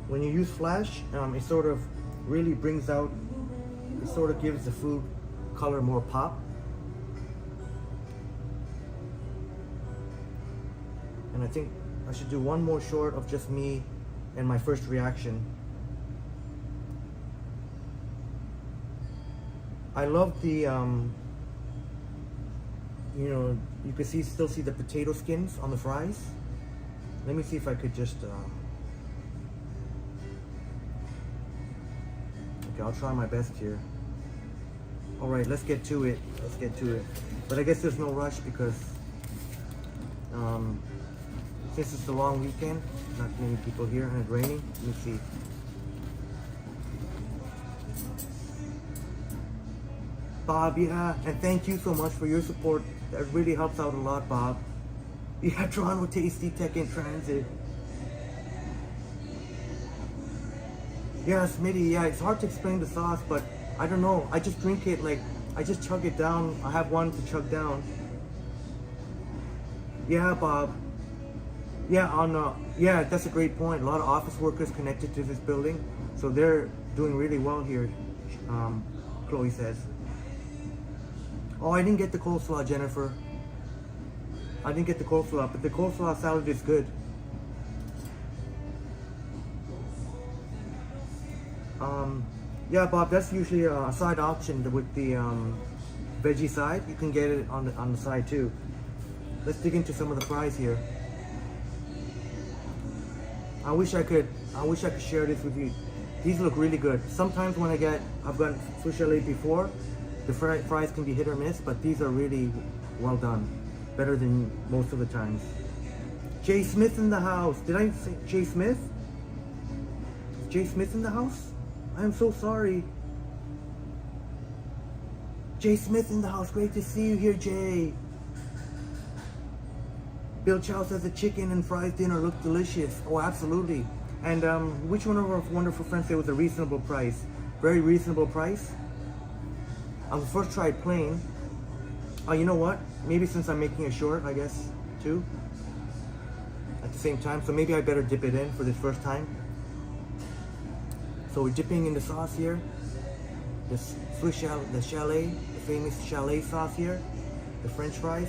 When you use flash, it sort of really brings out, it sort of gives the food color more pop. And I think I should do one more short of just me and my first reaction. I love the, you know, you can still see the potato skins on the fries. Let me see if I could just, okay, I'll try my best here. All right, let's get to it. Let's get to it. But I guess there's no rush because, since it's a long weekend, not many people here and it's raining. Let me see. Bob, yeah, and thank you so much for your support. That really helps out a lot, Bob. Yeah, Toronto Tasty Tech in Transit. Yeah, Smitty, yeah, it's hard to explain the sauce, but I don't know. I just drink it like, I just chug it down. I have one to chug down. Yeah, Bob. Yeah, yeah, that's a great point. A lot of office workers connected to this building, so they're doing really well here, Chloe says. Oh, I didn't get the coleslaw, Jennifer. I didn't get the coleslaw, but the coleslaw salad is good. Yeah, Bob, that's usually a side option with the veggie side. You can get it on the side too. Let's dig into some of the fries here. I wish I could share this with you These look really good. Sometimes when I've gotten Swiss chalet before, the fries can be hit or miss, but these are really well done. Better than most of the times. Jay Smith in the house. Did I say Jay Smith? Is Jay Smith in the house? I am so sorry. Jay Smith in the house. Great to see you here, Jay. Bill Chow says the chicken and fries dinner look delicious. Oh, absolutely. And which one of our wonderful friends said it was a reasonable price? Very reasonable price. I'll first try plain. Oh, you know what? Maybe since I'm making it short, I guess, too. At the same time, so maybe I better dip it in for this first time. So we're dipping in the sauce here. The chalet, the famous chalet sauce here. The French fries.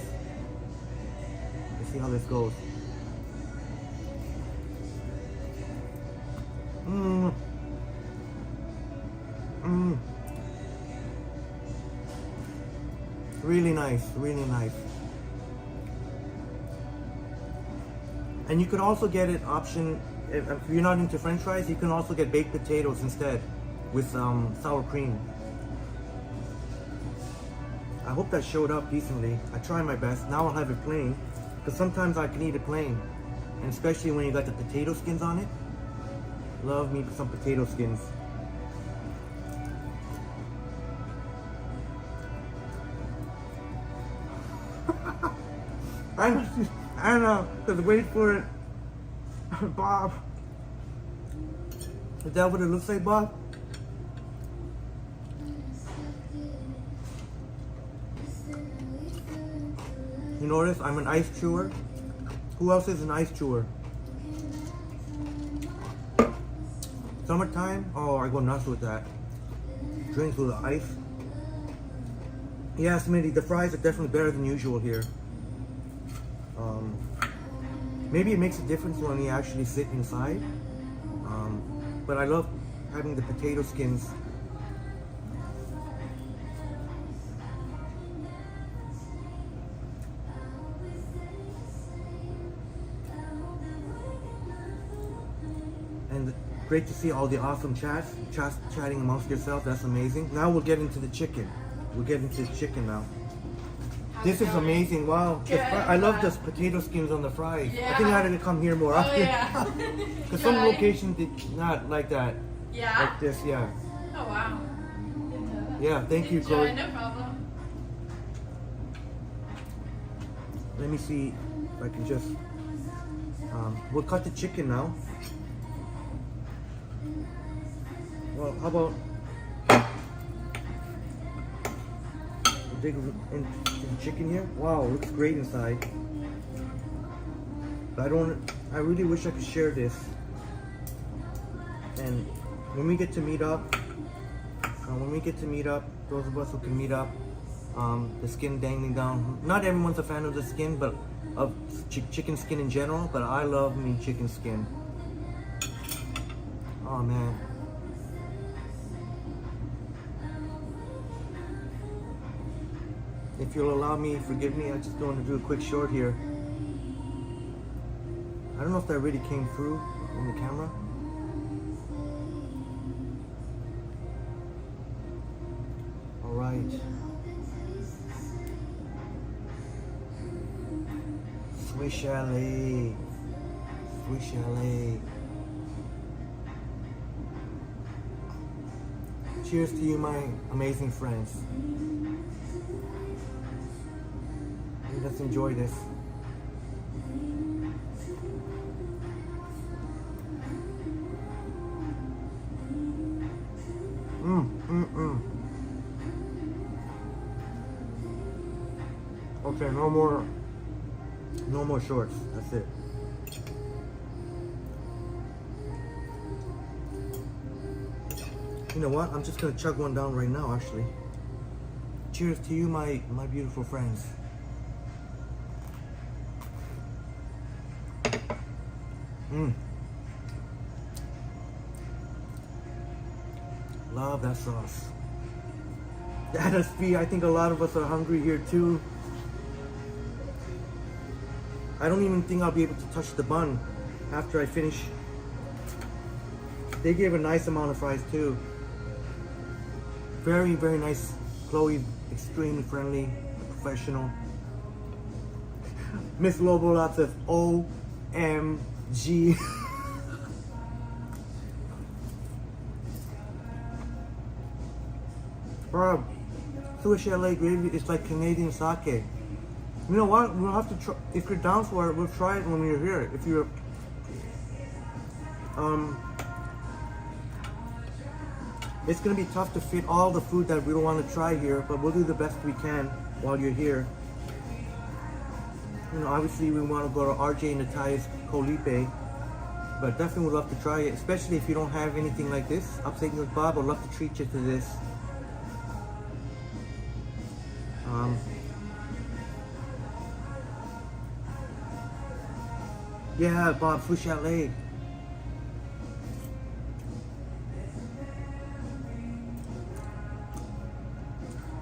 Let's see how this goes. Mmm. Mmm. Really nice, really nice. And you could also get an option, if you're not into French fries, you can also get baked potatoes instead with sour cream. I hope that showed up decently. I try my best. Now I'll have it plain, because sometimes I can eat it plain. And especially when you got the potato skins on it. Love me some potato skins. I don't know, because wait for it. Bob. Is that what it looks like, Bob? You notice I'm an ice chewer? Who else is an ice chewer? Summertime? Oh, I go nuts with that. Drinks with ice. Yeah, Smitty, the fries are definitely better than usual here. Maybe it makes a difference when you actually sit inside. But I love having the potato skins. And great to see all the awesome chatting amongst yourself. That's amazing. Now we'll get into the chicken. We'll get into the chicken now. This is amazing. Wow. I love those potato skins on the fries. Yeah. I think I had to come here more often. yeah. Because some locations did not like that. Yeah. Like this, yeah. Oh, wow. Yeah, thank you, Enjoy, Chloe. no problem. Let me see if I can just... we'll cut the chicken now. Well, how about... dig into the chicken here. Wow, looks great inside. But I really wish I could share this. And when we get to meet up, those of us who can meet up, the skin dangling down. Not everyone's a fan of the skin, but of chicken skin in general. But I love me chicken skin. Oh man. If you'll allow me, forgive me, I just want to do a quick short here. I don't know if that really came through in the camera. All right. Swiss chalet. Swiss chalet. Cheers to you, my amazing friends. Let's enjoy this. Okay, no more shorts. That's it. You know what? I'm just gonna chug one down right now, actually. Cheers to you, my beautiful friends. Love that sauce. That is me. I think a lot of us are hungry here too. I don't even think I'll be able to touch the bun after I finish They gave a nice amount of fries too. Very, very nice. Chloe, extremely friendly, professional. Miss Lobo lots of OMG. Bro, Swiss chalet gravy is like Canadian sake. You know what? We'll have to try. If you're down for it, we'll try it when we're here. If you're, it's gonna be tough to fit all the food that we don't want to try here, but we'll do the best we can while you're here. You know, obviously we want to go to RJ and Natalia's Colipe, but definitely would love to try it, especially if you don't have anything like this. Upstate New York Bob, I'd love to treat you to this. Yeah, Bob, Swiss chalet.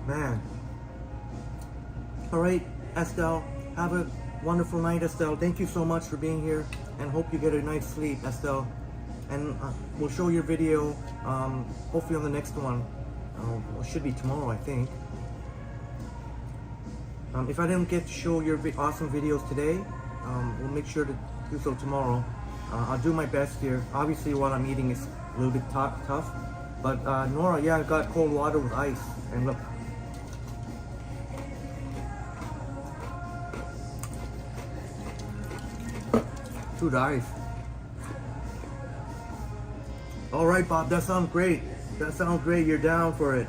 Man. All right, Estelle, have a wonderful night, Estelle. Thank you so much for being here, and hope you get a night's sleep, Estelle. And we'll show your video, hopefully on the next one. It should be tomorrow, I think. If I didn't get to show your awesome videos today, we'll make sure to do so tomorrow. I'll do my best here. Obviously, while I'm eating, it's a little bit tough. But Nora, yeah, I got cold water with ice, and look. Two ice. All right, Bob, that sounds great. That sounds great. You're down for it.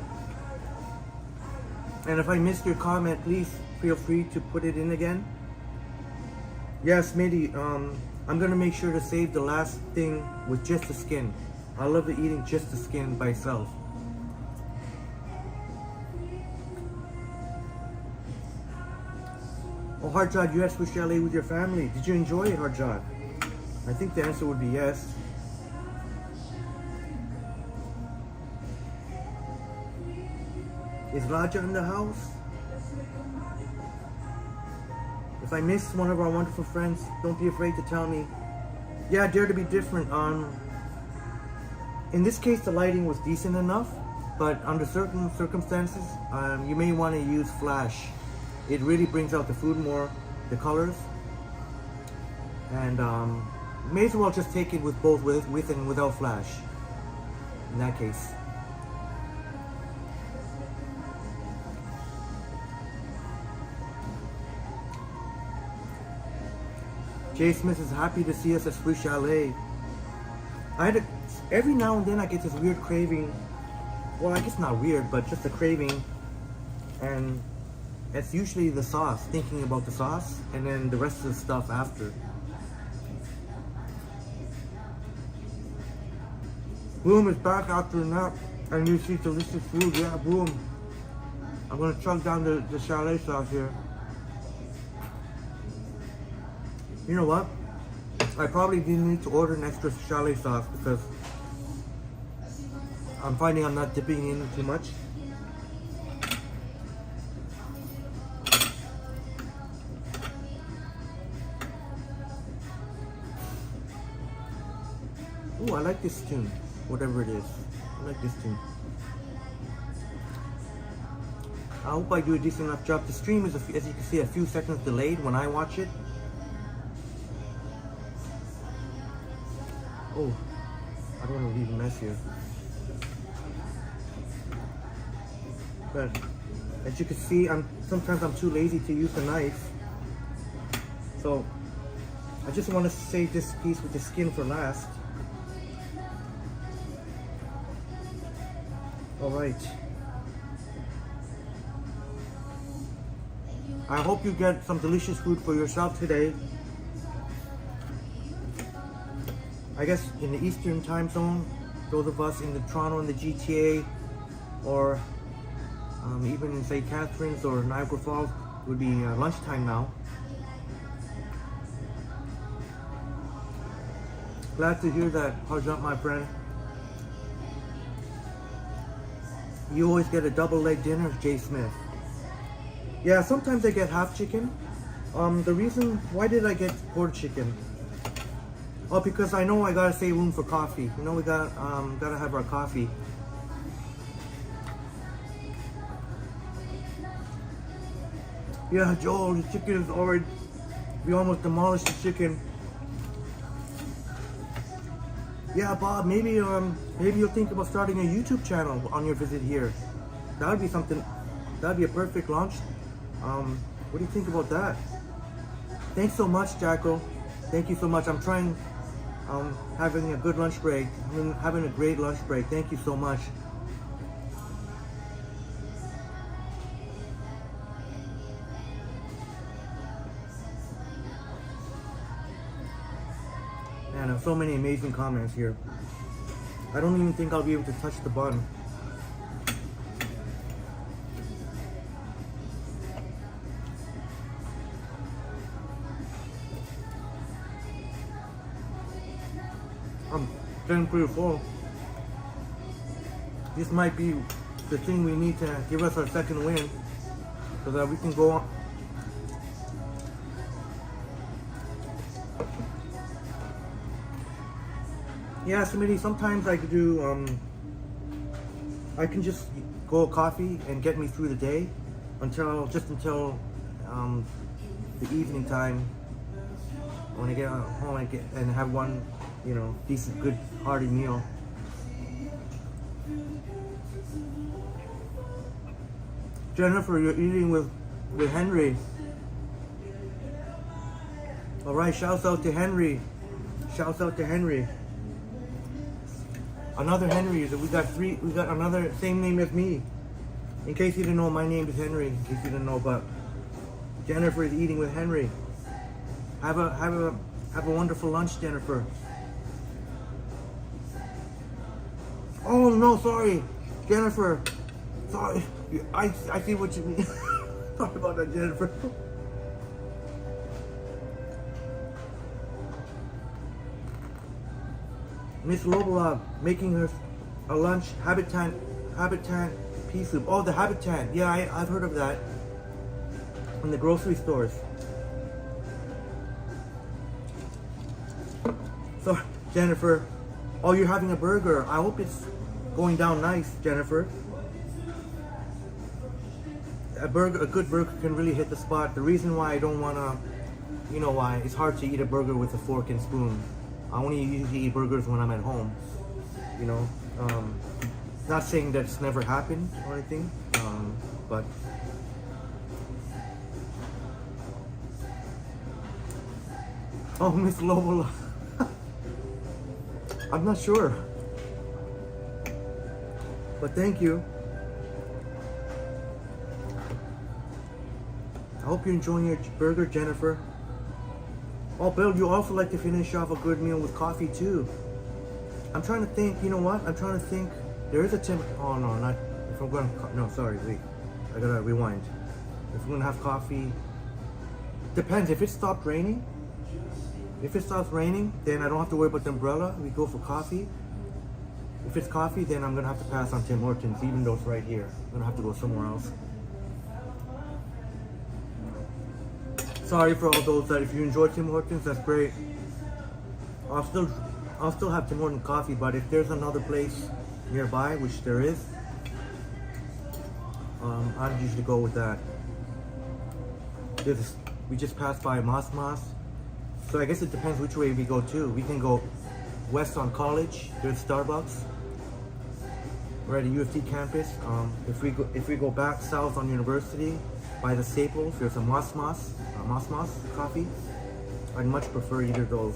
And if I missed your comment, please feel free to put it in again. Yes, Smitty, I'm gonna make sure to save the last thing with just the skin. I love eating just the skin by itself. Oh, Harjad, you had Swiss chalet with your family. Did you enjoy it, Harjad? I think the answer would be yes. Is Raja in the house? If I miss one of our wonderful friends, don't be afraid to tell me. Yeah, dare to be different. In this case, the lighting was decent enough, but under certain circumstances, you may want to use flash. It really brings out the food more, the colors, and may as well just take it with both with and without flash. In that case. Jay Smith is happy to see us at Swiss Chalet. Every now and then I get this weird craving. Well, I guess not weird, but just a craving. And it's usually the sauce, thinking about the sauce, and then the rest of the stuff after. Boom is back after a nap, and you see delicious food. Yeah, boom. I'm gonna chug down the chalet sauce here. You know what? I probably didn't need to order an extra chalet sauce because I'm finding I'm not dipping in too much. Ooh, I like this tune, whatever it is. I like this tune. I hope I do a decent enough job. The stream is, as you can see, a few seconds delayed when I watch it. Oh, I don't want to leave a mess here. But as you can see, sometimes I'm too lazy to use the knife. So I just want to save this piece with the skin for last. All right. I hope you get some delicious food for yourself today. I guess in the Eastern time zone, those of us in the Toronto and the GTA, or even in St. Catharines or Niagara Falls, would be lunchtime now. Glad to hear that, Harjat, my friend. You always get a double leg dinner, Jay Smith. Yeah, sometimes I get half chicken. The reason, why did I get quarter chicken? Oh, because I know I gotta save room for coffee. You know, we gotta have our coffee. Yeah, Joel, the chicken is already. We almost demolished the chicken. Yeah, Bob, maybe you'll think about starting a YouTube channel on your visit here. That would be something. That'd be a perfect launch. What do you think about that? Thanks so much, Jacko. Thank you so much. I'm trying. Having a good lunch break. I'm having a great lunch break. Thank you so much. Man, there's so many amazing comments here. I don't even think I'll be able to touch the button. I'm getting pretty full. This might be the thing we need to give us our second win so that we can go on. Yeah, Smitty, sometimes I could do, I can just go coffee and get me through the day until the evening time when I get home and have one, you know, decent, good, hearty meal. Jennifer, you're eating with Henry. All right, shouts out to Henry. Shouts out to Henry. Another Henry. We got three. We got another same name as me. In case you didn't know, my name is Henry. In case you didn't know, but Jennifer is eating with Henry. Have a wonderful lunch, Jennifer. Oh no, sorry, Jennifer. Sorry, I see what you mean. Sorry about that, Jennifer. Miss Lobola making her a lunch habitat pea soup. Oh, the habitat. Yeah, I've heard of that in the grocery stores. So, Jennifer, oh, you're having a burger. I hope it's going down nice, Jennifer. A good burger can really hit the spot. The reason why I don't wanna, you know why? It's hard to eat a burger with a fork and spoon. I only usually eat burgers when I'm at home. You know, not saying that's never happened or anything, but. Oh, Miss Lobola. I'm not sure. But thank you. I hope you're enjoying your burger, Jennifer. Oh, Bill, you also like to finish off a good meal with coffee too. I'm trying to think, you know what? I'm trying to think. There is a Tim. Oh, no, not. If I'm going to. No, sorry, wait. I gotta rewind. If we're gonna have coffee. Depends. If it stopped raining. If it stops raining, then I don't have to worry about the umbrella. We go for coffee. If it's coffee, then I'm gonna have to pass on Tim Hortons, even though it's right here. I'm gonna have to go somewhere else. Sorry for all those that if you enjoy Tim Hortons, that's great. I'll still have Tim Hortons coffee, but if there's another place nearby, which there is, I'd usually go with that. We just passed by Mas, so I guess it depends which way we go to. We can go west on College. There's Starbucks. We're at a U of T campus. If we go back south on University by the Staples, there's a Mas coffee. I'd much prefer either of those.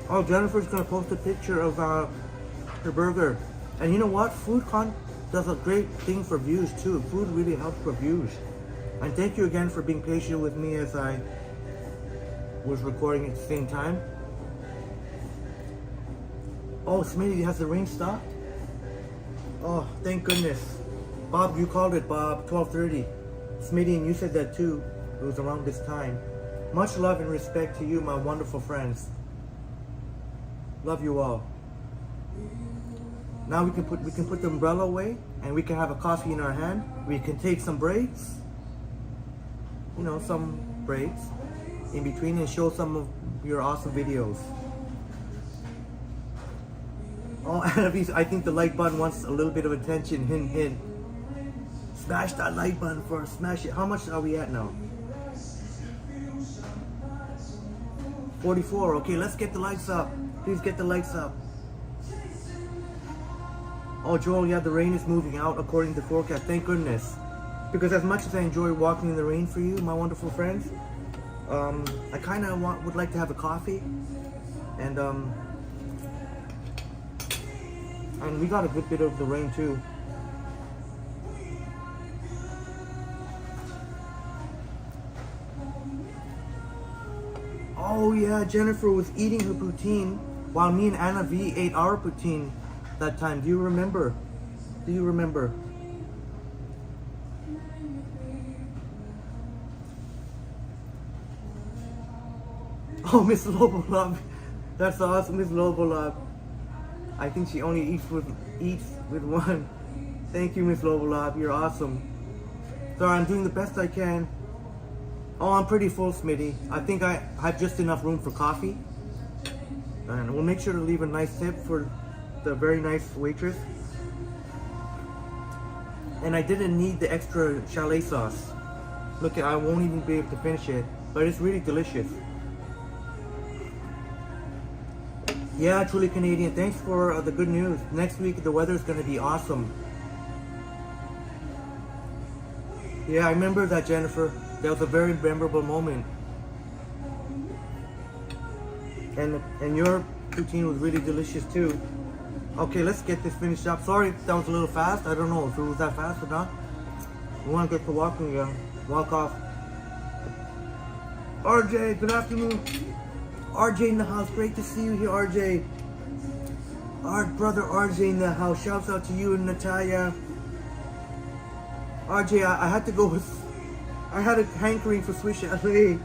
Oh, Jennifer's gonna post a picture of her burger. And you know what? FoodCon does a great thing for views too. Food really helps for views. And thank you again for being patient with me as I was recording at the same time. Oh, Smitty, has the rain stopped? Oh, thank goodness. Bob, you called it, Bob, 12:30. Smitty, and you said that too. It was around this time. Much love and respect to you, my wonderful friends. Love you all. Now we can put the umbrella away and we can have a coffee in our hand. We can take some breaks. You know, some breaks. in between and show some of your awesome videos. Oh, Annalise, I think the like button wants a little bit of attention. Hint, hint. Smash that like button first. Smash it. How much are we at now? 44. Okay, let's get the likes up. Please get the likes up. Oh, Joel, yeah, the rain is moving out according to forecast. Thank goodness. Because as much as I enjoy walking in the rain for you, my wonderful friends, I kind of would like to have a coffee. And we got a good bit of the rain too. Oh yeah, Jennifer was eating her poutine while me and Anna V ate our poutine that time. Do you remember? Do you remember? Oh, Miss Lobolab. That's awesome, Miss Lobolab. I think she only eats with one. Thank you, Miss Lobolab. You're awesome. Sorry, I'm doing the best I can. Oh, I'm pretty full, Smitty. I think I have just enough room for coffee. And we'll make sure to leave a nice tip for the very nice waitress. And I didn't need the extra chalet sauce. Look, I won't even be able to finish it, but it's really delicious. Yeah, truly Canadian. Thanks for the good news. Next week the weather is going to be awesome. Yeah, I remember that, Jennifer. That was a very memorable moment. And your poutine was really delicious too. Okay, let's get this finished up. Sorry if that was a little fast. I don't know if it was that fast or not. We want to get to walking again. Walk off. RJ, good afternoon. RJ in the house. Great to see you here, RJ. Our brother RJ in the house. Shouts out to you and Natalia. RJ, I had to go with... I had a hankering for Swiss Chalet.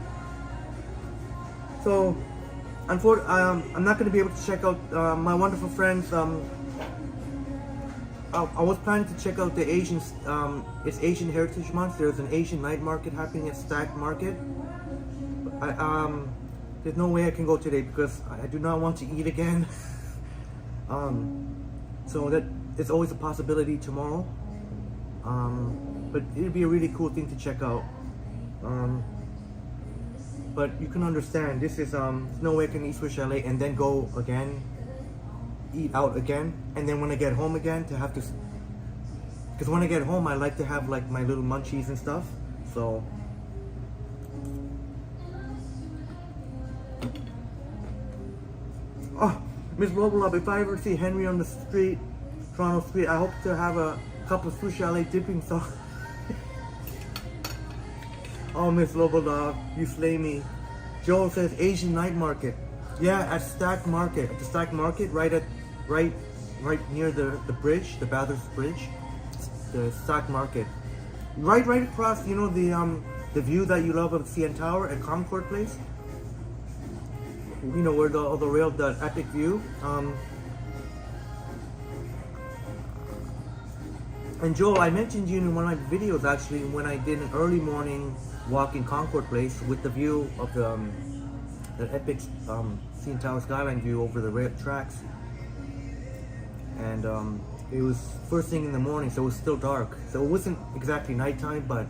So, unfortunately, I'm not going to be able to check out my wonderful friends. I was planning to check out the Asian, it's Asian Heritage Month. There's an Asian night market happening at Stack Market. There's no way I can go today because I do not want to eat again. So that it's always a possibility tomorrow. But it'd be a really cool thing to check out. But you can understand, this is there's no way I can eat Swiss Chalet and then go again, eat out again, and then when I get home again to have to, because when I get home I like to have like my little munchies and stuff. So oh, Miss Lobolab, if I ever see Henry on the street, Toronto street, I hope to have a cup of Swiss Chalet dipping sauce. Oh, Miss Lobolab, you slay me. Joel says Asian night market. Yeah, at Stack Market. At the Stack Market, right near the bridge, the Bathurst Bridge. The Stack Market. Right across, you know, the view that you love of CN Tower at Concord Place. You know where the epic view. And Joel, I mentioned you in one of my videos actually when I did an early morning walk in Concord Place with the view of the epic CN Tower skyline view over the rail tracks. And it was first thing in the morning, so it was still dark. So it wasn't exactly nighttime, but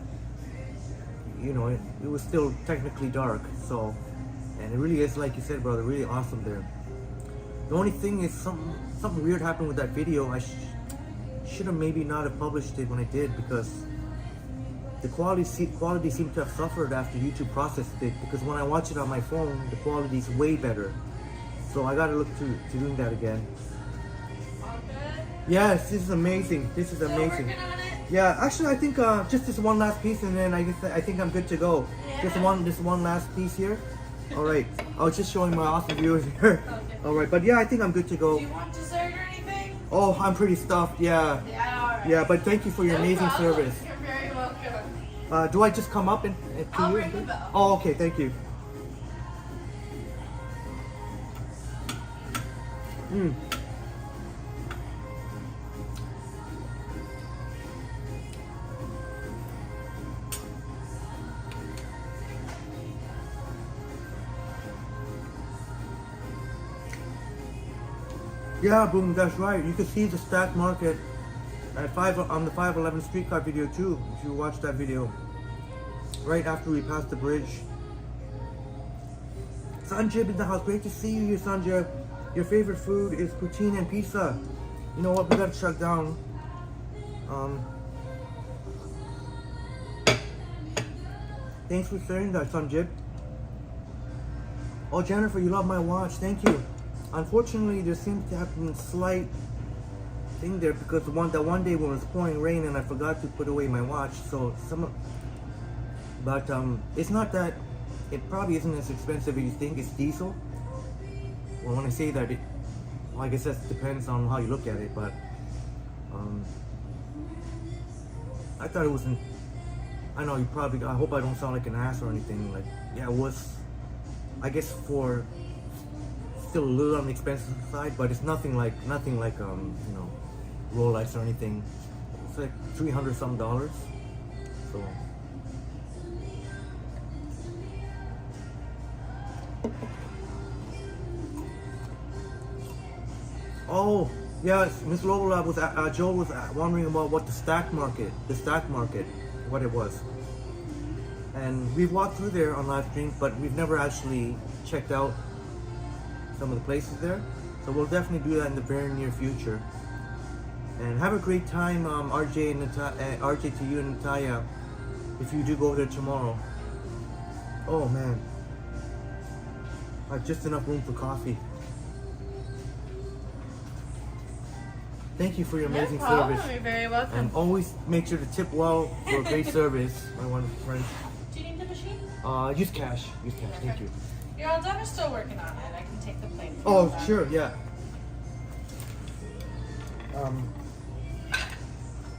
you know, it was still technically dark. So, and it really is, like you said, brother, really awesome there. The only thing is something weird happened with that video. I should have maybe not have published it when I did, because the quality seemed to have suffered after YouTube processed it, because when I watch it on my phone, the quality is way better. So I gotta look to doing that again. All good? Yes, this is amazing. This is amazing. Working on it? Yeah, actually I think just this one last piece and then I think I'm good to go. Yeah. This one last piece here. Alright. I was just showing my awesome viewers here. Okay. Alright, but yeah, I think I'm good to go. Do you want dessert or anything? Oh, I'm pretty stuffed, yeah. Yeah, alright. Yeah, but thank you for your No amazing problem. service. You're very welcome. Do I just come up and to I'll you? ring the bell. Oh, okay, thank you. Yeah, boom, that's right. You can see the stack market at on the 511 streetcar video too, if you watch that video. Right after we passed the bridge. Sanjib in the house, great to see you here, Sanjib. Your favorite food is poutine and pizza. You know what, we gotta shut down. Thanks for sharing that, Sanjib. Oh, Jennifer, you love my watch, thank you. Unfortunately, there seems to have been a slight thing there because that one day when it was pouring rain and I forgot to put away my watch, so but it's not that, it probably isn't as expensive as you think. It's diesel. Well, when I say that, well, I guess that depends on how you look at it, but I thought it wasn't, I know you probably, I hope I don't sound like an ass or anything, like, yeah, it was, I guess for, still a little on the expensive side, but it's nothing like you know, Rolex or anything. It's like $300 some. So oh yes, Miss Lola was Joe was wondering about what the stock market, what it was, and we've walked through there on live stream, but we've never actually checked out some of the places there. So we'll definitely do that in the very near future. And have a great time, RJ and RJ to you and Natalia, if you do go there tomorrow. Oh man, I have just enough room for coffee. Thank you for your amazing service. You're very welcome. And always make sure to tip well for a great service, my one friend. Do you need the machine? Use cash. Use cash. Thank you. You're all done or still working on it? I can take the plate. Oh, sure, yeah.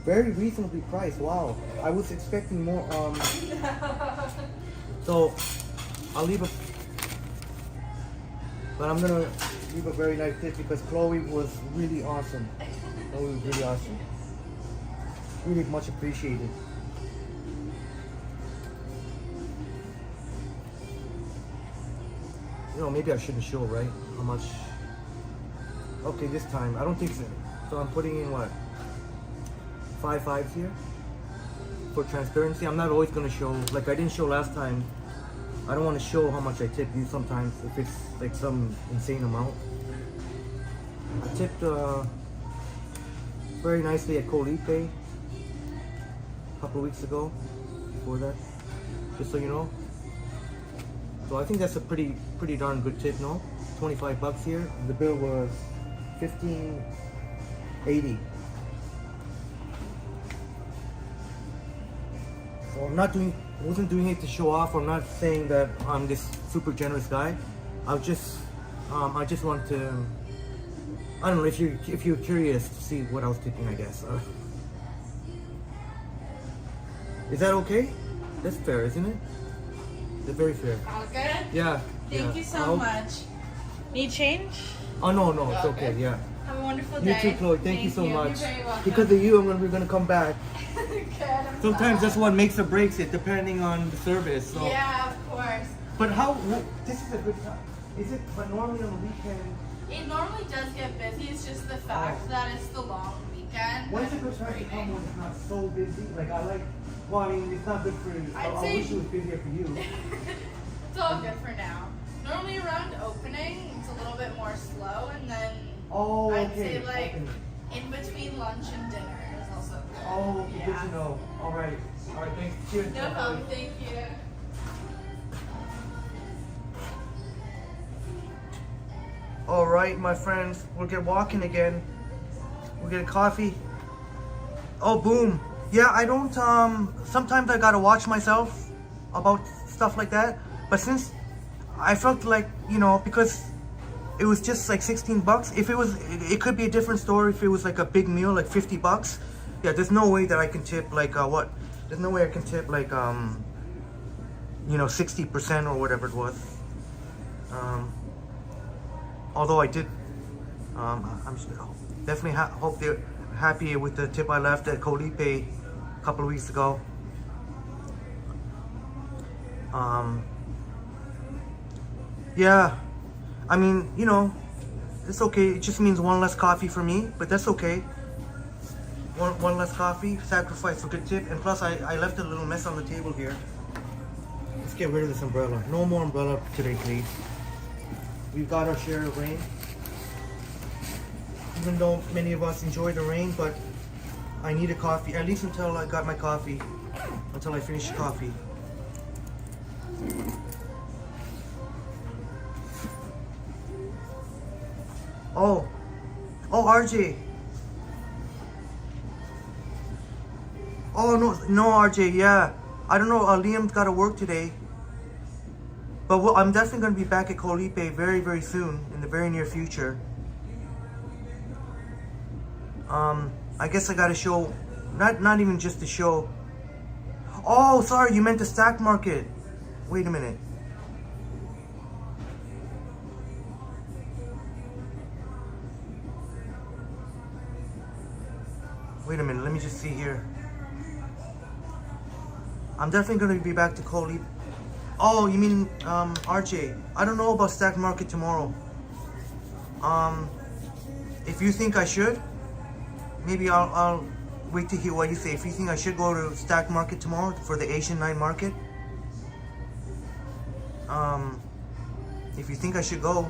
Very reasonably priced. Wow, I was expecting more. So I'll leave but I'm gonna leave a very nice tip because Chloe was really awesome. Chloe was really awesome. Really much appreciated. You know, maybe I shouldn't show, right? How much? Okay, this time I don't think so. So I'm putting in what? 5 5s here for transparency. I'm not always gonna show, like I didn't show last time. I don't want to show how much I tip you sometimes if it's like some insane amount. I tipped very nicely at Colipe a couple of weeks ago. Before that, just so you know. So I think that's a pretty darn good tip, no? $25 here. The bill was $15.80. So I wasn't doing it to show off. I'm not saying that I'm this super generous guy. I just want to, I don't know, if you're curious to see what I was tipping, I guess. Is that okay? That's fair, isn't it? That's very fair. All good? Yeah. Thank you so much. Need change? Oh no, it's okay. Yeah. Have a wonderful You day. too, Chloe. Thank you so much. You're very welcome. Because of you, we're gonna come back. Good, I'm Sometimes glad. that's what makes or breaks it, depending on the service. So. Yeah, of course. But this is a good time. Is it? But normally on the weekend. It normally does get busy. It's just the fact that it's the long weekend. When's a and good time to raining. come when it's not so busy? Like I like. Well, I mean, it's not good for you. I say- wish it was busier for you. It's all good for now. Normally around opening, it's a little bit more slow, and then Oh, I'd okay. say like Okay. in between lunch and dinner is also good. Oh, okay, good to know. All right. Thanks. Cheers. No problem. Thank you. All right, my friends, we'll get walking again. We'll get a coffee. Oh, boom. Yeah, I don't, sometimes I gotta watch myself about stuff like that. But since I felt like, you know, because it was just like $16. If it was, it could be a different story if it was like a big meal, like $50. Yeah, there's no way that I can tip like, there's no way I can tip like, you know, 60% or whatever it was. Although I did, I'm definitely hope they're happy with the tip I left at Colipe a couple of weeks ago. Yeah, I mean, you know, It's okay. It just means one less coffee for me, but that's okay. One less coffee, sacrifice for good tip. And plus, I left a little mess on the table here. Let's get rid of this umbrella. No more umbrella today, please. We've got our share of rain. Even though many of us enjoy the rain, but I need a coffee, at least until I got my coffee, until I finish coffee. Oh, RJ. Oh, no, RJ, yeah. I don't know, Liam's got to work today. But I'm definitely going to be back at Colipe very, very soon, in the very near future. I guess I got to show, not even just the show. Oh, sorry, you meant the stack market. Wait a minute. Wait a minute, let me just see here. I'm definitely going to be back to Colipe. Oh, you mean RJ? I don't know about stack market tomorrow. If you think I should, maybe I'll wait to hear what you say. If you think I should go to stack market tomorrow for the Asian night market, if you think I should go,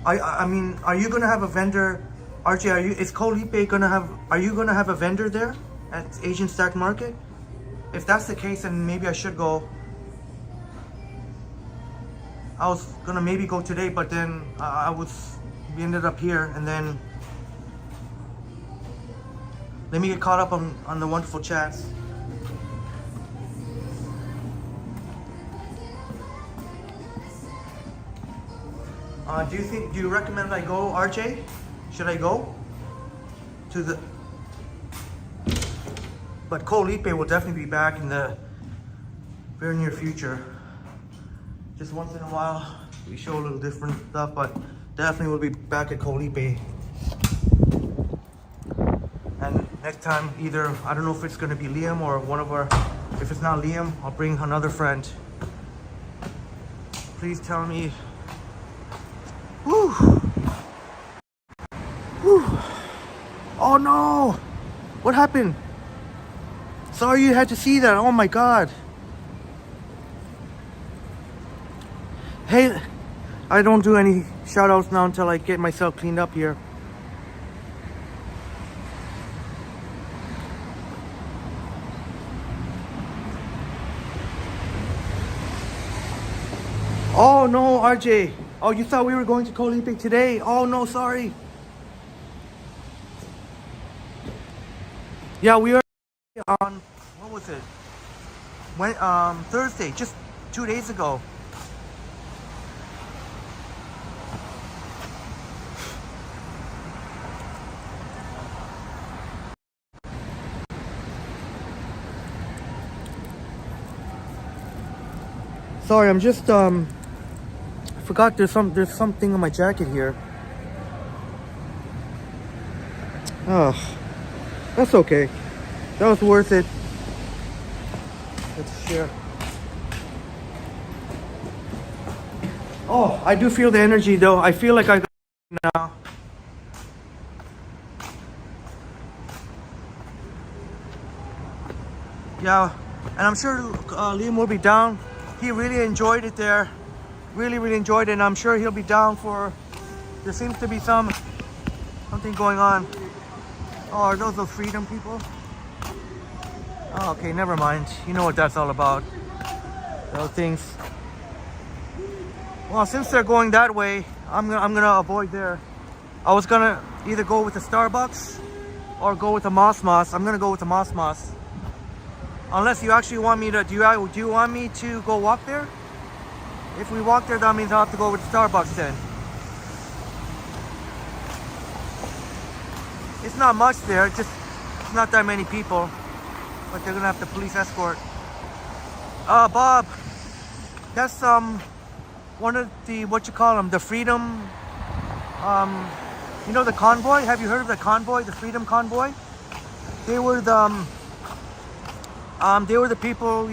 I mean, are you gonna have a vendor, RJ? Is Colipe gonna have? Are you gonna have a vendor there at Asian stack market? If that's the case, then maybe I should go. I was gonna maybe go today, but then we ended up here, and then let me get caught up on the wonderful chats. Do you recommend I go, RJ? Should I go to the? But Colipe will definitely be back in the very near future. Just once in a while, we show a little different stuff, but definitely we'll be back at Colipe. And next time, either, I don't know if it's gonna be Liam or one of our, if it's not Liam, I'll bring another friend. Please tell me. Whew. Whew. Oh no! What happened? Sorry you had to see that. Oh my God. Hey, I don't do any shout outs now until I get myself cleaned up here. Oh no, RJ. Oh, you thought we were going to Colipe today? Oh no, sorry. Yeah, we are on, what was it? Thursday, just 2 days ago. Sorry, I'm just I forgot there's something on my jacket here. Oh, that's okay. That was worth it. Let's share. Oh, I do feel the energy though. I feel like I got now. Yeah, and I'm sure Liam will be down. He really enjoyed it there. Really enjoyed it, and I'm sure he'll be down for. There seems to be something going on. Oh, are those freedom people? Oh, okay, never mind. You know what that's all about. Those things. Well, since they're going that way, I'm gonna avoid there. I was gonna either go with the Starbucks or go with the Moss. I'm gonna go with the Moss. Unless you actually want me to, do you want me to go walk there? If we walk there, that means I'll have to go with Starbucks then. It's not much there, it's not that many people. But they're gonna have the police escort. Bob, that's one of the, what you call them, the Freedom, you know the convoy? Have you heard of the convoy, the Freedom Convoy? They were the people,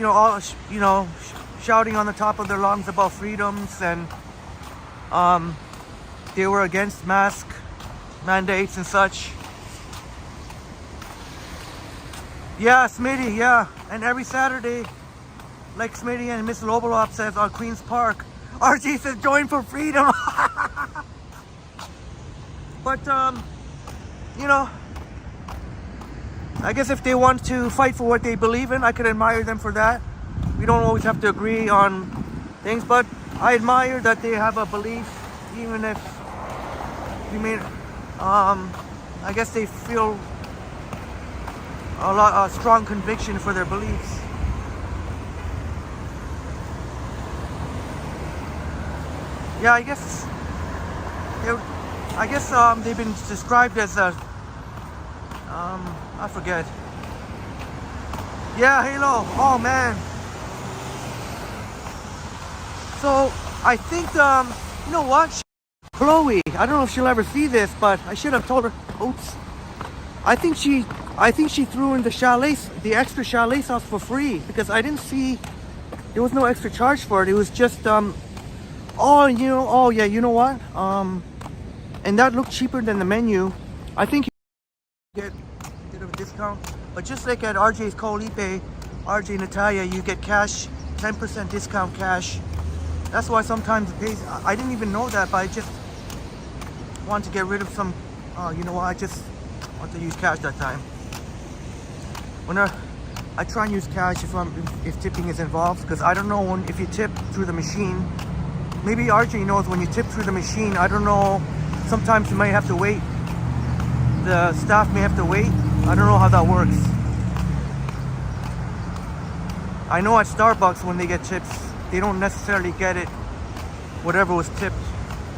all, shouting on the top of their lungs about freedoms, and they were against mask mandates and such. Yeah, Smitty, yeah. And every Saturday, like Smitty and Miss Lobolop says on Queen's Park, RG says join for freedom. But, you know, I guess if they want to fight for what they believe in, I could admire them for that. We don't always have to agree on things, but I admire that they have a belief, even if you may, I guess they feel a strong conviction for their beliefs. Yeah, I guess they've been described as a, I forget. Yeah, Halo. Oh man. So I think you know what? Chloe. I don't know if she'll ever see this, but I should have told her. Oops. I think she threw in the chalet, the extra chalet sauce for free because I didn't see. There was no extra charge for it. It was just oh, you know. Oh yeah. You know what? And that looked cheaper than the menu. I think you get a bit of a discount. But just like at RJ's Colipe, RJ Natalia, you get cash, 10% discount cash. That's why sometimes it pays. I didn't even know that, but I just want to get rid of some. You know what? I just want to use cash that time. When I try and use cash if tipping is involved, because I don't know if you tip through the machine. Maybe RJ knows when you tip through the machine. I don't know. Sometimes you might have to wait. The staff may have to wait. I don't know how that works. I know at Starbucks when they get tips, they don't necessarily get it, whatever was tipped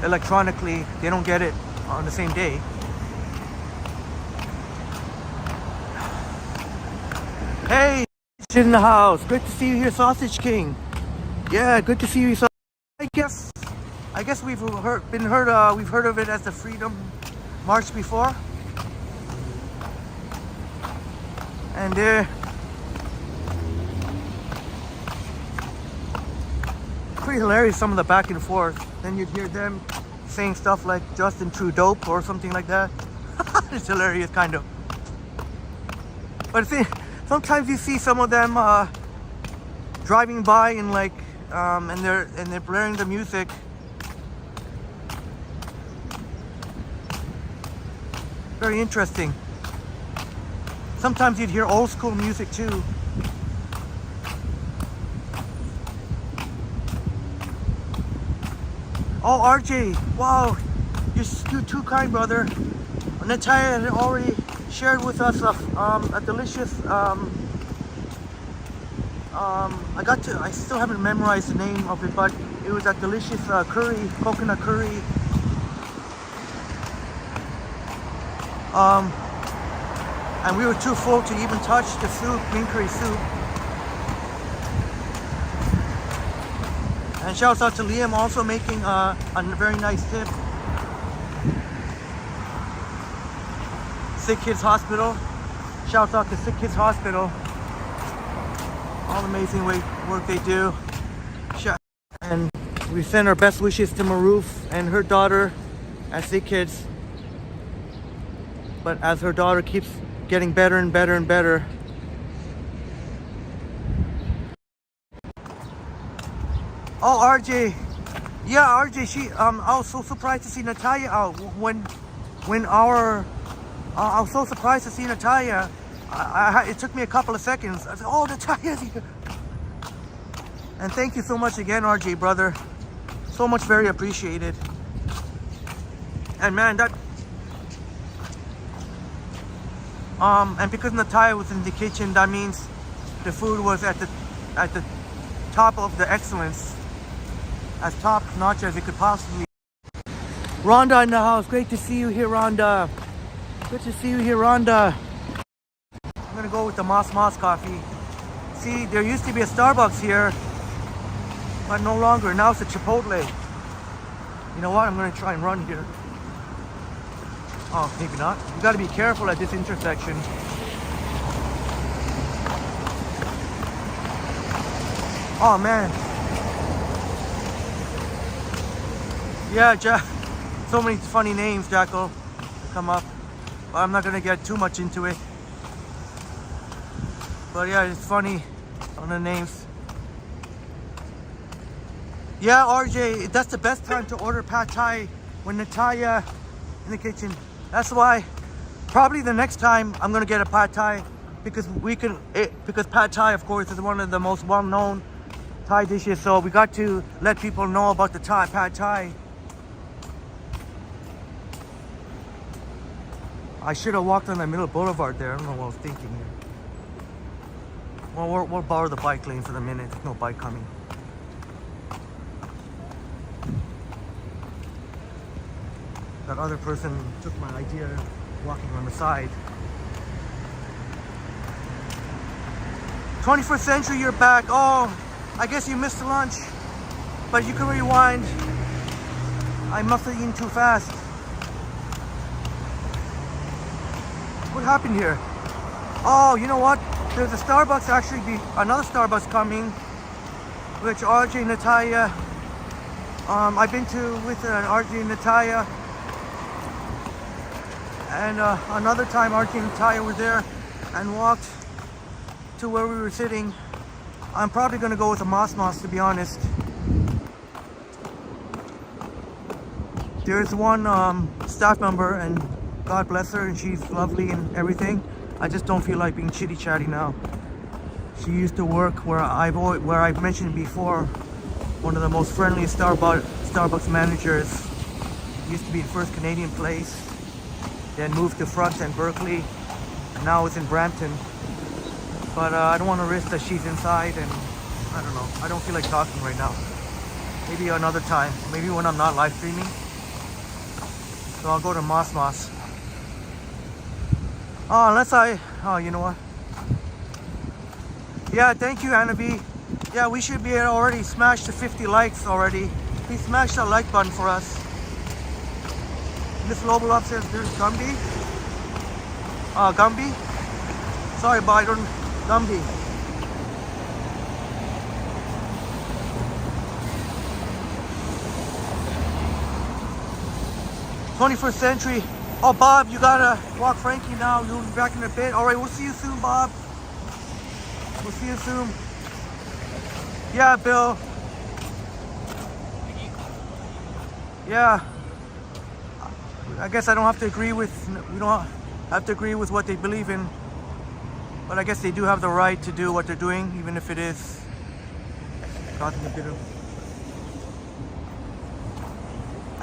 electronically, they don't get it on the same day. Hey, in the house. Great to see you here, Sausage King. Yeah, good to see you. I guess we've heard of it as the Freedom March before. And they're pretty hilarious, some of the back and forth. Then you'd hear them saying stuff like Justin Trudeau or something like that. It's hilarious, kind of. But see, sometimes you see some of them driving by and like, and they're blaring the music. Very interesting. Sometimes you'd hear old school music too. Oh, RJ, wow, you're too kind, brother. Natalia had already shared with us a delicious, I still haven't memorized the name of it, but it was a delicious curry, coconut curry. And we were too full to even touch the soup, green curry soup. And shouts out to Liam also making a very nice tip. Sick Kids Hospital. Shouts out to Sick Kids Hospital. All the amazing work they do. And we send our best wishes to Maroof and her daughter at Sick Kids. But as her daughter keeps getting better and better and better. Oh, RJ. Yeah, RJ, I was so surprised to see Natalia out when I was so surprised to see Natalia. It took me a couple of seconds. I said, oh, Natalia's here. And thank you so much again, RJ, brother. So much, very appreciated. And man, and because Natalia was in the kitchen, that means the food was at the top of the excellence, as top notch as it could possibly. Rhonda in the house, great to see you here, Rhonda. Good to see you here, Rhonda. I'm gonna go with the Moss coffee. See, there used to be a Starbucks here, but no longer. Now it's a Chipotle. You know what? I'm gonna try and run here. Oh, maybe not. You gotta be careful at this intersection. Oh man. Yeah, so many funny names, Jackal, that come up. But I'm not gonna get too much into it. But yeah, it's funny on the names. Yeah, RJ, that's the best time to order pad thai when Natalia in the kitchen. That's why probably the next time I'm gonna get a pad thai because because pad thai, of course, is one of the most well-known Thai dishes. So we got to let people know about the pad thai. I should have walked on the middle boulevard there. I don't know what I was thinking here. Well, we'll borrow the bike lane for the minute. There's no bike coming. That other person took my idea walking on the side. 21st century, you're back. Oh, I guess you missed the lunch. But you can rewind. I must have eaten too fast. What happened here? Oh, you know what? There's a Starbucks another Starbucks coming, which RJ and Natalia, I've been to with RJ and Natalia, and another time RJ and Natalia were there and walked to where we were sitting. I'm probably gonna go with a Mos, to be honest. There's one staff member, and God bless her, and she's lovely and everything. I just don't feel like being chitty chatty now. She used to work where I've mentioned before, one of the most friendliest Starbucks managers. Used to be in First Canadian Place, then moved to Front and Berkeley, and now it's in Brampton. But I don't want to risk that she's inside, and I don't know. I don't feel like talking right now. Maybe another time. Maybe when I'm not live streaming. So I'll go to Mos. Oh, you know what? Yeah, thank you, Anna B. Yeah, we should be already smashed to 50 likes already. Please smash that like button for us. Miss Lobel says there's Gumby. Gumby? Sorry, but I don't... Gumby. '21st century. Oh, Bob, you gotta walk Frankie now. You'll be back in a bit. All right, we'll see you soon, Bob. We'll see you soon. Yeah, Bill. Yeah. I guess I don't have to agree with. We don't have to agree with what they believe in. But I guess they do have the right to do what they're doing, even if it is causing a bit of.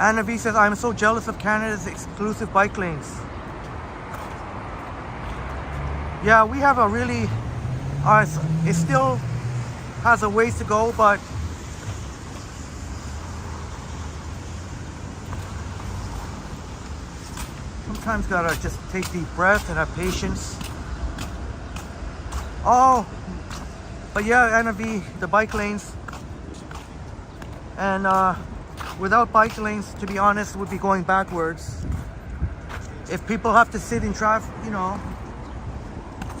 Anna V says, I'm so jealous of Canada's exclusive bike lanes. Yeah, we have a really, it still has a ways to go, but sometimes gotta just take deep breath and have patience. Oh, but yeah, Anna V, the bike lanes, and without bike lanes, to be honest, would be going backwards. If people have to sit in traffic, you know,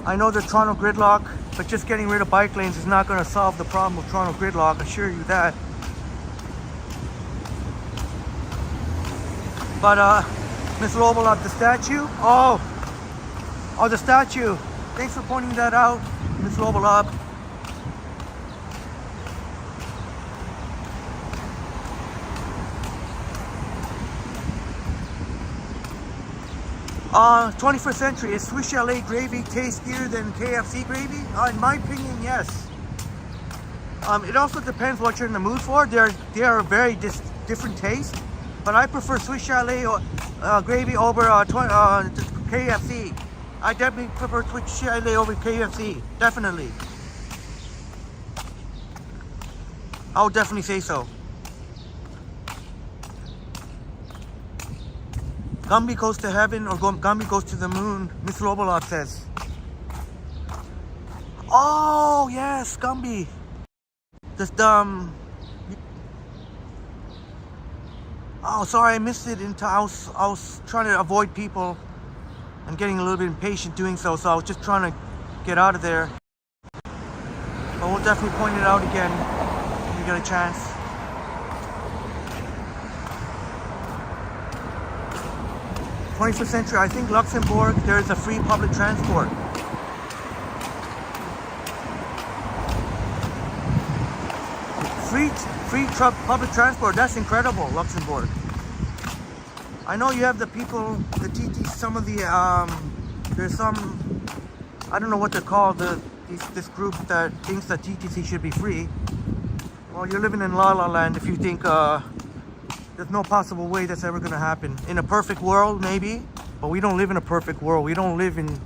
I know there's Toronto gridlock, but just getting rid of bike lanes is not going to solve the problem of Toronto gridlock, I assure you that. But Miss Lobel, the statue. Oh, the statue. Thanks for pointing that out, Miss Lobel. 21st century, is Swiss Chalet gravy tastier than KFC gravy? In my opinion, yes. It also depends what you're in the mood for. They are very different tastes, but I prefer Swiss Chalet gravy over KFC. I definitely prefer Swiss Chalet over KFC, definitely. I would definitely say so. Gumby goes to heaven or Gumby goes to the moon, Miss Robolot says. Oh, yes, Gumby. Just, oh, sorry, I missed it. I was trying to avoid people. I'm getting a little bit impatient doing so, so I was just trying to get out of there. But we'll definitely point it out again when we get a chance. 21st century, I think Luxembourg, there's a free public transport. Public transport, that's incredible, Luxembourg. I know you have the people, the TT, some of the, there's some, I don't know what they're called, this group that thinks that TTC should be free. Well, you're living in La La Land if you think there's no possible way that's ever going to happen. In a perfect world, maybe, but we don't live in a perfect world. We don't live in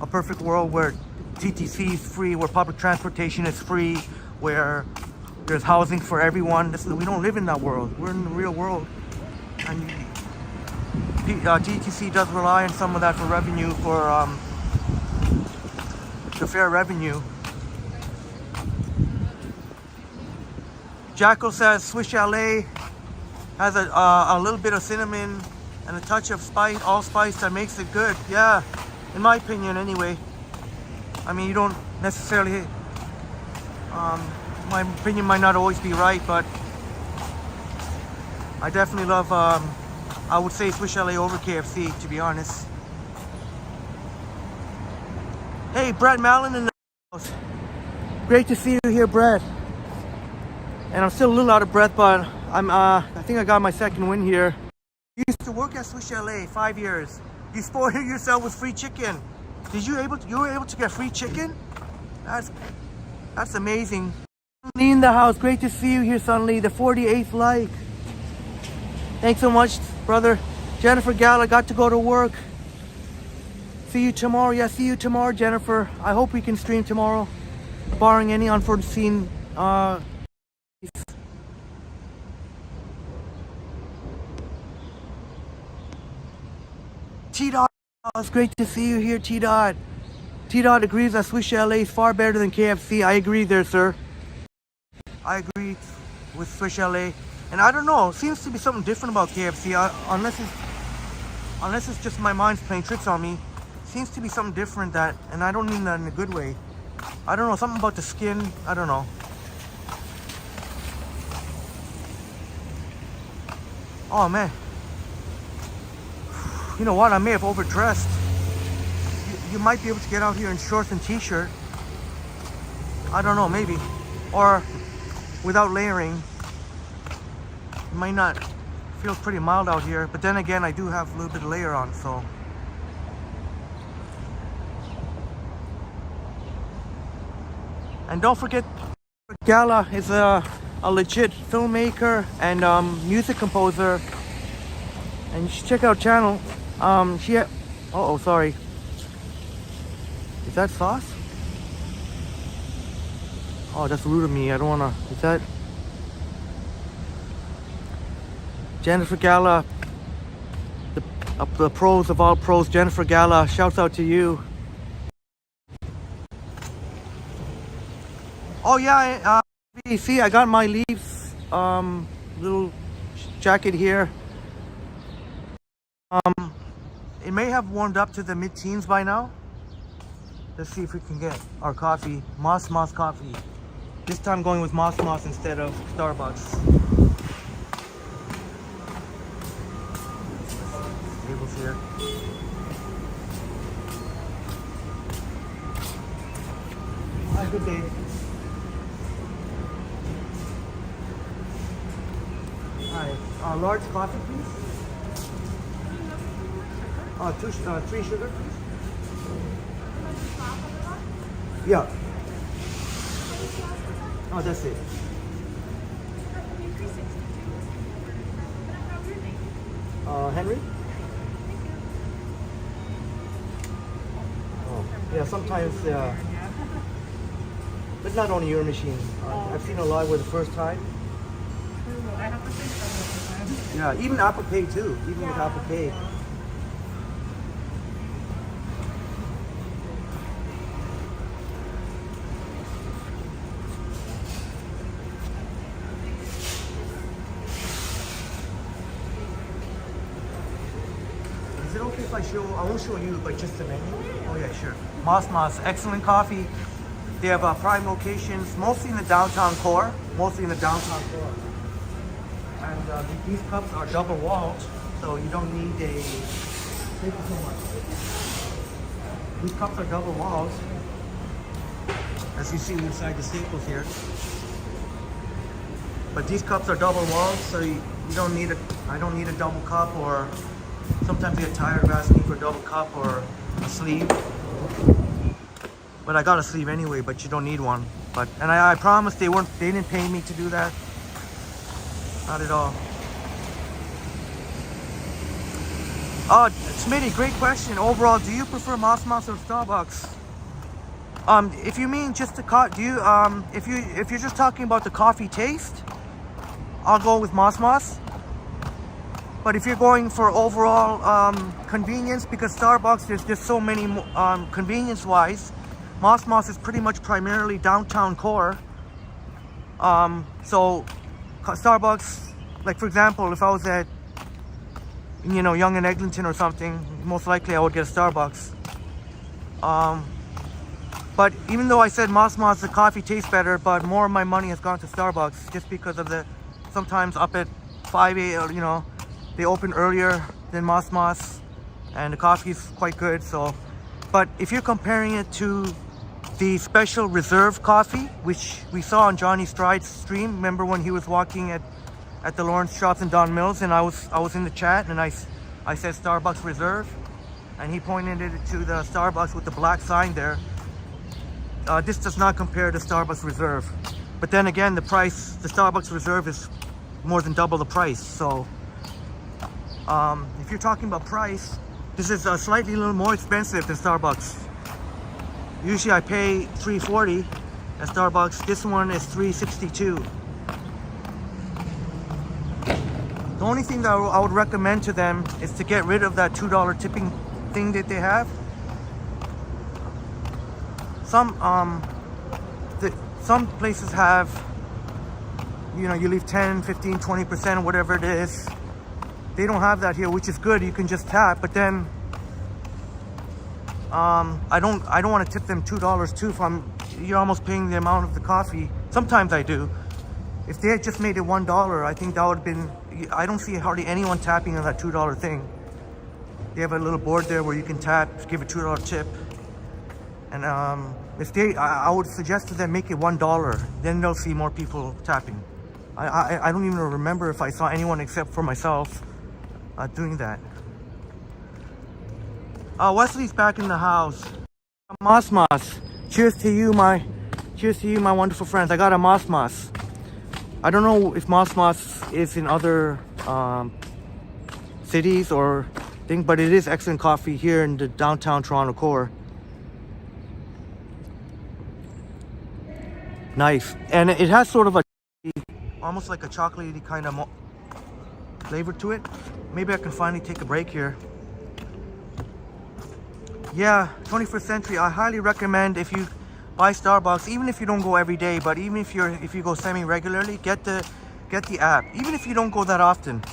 a perfect world where TTC is free, where public transportation is free, where there's housing for everyone. We don't live in that world. We're in the real world. And TTC does rely on some of that for revenue, for the fair revenue. Jacko says Swiss Chalet has a little bit of cinnamon and a touch of spice, allspice that makes it good. Yeah, in my opinion anyway. I mean, you don't necessarily, my opinion might not always be right, but I definitely love, I would say Swiss Chalet over KFC, to be honest. Hey, Brett Mallon in the house. Great to see you here, Brett. And I'm still a little out of breath, but I think I got my second win here. You used to work at Swiss Chalet 5 years. You spoiled yourself with free chicken. You were able to get free chicken? That's amazing. Lee in the house, great to see you here, Sun Lee. The 48th like. Thanks so much, brother. Jennifer Gala got to go to work. See you tomorrow. Yeah, see you tomorrow, Jennifer. I hope we can stream tomorrow, barring any unforeseen T-Dot, it's great to see you here, T-Dot. T-Dot agrees that Swiss Chalet is far better than KFC. I agree there, sir. I agree with Swiss Chalet. And I don't know, seems to be something different about KFC, unless it's just my mind's playing tricks on me. Seems to be something different that, and I don't mean that in a good way. I don't know, something about the skin, I don't know. Oh man. You know what, I may have overdressed. You might be able to get out here in shorts and t-shirt. I don't know, maybe. Or without layering. It might not. Feels pretty mild out here, but then again, I do have a little bit of layer on, so. And don't forget, Gala is a legit filmmaker and music composer, and you should check out her channel. Oh, sorry. Is that sauce? Oh, that's rude of me. I don't wanna. Is that? Jennifer Gala, the pros of all pros, Jennifer Gala, shouts out to you. Oh yeah, see, I got my Leafs little jacket here. It may have warmed up to the mid-teens by now. Let's see if we can get our coffee, Moss coffee. This time going with Moss instead of Starbucks. Tables here. Hi, good day. Hi, large coffee, please. 3 sugar, please. Yeah. Oh, that's it. Henry? Oh, yeah, sometimes, but not on your machine. I've seen a lot with the first time. Yeah, even Apple Pay too. Even with Apple Pay. Is it okay if I won't show you, but just the menu? Oh yeah, sure. Moss, excellent coffee. They have prime locations, mostly in the downtown core. And these cups are double walled, so you don't need Thank you so much. These cups are double walls, as you see inside the staples here. But these cups are double walled, so you don't need I don't need a double cup, or sometimes you get tired of asking for a double cup or a sleeve. But I got a sleeve anyway, but you don't need one. And I promise they didn't pay me to do that. Not at all. Oh, Smitty, great question. Overall, do you prefer Moss or Starbucks? If you mean just the if you're just talking about the coffee taste, I'll go with Moss. But if you're going for overall convenience, because Starbucks, there's just so many convenience-wise, Moss is pretty much primarily downtown core. So Starbucks, like for example, if I was at Yonge and Eglinton or something, most likely I would get a Starbucks. But even though I said Moss, the coffee tastes better, but more of my money has gone to Starbucks just because of sometimes up at 5 a.m., they open earlier than Moss, and the coffee is quite good. So, but if you're comparing it to the special reserve coffee, which we saw on Johnny Stride's stream, remember when he was walking at the Lawrence Shops in Don Mills, and I was in the chat, and I said Starbucks Reserve, and he pointed it to the Starbucks with the black sign there. This does not compare to Starbucks Reserve, but then again, the Starbucks Reserve is more than double the price. So if you're talking about price, this is slightly a little more expensive than Starbucks. Usually I pay $3.40 at Starbucks. This one is $3.62. The only thing that I would recommend to them is to get rid of that $2 tipping thing that they have. Some places have, you leave 10, 15, 20% or whatever it is. They don't have that here, which is good. You can just tap, but then I don't want to tip them $2 too. If you're almost paying the amount of the coffee. Sometimes I do. If they had just made it $1, I think that would have been. I don't see hardly anyone tapping on that $2 thing. They have a little board there where you can tap, give a $2 tip, and I would suggest to them make it $1. Then they'll see more people tapping. I don't even remember if I saw anyone except for myself doing that. Wesley's back in the house. Moss. Cheers to you, my wonderful friends. I got a Moss. I don't know if Moss is in other cities or thing, but it is excellent coffee here in the downtown Toronto core. Nice, and it has sort of almost like a chocolatey kind of flavor to it. Maybe I can finally take a break here. Yeah, 21st century. I highly recommend, if you buy Starbucks, even if you don't go every day, but even if you go semi-regularly, get the app. Even if you don't go that often,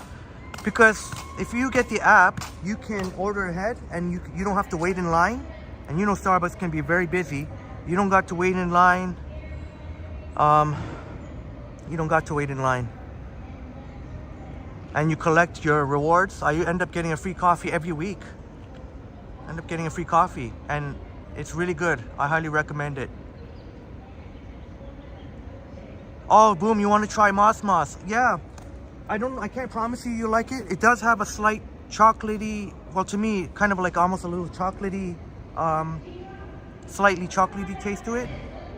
because if you get the app, you can order ahead, and you don't have to wait in line. And Starbucks can be very busy. You don't got to wait in line. And you collect your rewards. You end up getting a free coffee every week. And it's really good. I highly recommend it. Oh, boom, you want to try Moss? Yeah. I can't promise you like it. It does have a slight chocolatey, well, to me, kind of like almost a little chocolatey, slightly chocolatey taste to it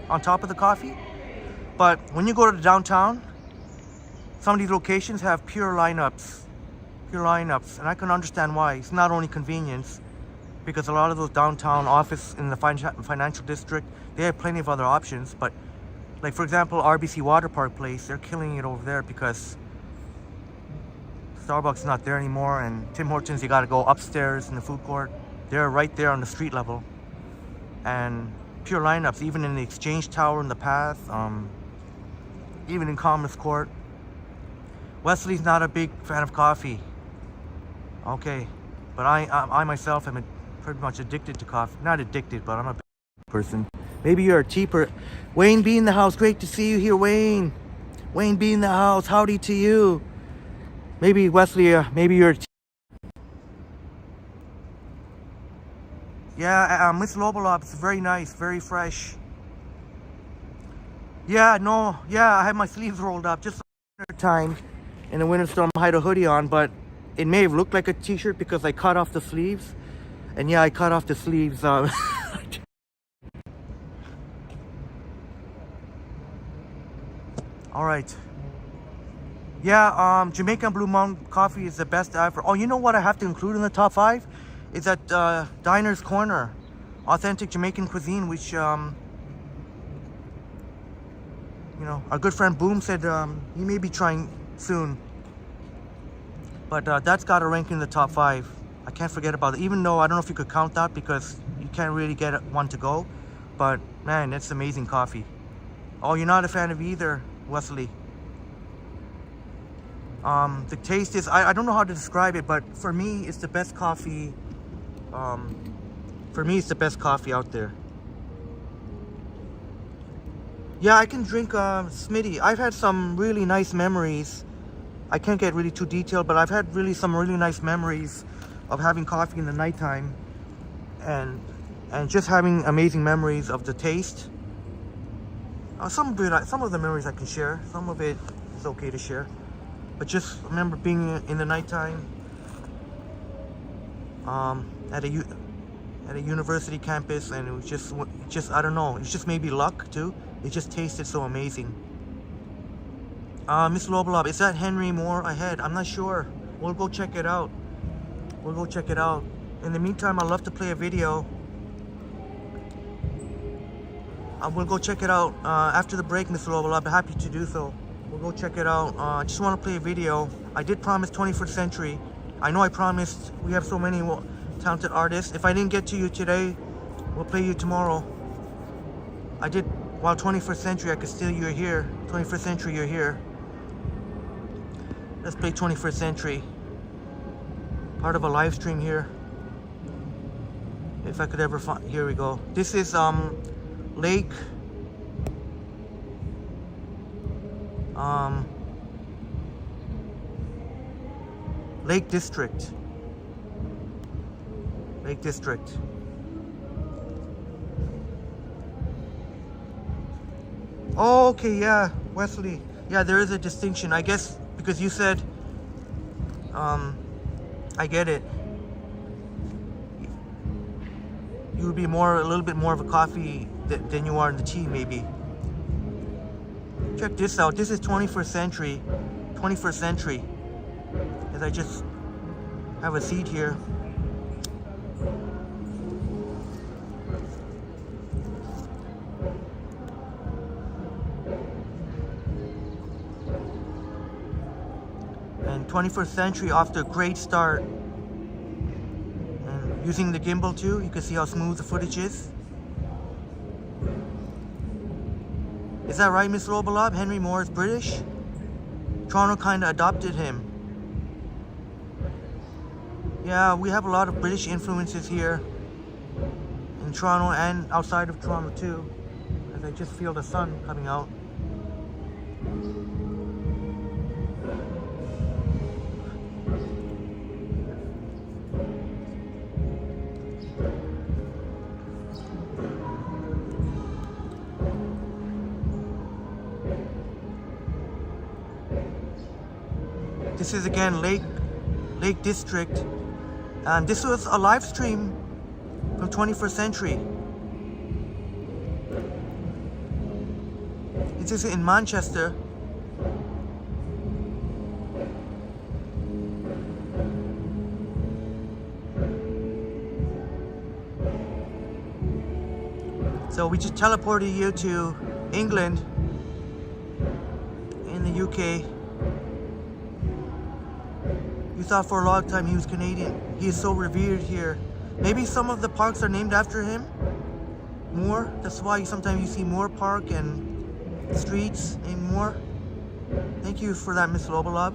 on top of the coffee. But when you go to the downtown, some of these locations have pure lineups, and I can understand why. It's not only convenience, because a lot of those downtown office in the financial district, they have plenty of other options. But like, for example, RBC Water Park Place, they're killing it over there because Starbucks is not there anymore, and Tim Hortons, you got to go upstairs in the food court. They're right there on the street level, and pure lineups, even in the Exchange Tower in the Path, even in Commerce Court. Wesley's not a big fan of coffee. Okay, but I myself am pretty much addicted to coffee. Not addicted, but I'm a person. Maybe you're a cheaper. Wayne B in the house. Great to see you here, Wayne. Wayne B in the house. Howdy to you. Maybe Wesley, maybe you're Yeah, Miss Lobolop, it's very nice, very fresh. Yeah, no, yeah, I had my sleeves rolled up just winter time. In the winter storm, I had a hoodie on, but it may have looked like a t-shirt because I cut off the sleeves. And yeah, I cut off the sleeves. All right. Yeah, Jamaican Blue Mountain coffee is the best ever. Oh, you know what I have to include in the top 5? Is that Diner's Corner. Authentic Jamaican cuisine, which, you know, our good friend Boom said he may be trying soon. But that's got to rank in the top 5. I can't forget about it. Even though I don't know if you could count that because you can't really get one to go. But, man, that's amazing coffee. Oh, you're not a fan of either, Wesley. The taste is, I don't know how to describe it, but for me, it's the best coffee. For me, it's the best coffee out there. Yeah, I can drink Smitty. I've had some really nice memories. I can't get really too detailed, but I've had some really nice memories of having coffee in the nighttime, and just having amazing memories of the taste. Some of the memories I can share. Some of it is okay to share. But just remember being in the nighttime at a university campus, and it was just I don't know. It's just maybe luck too. It just tasted so amazing. Miss Lobolop, is that Henry Moore ahead? I'm not sure. We'll go check it out. We'll go check it out. In the meantime, I'd love to play a video. We'll go check it out after the break, Miss Lobolop. I'll be happy to do so. We'll go check it out. I just want to play a video. I did promise 21st Century. I know I promised. We have so many talented artists. If I didn't get to you today, we'll play you tomorrow. I did, while 21st Century, I could still, you're here. 21st Century, you're here. Let's play 21st Century. Part of a live stream here. If I could ever find, here we go. This is Lake District. Lake District. Oh, okay, yeah, Wesley. Yeah, there is a distinction, I guess, because you said, I get it. You would be a little bit more of a coffee than you are in the tea, maybe. Check this out. This is 21st Century. 21st Century. As I just have a seat here. And 21st Century off to a great start. And using the gimbal too, you can see how smooth the footage is. Is that right, Miss Lobolop? Henry Moore is British? Toronto kind of adopted him. Yeah, we have a lot of British influences here in Toronto and outside of Toronto too, as I just feel the sun coming out. This is again Lake District, and this was a live stream from 21st Century. This is in Manchester. So we just teleported you to England in the UK. You thought for a long time he was Canadian. He is so revered here. Maybe some of the parks are named after him. Moore. That's why sometimes you see Moore Park and streets named Moore. Thank you for that, Miss Lobolop.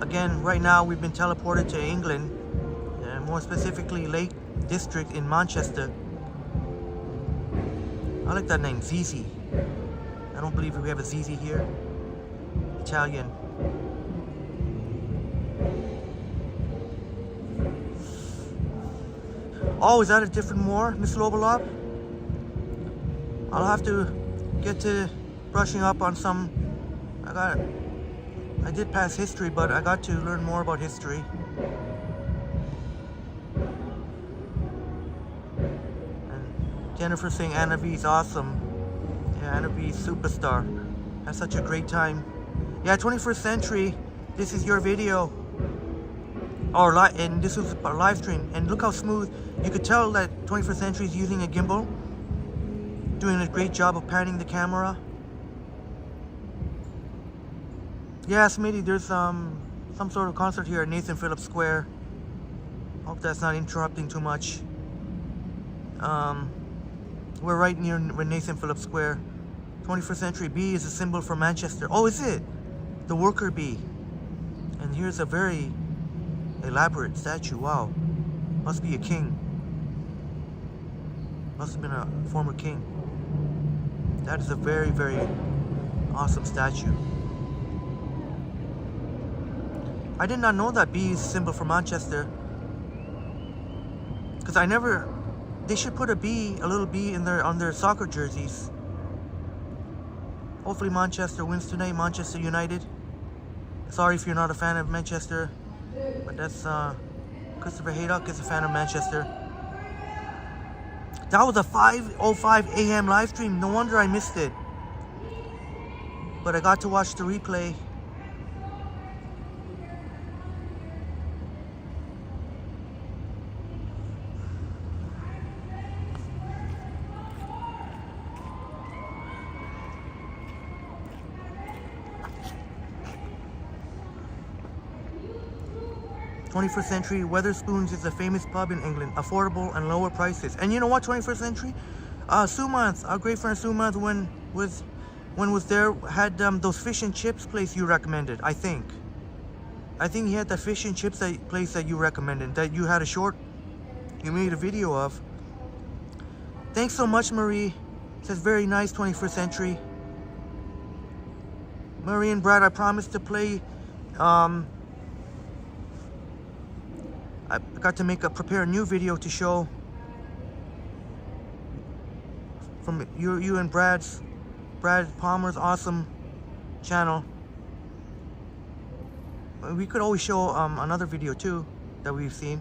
Again, right now we've been teleported to England. More specifically Lake District in Manchester. I like that name, Zizi. I don't believe we have a Zizi here. Italian. Oh, is that a different Moor, Miss Lobalop? I'll have to get to brushing up on some. I did pass history, but I got to learn more about history. And Jennifer saying Anna V's awesome. Yeah, Anna V's superstar. Had such a great time. Yeah, 21st Century. This is your video. And this was a live stream. And look how smooth. You could tell that 21st Century is using a gimbal. Doing a great job of panning the camera. Yeah, Smitty, there's some sort of concert here at Nathan Phillips Square. Hope that's not interrupting too much. We're right near Nathan Phillips Square. 21st Century B is a symbol for Manchester. Oh, is it? The worker bee. And here's a very elaborate statue. Wow. Must be a king. Must have been a former king. That is a very, very awesome statue. I did not know that bee is a symbol for Manchester. Because I never... They should put a bee, a little bee on their soccer jerseys. Hopefully Manchester wins tonight. Manchester United. Sorry if you're not a fan of Manchester. But that's... Christopher Haydock is a fan of Manchester. That was a 5:05 a.m. live stream. No wonder I missed it. But I got to watch the replay. "21st Century Weatherspoons is a famous pub in England. Affordable and lower prices." And you know what, 21st Century? Sumanth, our great friend Sumanth, when was there, had those fish and chips place you recommended, I think. I think he had the fish and chips place that you recommended, that you had you made a video of. Thanks so much, Marie. It says very nice, 21st Century. Marie and Brad, I promised to play, I got to prepare a new video to show from you and Brad Palmer's awesome channel. We could always show another video too that we've seen,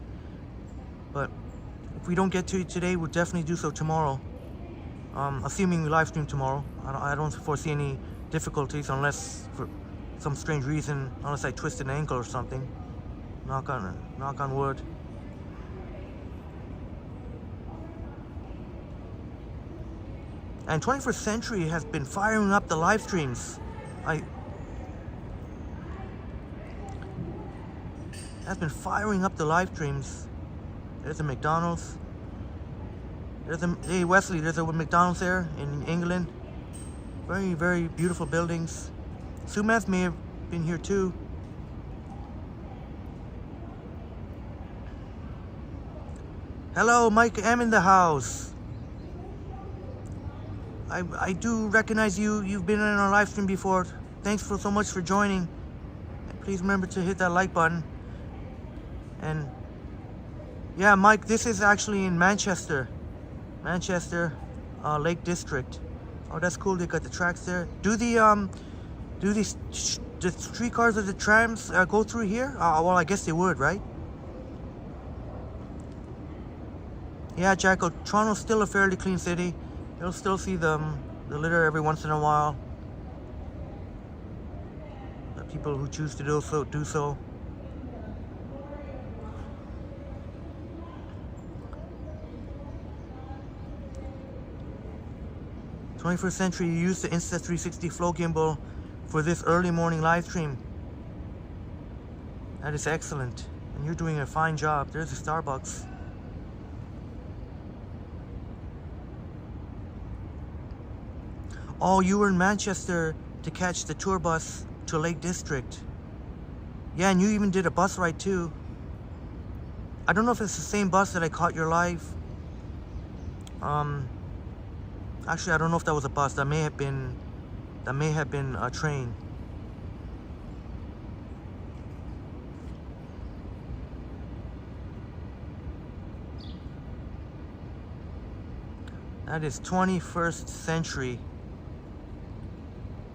but if we don't get to it today, we'll definitely do so tomorrow. Assuming we live stream tomorrow. I don't foresee any difficulties unless for some strange reason, unless I twist an ankle or something. Knock on wood. And 21st Century has been firing up the live streams. Has been firing up the live streams. There's a McDonald's. Hey Wesley, there's a McDonald's there in England. Very, very beautiful buildings. Sumath may have been here too. Hello, Mike M in the house. I do recognize you. You've been in our live stream before. Thanks so much for joining. Please remember to hit that like button. And yeah, Mike, this is actually in Manchester, Lake District. Oh, that's cool. They got the tracks there. Do the streetcars or the trams go through here? Well, I guess they would, right? Yeah, Jacko, Toronto's still a fairly clean city. You'll still see the litter every once in a while. The people who choose to do so. "21st Century, you used the Insta360 Flow Gimbal for this early morning live stream. That is excellent. And you're doing a fine job. There's a Starbucks. Oh, you were in Manchester to catch the tour bus to Lake District. Yeah, and you even did a bus ride too. I don't know if it's the same bus that I caught your live. Actually, I don't know if that was a bus. That may have been a train. That is 21st century.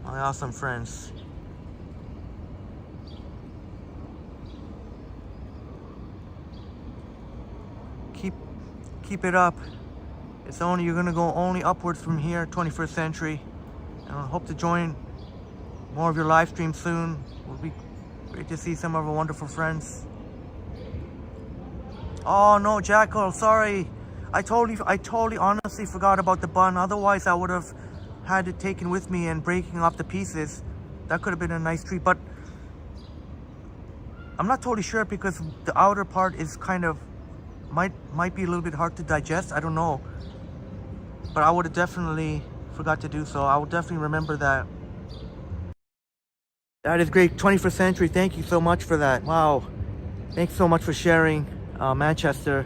My awesome friends. Keep it up. It's only, you're gonna go only upwards from here, 21st century. And I hope to join more of your live streams soon. It will be great to see some of our wonderful friends. Oh no, Jackal, sorry. I totally honestly forgot about the bun. Otherwise I would have had it taken with me and breaking off the pieces. That could have been a nice treat, but I'm not totally sure because the outer part is kind of might be a little bit hard to digest. I don't know, but I would have definitely forgot to do so. I will definitely remember that. That is great. 21st century. Thank you so much for that. Wow. Thanks so much for sharing, Manchester.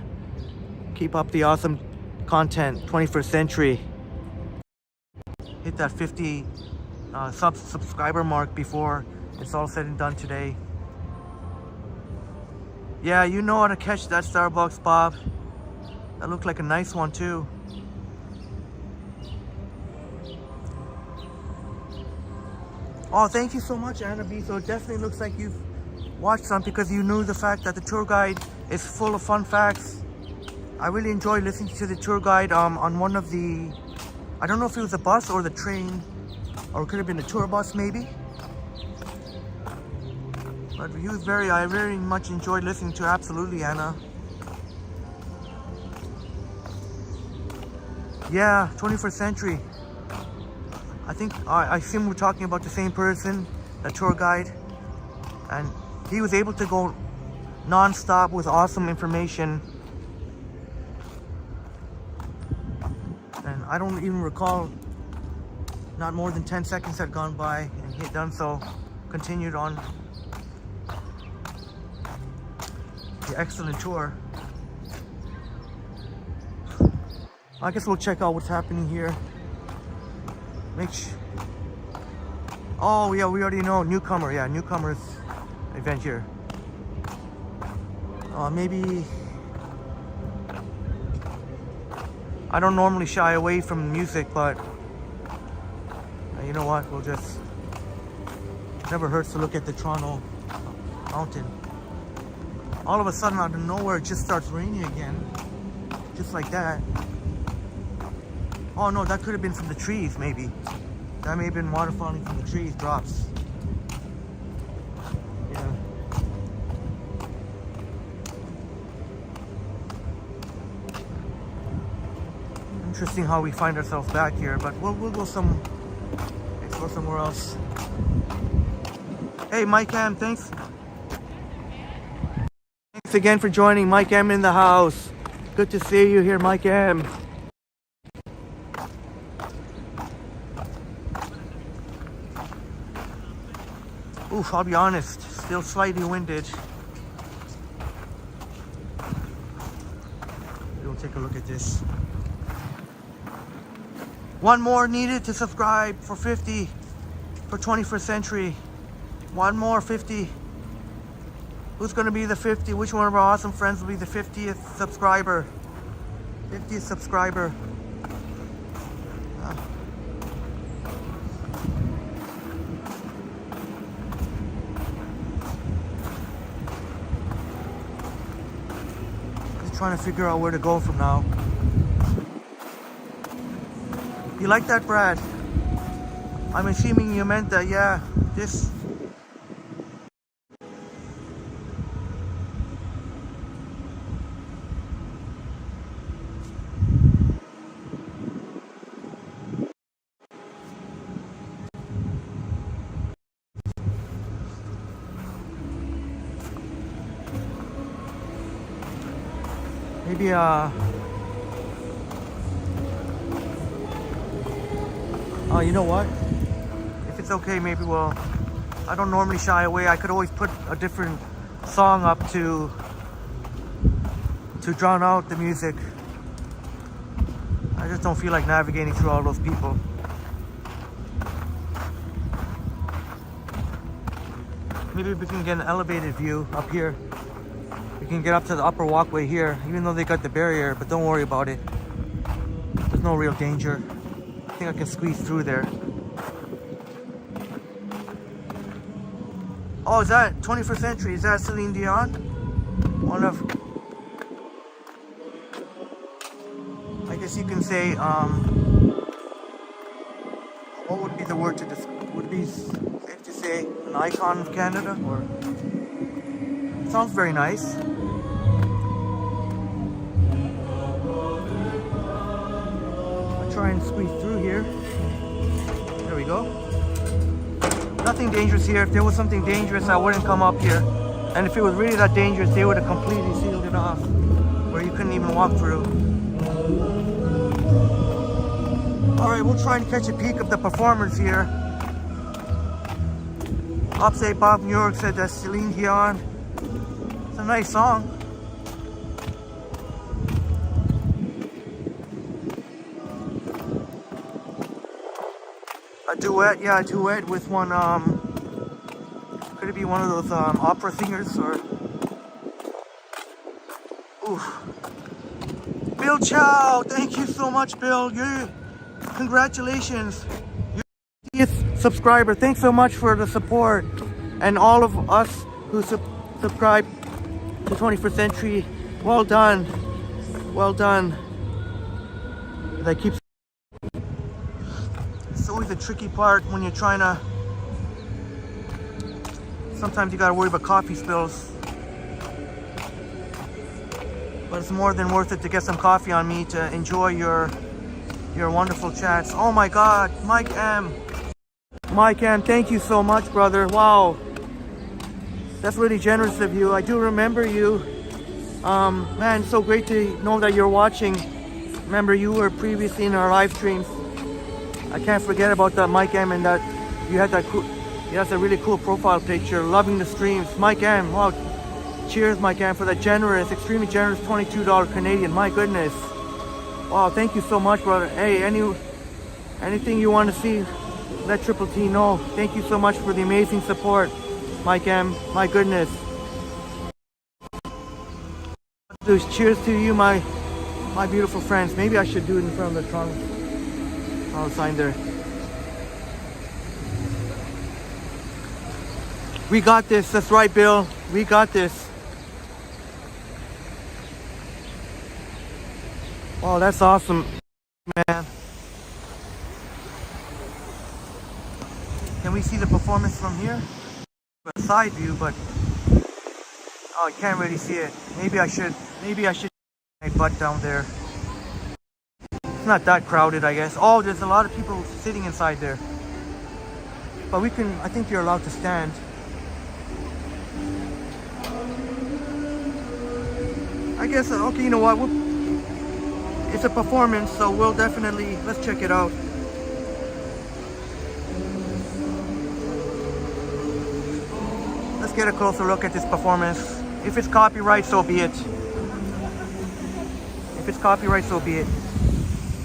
Keep up the awesome content. 21st century. Hit that 50 subscriber mark before it's all said and done today. Yeah, you know how to catch that Starbucks, Bob. That looked like a nice one too. Oh, thank you so much, Anna B. So it definitely looks like you've watched some because you knew the fact that the tour guide is full of fun facts. I really enjoyed listening to the tour guide on one of the, I don't know if it was a bus or the train, or it could have been a tour bus maybe. But he was I very much enjoyed listening to. Absolutely, Anna. Yeah, 21st century. I think, I assume we're talking about the same person, the tour guide. And he was able to go non-stop with awesome information. And I don't even recall, not more than 10 seconds had gone by and he had done so, continued on the excellent tour. I guess we'll check out what's happening here. Oh yeah, we already know, newcomer, yeah, newcomers event here. Maybe, I don't normally shy away from music, but you know what, we'll just, never hurts to look at the Toronto mountain. All of a sudden, out of nowhere, it just starts raining again. Just like that. Oh no, that could have been from the trees, maybe. That may have been water falling from the trees, drops. Yeah. Interesting how we find ourselves back here, but we'll go explore somewhere else. Hey, Mike M, thanks. Thanks again for joining. Mike M in the house. Good to see you here, Mike M. Oof, I'll be honest, still slightly winded. We'll take a look at this. One more needed to subscribe for 50 for 21st century. One more 50. Who's gonna be the 50? Which one of our awesome friends will be the 50th subscriber? 50th subscriber. Just trying to figure out where to go from now. You like that, Brad? I'm assuming you meant that, yeah, this. Maybe, you know what? If it's okay, maybe we'll, I don't normally shy away. I could always put a different song up to drown out the music. I just don't feel like navigating through all those people. Maybe we can get an elevated view up here. We can get up to the upper walkway here, even though they got the barrier, but don't worry about it. There's no real danger. I think I can squeeze through there. Oh, is that 21st Century? Is that Celine Dion? One of, I guess you can say, what would be the word to describe? Would it be safe to say an icon of Canada? Or sounds very nice. I'll try and squeeze through here. There we go. Nothing dangerous here. If there was something dangerous, I wouldn't come up here. And if it was really that dangerous, they would have completely sealed it off, where you couldn't even walk through. All right, we'll try and catch a peek of the performers here. Upstate Bob New York said that's Celine Dion. It's a nice song. A duet, yeah, a duet with one, could it be one of those opera singers or... Ooh. Bill Chow, thank you so much, Bill. Congratulations. You're the 50th subscriber. Thanks so much for the support. And all of us who subscribe to 21st Century, well done. Well done. As I keep... It's always a tricky part when you're trying to... Sometimes you gotta worry about coffee spills. But it's more than worth it to get some coffee on me to enjoy your wonderful chats. Oh my God, Mike M. Mike M, thank you so much, brother. Wow. That's really generous of you. I do remember you. Man, so great to know that you're watching. Remember, you were previously in our live streams. I can't forget about that, Mike M, and that you had that cool, that's a really cool profile picture. Loving the streams. Mike M, wow. Cheers, Mike M, for that generous, extremely generous $22 Canadian. My goodness. Wow, thank you so much, brother. Hey, anything you want to see, let Triple T know. Thank you so much for the amazing support, Mike M. My goodness. Cheers to you, my beautiful friends. Maybe I should do it in front of the Toronto sign there. We got this. That's right, Bill. We got this. Oh, that's awesome, man. Can we see the performance from here? A side view, but oh, you can't really see it. Maybe I should put my butt down there. It's not that crowded, I guess. Oh, there's a lot of people sitting inside there. But we can, I think you're allowed to stand. I guess, okay, you know what? It's a performance, so we'll definitely, let's check it out. Let's get a closer look at this performance. If it's copyright, so be it. If it's copyright, so be it.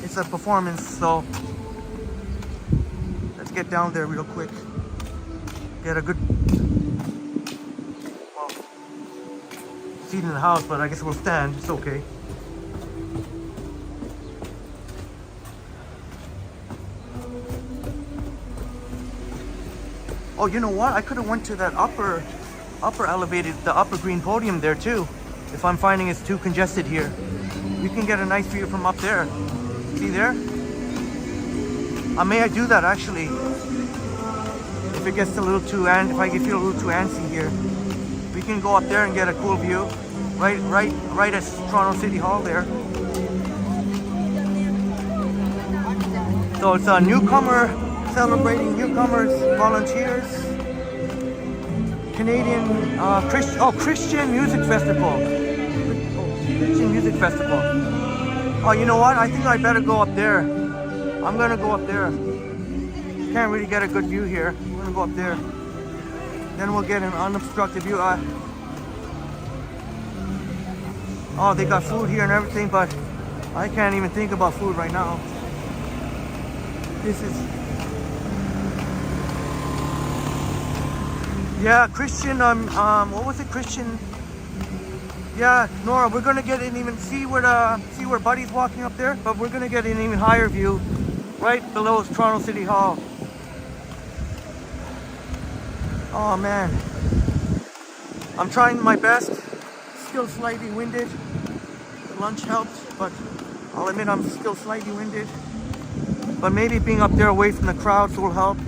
It's a performance, so let's get down there real quick. Get a good, well, seat in the house, but I guess we'll stand. It's okay. Oh, you know what? I could have went to that upper elevated, the upper green podium there too. If I'm finding it's too congested here, we can get a nice view from up there. See there? May I do that actually? If it gets a little too, and if I feel a little too antsy here, we can go up there and get a cool view, right at Toronto City Hall there. So it's a newcomer. Celebrating newcomers, volunteers, Canadian Christian Music Festival. Christian Music Festival. Oh, you know what? I think I better go up there. I'm gonna go up there. Can't really get a good view here. I'm gonna go up there. Then we'll get an unobstructed view. Oh, they got food here and everything, but I can't even think about food right now. This is... Yeah, Christian, what was it, Christian? Yeah, Nora, we're gonna get an even, see where Buddy's walking up there, but we're gonna get an even higher view right below Toronto City Hall. Oh man, I'm trying my best. Still slightly winded. The lunch helped, but I'll admit I'm still slightly winded. But maybe being up there away from the crowds will help.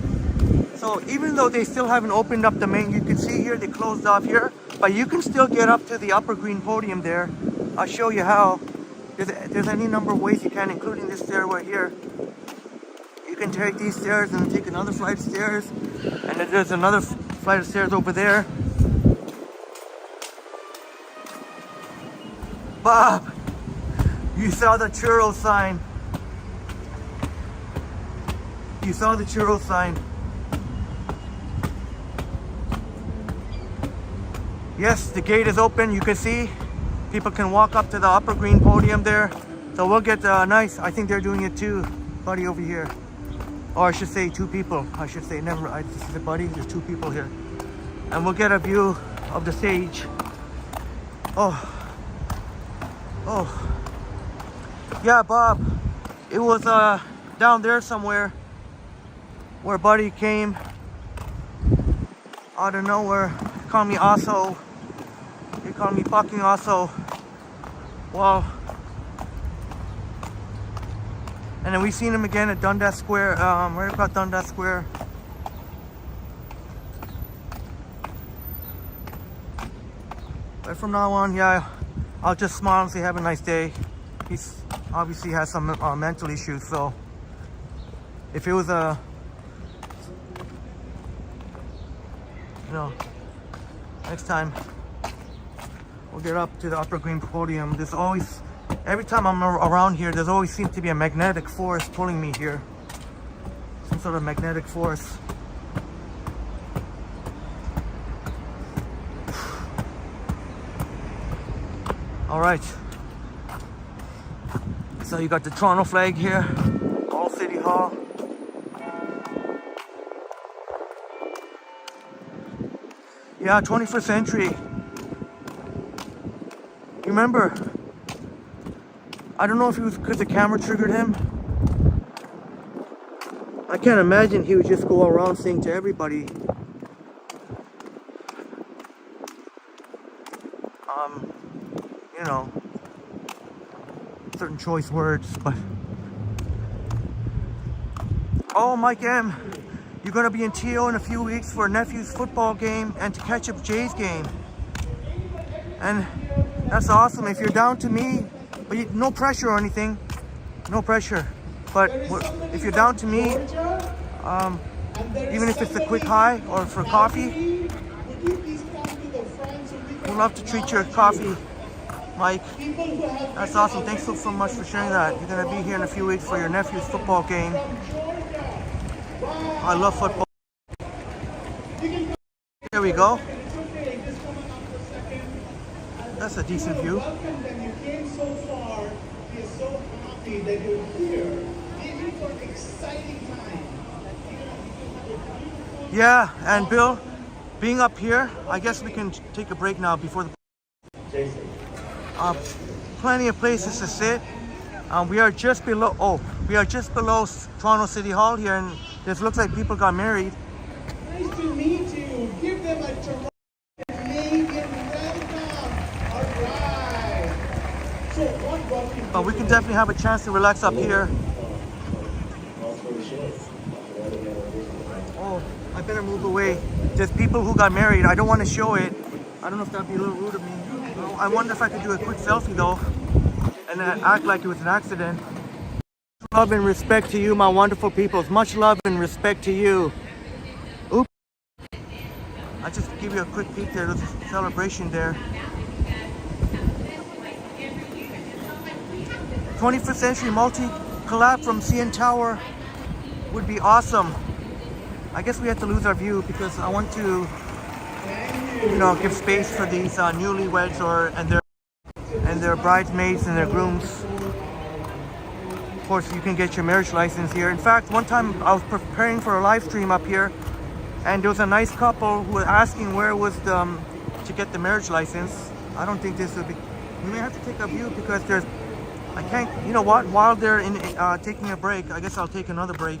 So even though they still haven't opened up the main, you can see here they closed off here, but you can still get up to the upper green podium there. I'll show you how. There's any number of ways you can, including this stairway here. You can take these stairs and take another flight of stairs, and then there's another flight of stairs over there. Bob, you saw the churro sign. You saw the churro sign. Yes, the gate is open. You can see people can walk up to the upper green podium there. So we'll get nice. I think they're doing it too, Buddy over here. Or I should say two people. I should say never. This is a Buddy. There's two people here, and we'll get a view of the stage. Oh, yeah, Bob. It was down there somewhere where Buddy came out of nowhere. He called me Osso. He called me fucking Osso. Wow. And then we seen him again at Dundas Square, right about Dundas Square. But from now on, yeah, I'll just smile and say have a nice day. He's obviously has some mental issues, so if it was a, you know, next time we'll get up to the upper green podium. There's always, every time I'm around here, there's always seems to be a magnetic force pulling me here. Some sort of magnetic force. All right. So you got the Toronto flag here, all City Hall. Yeah, 21st century. You remember? I don't know if it was because the camera triggered him. I can't imagine he would just go around saying to everybody, you know, certain choice words, but... Oh, Mike M, you're gonna be in TO in a few weeks for a nephew's football game and to catch up Jay's game. And that's awesome. If you're down to me, but no pressure or anything, no pressure. But if you're down to me, even if it's a quick hi or for coffee, we'd love to treat your coffee, Mike. That's awesome. Thanks so much for sharing that. You're gonna be here in a few weeks for your nephew's football game. I love football. Here we go. That's a decent view. Yeah, and Bill, being up here, I guess we can take a break now before the... plenty of places to sit. We are just below, Toronto City Hall here, and this looks like people got married. Nice to meet you. Give them a Toronto Canadian welcome. All right. So what brought you? But we can definitely have a chance to relax up here. Oh, I better move away. There's people who got married. I don't want to show it. I don't know if that'd be a little rude of me. I wonder if I could do a quick selfie though, and then act like it was an accident. Love and respect to you, my wonderful peoples. Much love and respect to you. Oops. I just give you a quick peek there. There's a celebration there. 21st century multi-collab from CN Tower would be awesome. I guess we have to lose our view because I want to, you know, give space for these newlyweds and their bridesmaids and their grooms. course, you can get your marriage license here. In fact, one time I was preparing for a live stream up here, and there was a nice couple who were asking where was the to get the marriage license. I don't think this would be. We may have to take a view because there's. I can't. You know what? While they're in taking a break, I guess I'll take another break.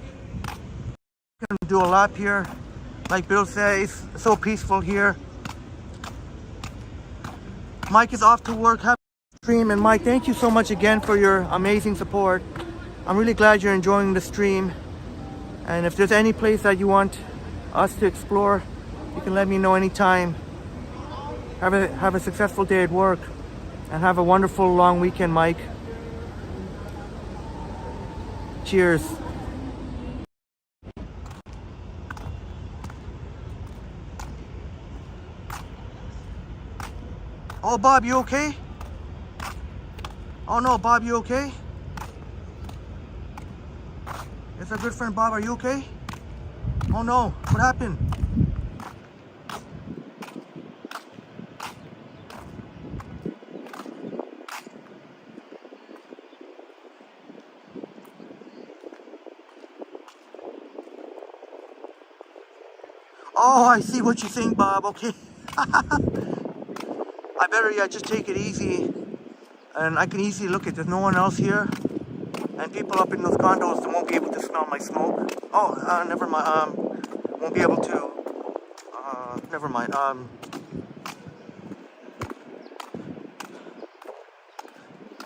Can do a lap here. Like Bill says, it's so peaceful here. Mike is off to work. Happy stream. And Mike, thank you so much again for your amazing support. I'm really glad you're enjoying the stream. And if there's any place that you want us to explore, you can let me know anytime. Have a successful day at work, and have a wonderful long weekend, Mike. Cheers. Oh, Bob, you okay? Oh no, Bob, you okay? It's our good friend Bob, are you okay? Oh no, what happened? Oh, I see what you're saying, Bob, okay. I better, yeah, just take it easy. And I can easily look at, there's no one else here. And people up in those condos, they won't be able to smell my smoke. Oh, never mind, won't be able to, never mind,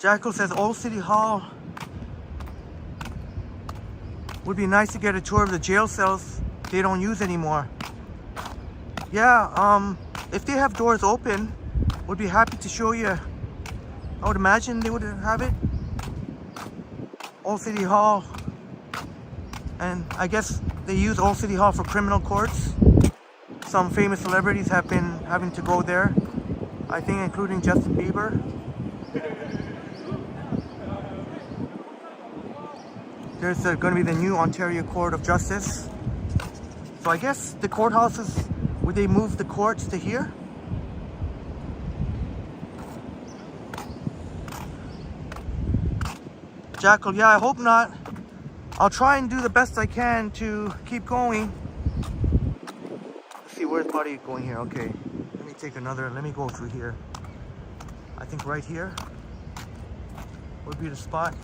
Jackal says, Old City Hall. Would be nice to get a tour of the jail cells they don't use anymore. Yeah, if they have doors open, would be happy to show you. I would imagine they would have it. Old City Hall. And I guess they use Old City Hall for criminal courts. Some famous celebrities have been having to go there. I think including Justin Bieber. There's going to be the new Ontario Court of Justice. So I guess the courthouses, would they move the courts to here? Jackal, yeah, I hope not. I'll try and do the best I can to keep going. Let's see, where's Buddy going here? Okay, let me take another, let me go through here. I think right here would be the spot.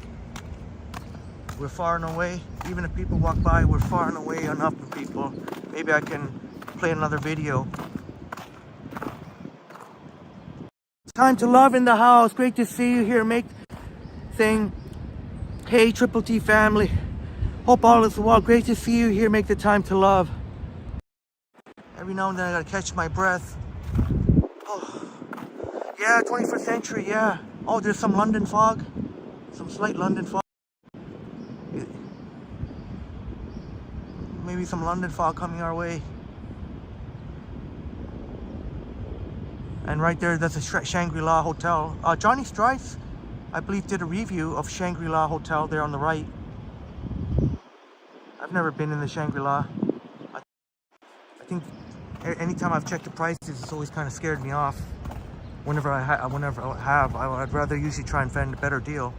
We're far and away. Even if people walk by, we're far and away enough from people. Maybe I can play another video. Time to love in the house. Great to see you here. Saying, hey, Triple T family. Hope all is well. Great to see you here. Make the time to love. Every now and then I gotta catch my breath. Oh. Yeah, 21st century, yeah. Oh, there's some London fog. Some slight London fog. Maybe some London fog coming our way. And right there, that's a Shangri-La Hotel. Johnny Strife, I believe, did a review of Shangri-La Hotel there on the right. I've never been in the Shangri-La. I think anytime I've checked the prices, it's always kind of scared me off. Whenever I have, I'd rather usually try and find a better deal.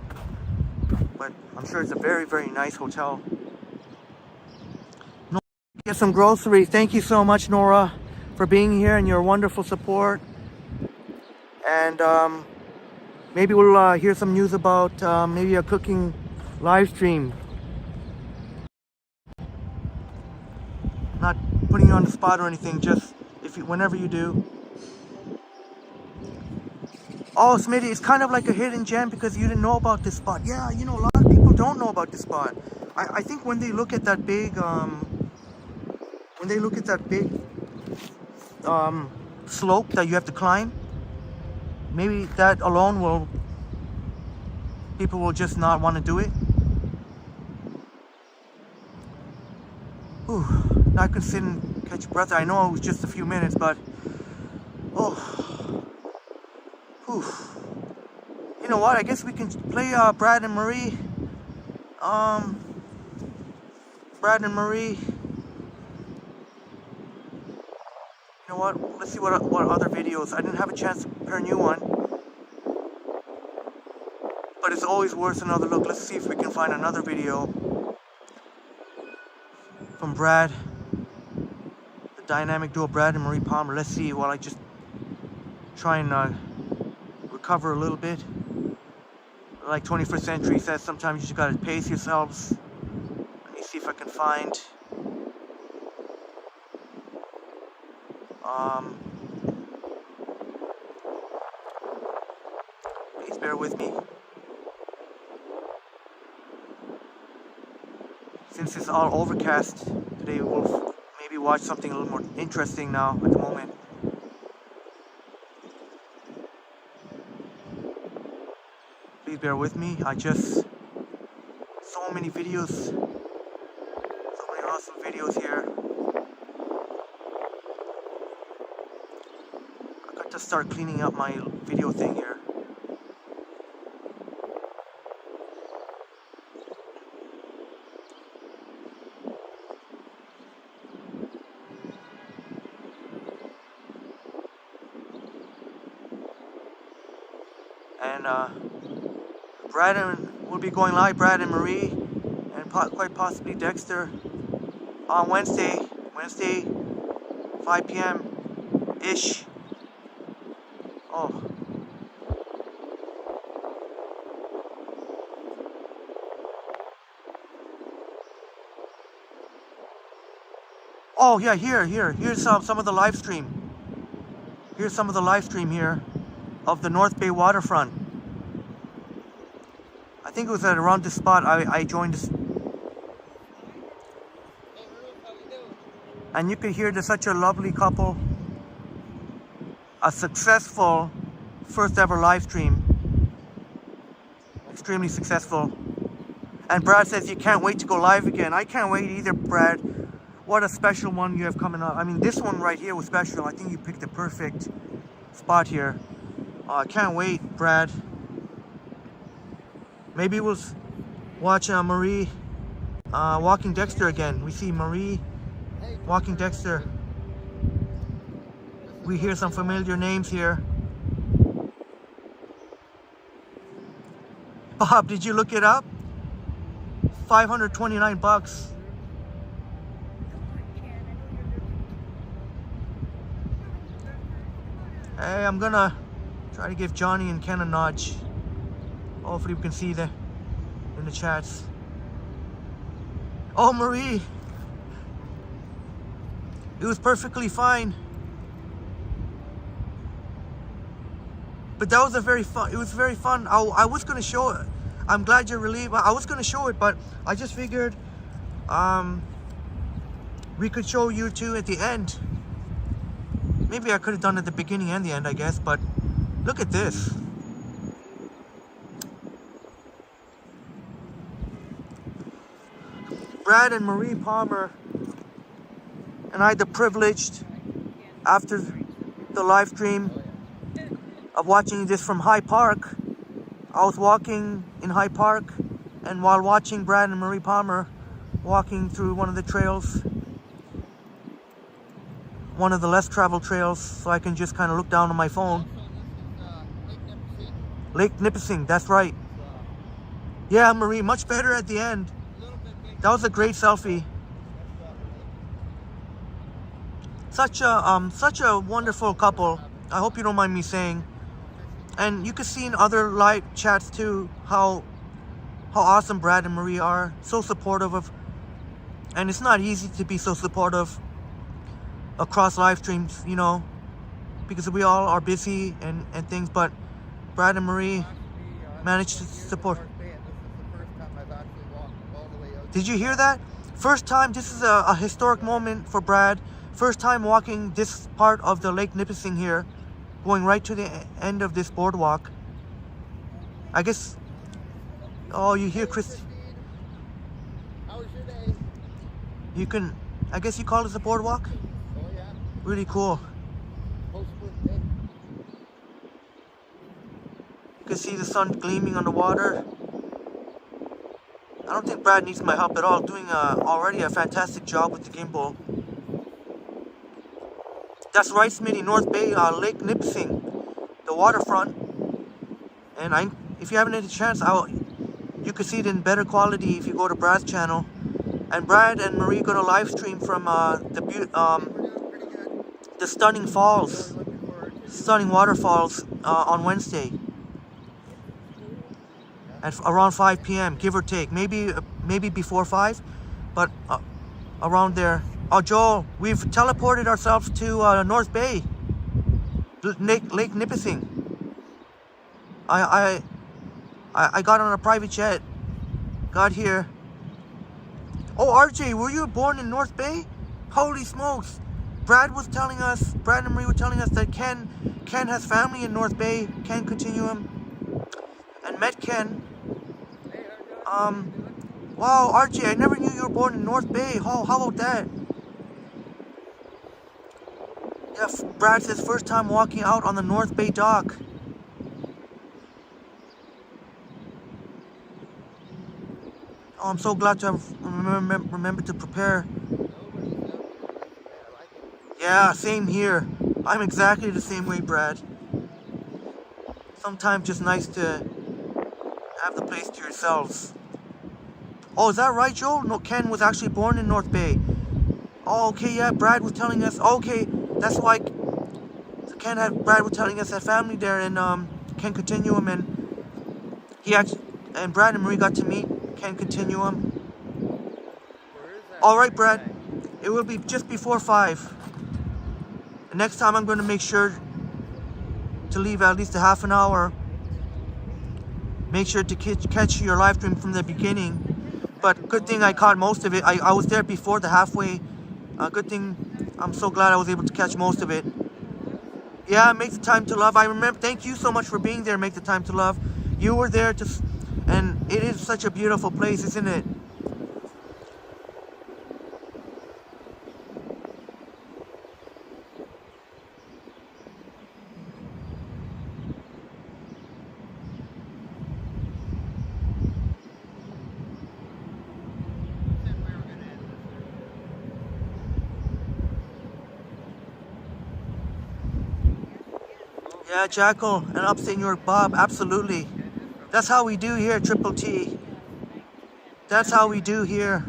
But I'm sure it's a very, very nice hotel. Get some groceries. Thank you so much, Nora, for being here and your wonderful support. And maybe we'll hear some news about maybe a cooking live stream. Not putting you on the spot or anything, just whenever you do. Oh, Smitty, it's kind of like a hidden gem because you didn't know about this spot. Yeah, you know, a lot of people don't know about this spot. I think when they look at that big slope that you have to climb, maybe that alone people will just not want to do it. Whew, now I could sit and catch a breath. I know it was just a few minutes, but oh, whew. You know what? I guess we can play Brad and Marie. Brad and Marie. You know what? Let's see what other videos. I didn't have a chance to prepare a new one. but it's always worth another look. Let's see if we can find another video from Brad, the dynamic duo Brad and Marie Palmer. Let's see while I just try and recover a little bit. Like 21st Century says, sometimes you just gotta pace yourselves. Let me see if I can find please bear with me. Since it's all overcast today, we'll maybe watch something a little more interesting now at the moment. Please bear with me. So many videos, so many awesome videos here. I got to start cleaning up my video thing here. And Brad will be going live, Brad and Marie, and quite possibly Dexter on Wednesday, 5 p.m. ish. Oh yeah, here's some of the live stream. Here's some of the live stream here of the North Bay waterfront. I think it was at around this spot I joined this. And you can hear there's such a lovely couple. A successful first ever live stream. Extremely successful. And Brad says you can't wait to go live again. I can't wait either, Brad. What a special one you have coming up. I mean, this one right here was special. I think you picked the perfect spot here. I can't wait, Brad. Maybe we'll watch Marie walking Dexter again. We see Marie walking Dexter. We hear some familiar names here. Bob, did you look it up? $529. Hey, I'm gonna try to give Johnny and Ken a nudge. Hopefully we can see them in the chats. Oh, Marie. It was perfectly fine. But that was it was very fun. I was gonna show it. I'm glad you're relieved. I was gonna show it, but I just figured we could show you two at the end. Maybe I could have done it at the beginning and the end, I guess, but look at this. Brad and Marie Palmer and I had the privilege, after the live stream, of watching this from High Park. I was walking in High Park, and while watching Brad and Marie Palmer walking through one of the trails, one of the less traveled trails, so I can just kind of look down on my phone. Lake Nipissing, that's right. Yeah, Marie, much better at the end. That was a great selfie. Such a wonderful couple. I hope you don't mind me saying. And you can see in other live chats too how awesome Brad and Marie are. So supportive of, and it's not easy to be so supportive across live streams, you know, because we all are busy and things, but Brad and Marie managed to support. Did you hear that? First time, this is a historic moment for Brad. First time walking this part of the Lake Nipissing here, going right to the end of this boardwalk. I guess, oh, you hear Chris. How was your day? You can, I guess you call this a boardwalk? Oh yeah. Really cool. Post-split day. You can see the sun gleaming on the water. I don't think Brad needs my help at all, doing already a fantastic job with the gimbal. That's right, Smitty, North Bay, Lake Nipissing, the waterfront. And if you haven't had a chance, you could see it in better quality if you go to Brad's channel. And Brad and Marie gonna live stream from the stunning falls, stunning waterfalls on Wednesday at around 5 p.m. give or take, maybe before 5, but around there. Oh, Joel, we've teleported ourselves to North Bay, Lake Nipissing. I got on a private jet, got here. Oh, RJ, were you born in North Bay? Holy smokes! Brad and Marie were telling us that Ken has family in North Bay, Ken Continuum, and met Ken. Wow, RJ, I never knew you were born in North Bay. Oh, how about that? Yeah, Brad says first time walking out on the North Bay dock. Oh, I'm so glad to have remembered to prepare. Yeah, same here. I'm exactly the same way, Brad. Sometimes just nice to have the place to yourselves. Oh, is that right, Joe? No, Ken was actually born in North Bay. Oh, okay, yeah, Brad was telling us. Okay, that's why Brad was telling us that family there in Ken Continuum, and and Brad and Marie got to meet Ken Continuum. All right, Brad, it will be just before 5. And next time I'm going to make sure to leave at least a half an hour. Make sure to catch your live stream from the beginning. But good thing I caught most of it. I was there before the halfway. Good thing. I'm so glad I was able to catch most of it. Yeah, Make the Time to Love. I remember. Thank you so much for being there, Make the Time to Love. You were there and it is such a beautiful place, isn't it? Yeah, Jackal and upstate New York Bob, absolutely. That's how we do here, Triple T. That's how we do here.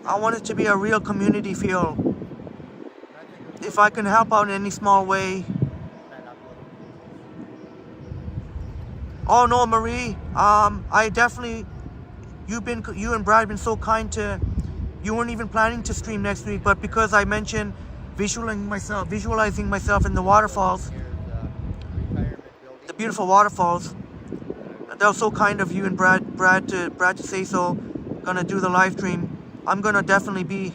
I want it to be a real community feel. If I can help out in any small way. Oh no, Marie. I definitely. You and Brad have been so kind to. You weren't even planning to stream next week, but because I mentioned visualizing myself in the waterfalls, the beautiful waterfalls. That was so kind of you and Brad to say so. Gonna do the live stream. I'm gonna definitely be,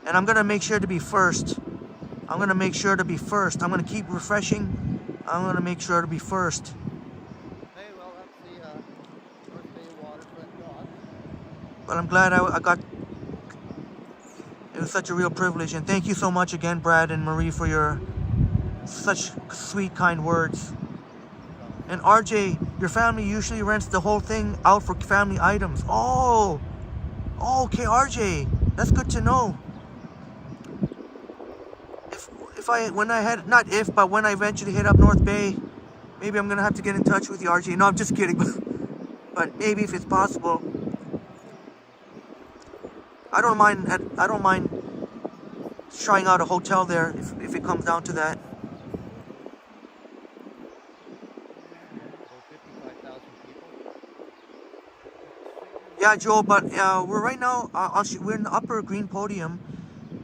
and I'm gonna make sure to be first. I'm gonna make sure to be first. I'm gonna keep refreshing. I'm gonna make sure to be first. Hey, well, that's the North Bay waterfront dock. But I'm glad I got. It was such a real privilege, and thank you so much again, Brad and Marie, for your such sweet, kind words. And RJ, your family usually rents the whole thing out for family items. Oh, okay, RJ, that's good to know. When I eventually hit up North Bay, maybe I'm gonna have to get in touch with you, RJ. No, I'm just kidding, but maybe if it's possible. I don't mind trying out a hotel there if it comes down to that. Yeah, Joe, but we're right now, we're in the upper green podium,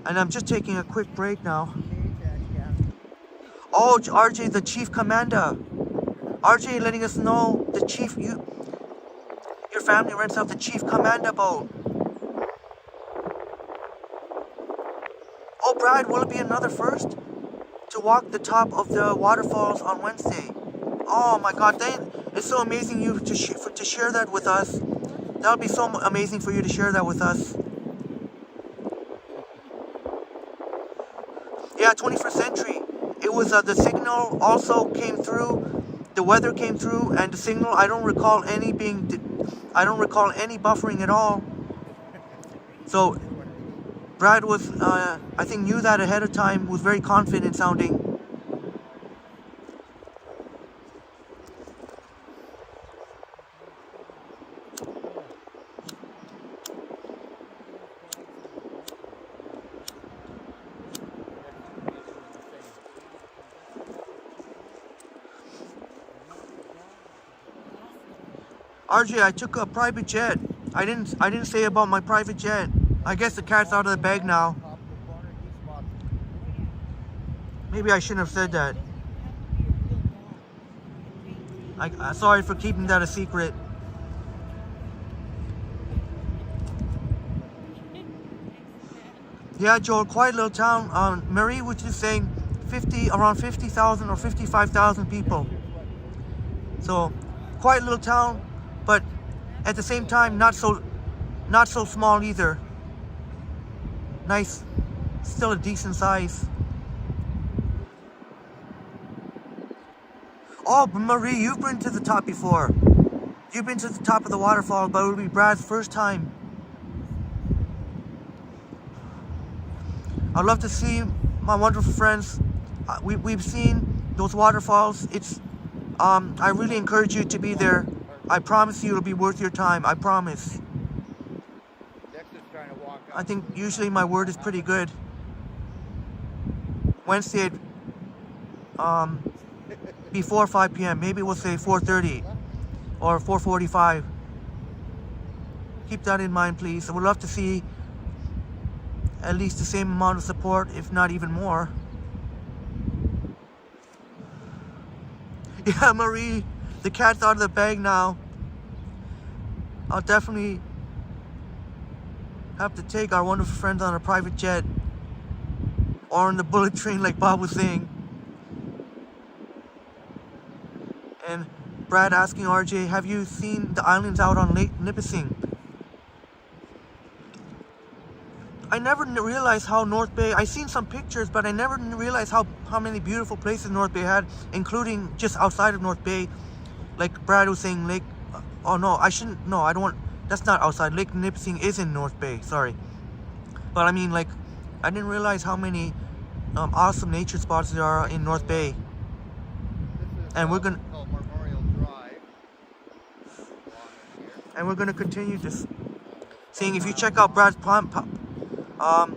and I'm just taking a quick break now. Oh, RJ, the chief commander. RJ letting us know the chief, your family rents out the chief commander boat. Oh, Brad, will it be another first to walk the top of the waterfalls on Wednesday? Oh my God, it's so amazing to share that with us. That would be so amazing for you to share that with us. Yeah, 21st century. It was the signal also came through, the weather came through, and the signal. I don't recall any buffering at all. So Brad was, I think, knew that ahead of time. Was very confident sounding. RJ, I took a private jet. I didn't say about my private jet. I guess the cat's out of the bag now. Top of the corner, he spots Maybe I shouldn't have said that. Sorry for keeping that a secret. Yeah, Joel, quiet little town. Marie was just saying around 50,000 or 55,000 people. So, quiet little town, but at the same time, not so small either. Nice, still a decent size. Oh, but Marie, you've been to the top before. You've been to the top of the waterfall, but it will be Brad's first time. I'd love to see my wonderful friends. We've seen those waterfalls. I really encourage you to be there. I promise you it'll be worth your time. I promise. Dexter's trying to walk up. I think usually my word is pretty good. Wednesday at before 5 p.m. Maybe we'll say 4:30 or 4:45. Keep that in mind, please. I would love to see at least the same amount of support, if not even more. Yeah, Marie, the cat's out of the bag now. I'll definitely have to take our wonderful friends on a private jet or on the bullet train like Bob was saying. And Brad asking RJ, have you seen the islands out on Lake Nipissing? I never realized how North Bay, I seen some pictures, but I never realized how many beautiful places North Bay had, including just outside of North Bay. Like Brad was saying, Lake, oh no, I shouldn't, no, I don't want, that's not outside. Lake Nipissing is in North Bay, sorry. But I mean, like, I didn't realize how many awesome nature spots there are in North Bay. This is And we're gonna, called Memorial Drive. and we're gonna continue this. Seeing if you check out Brad's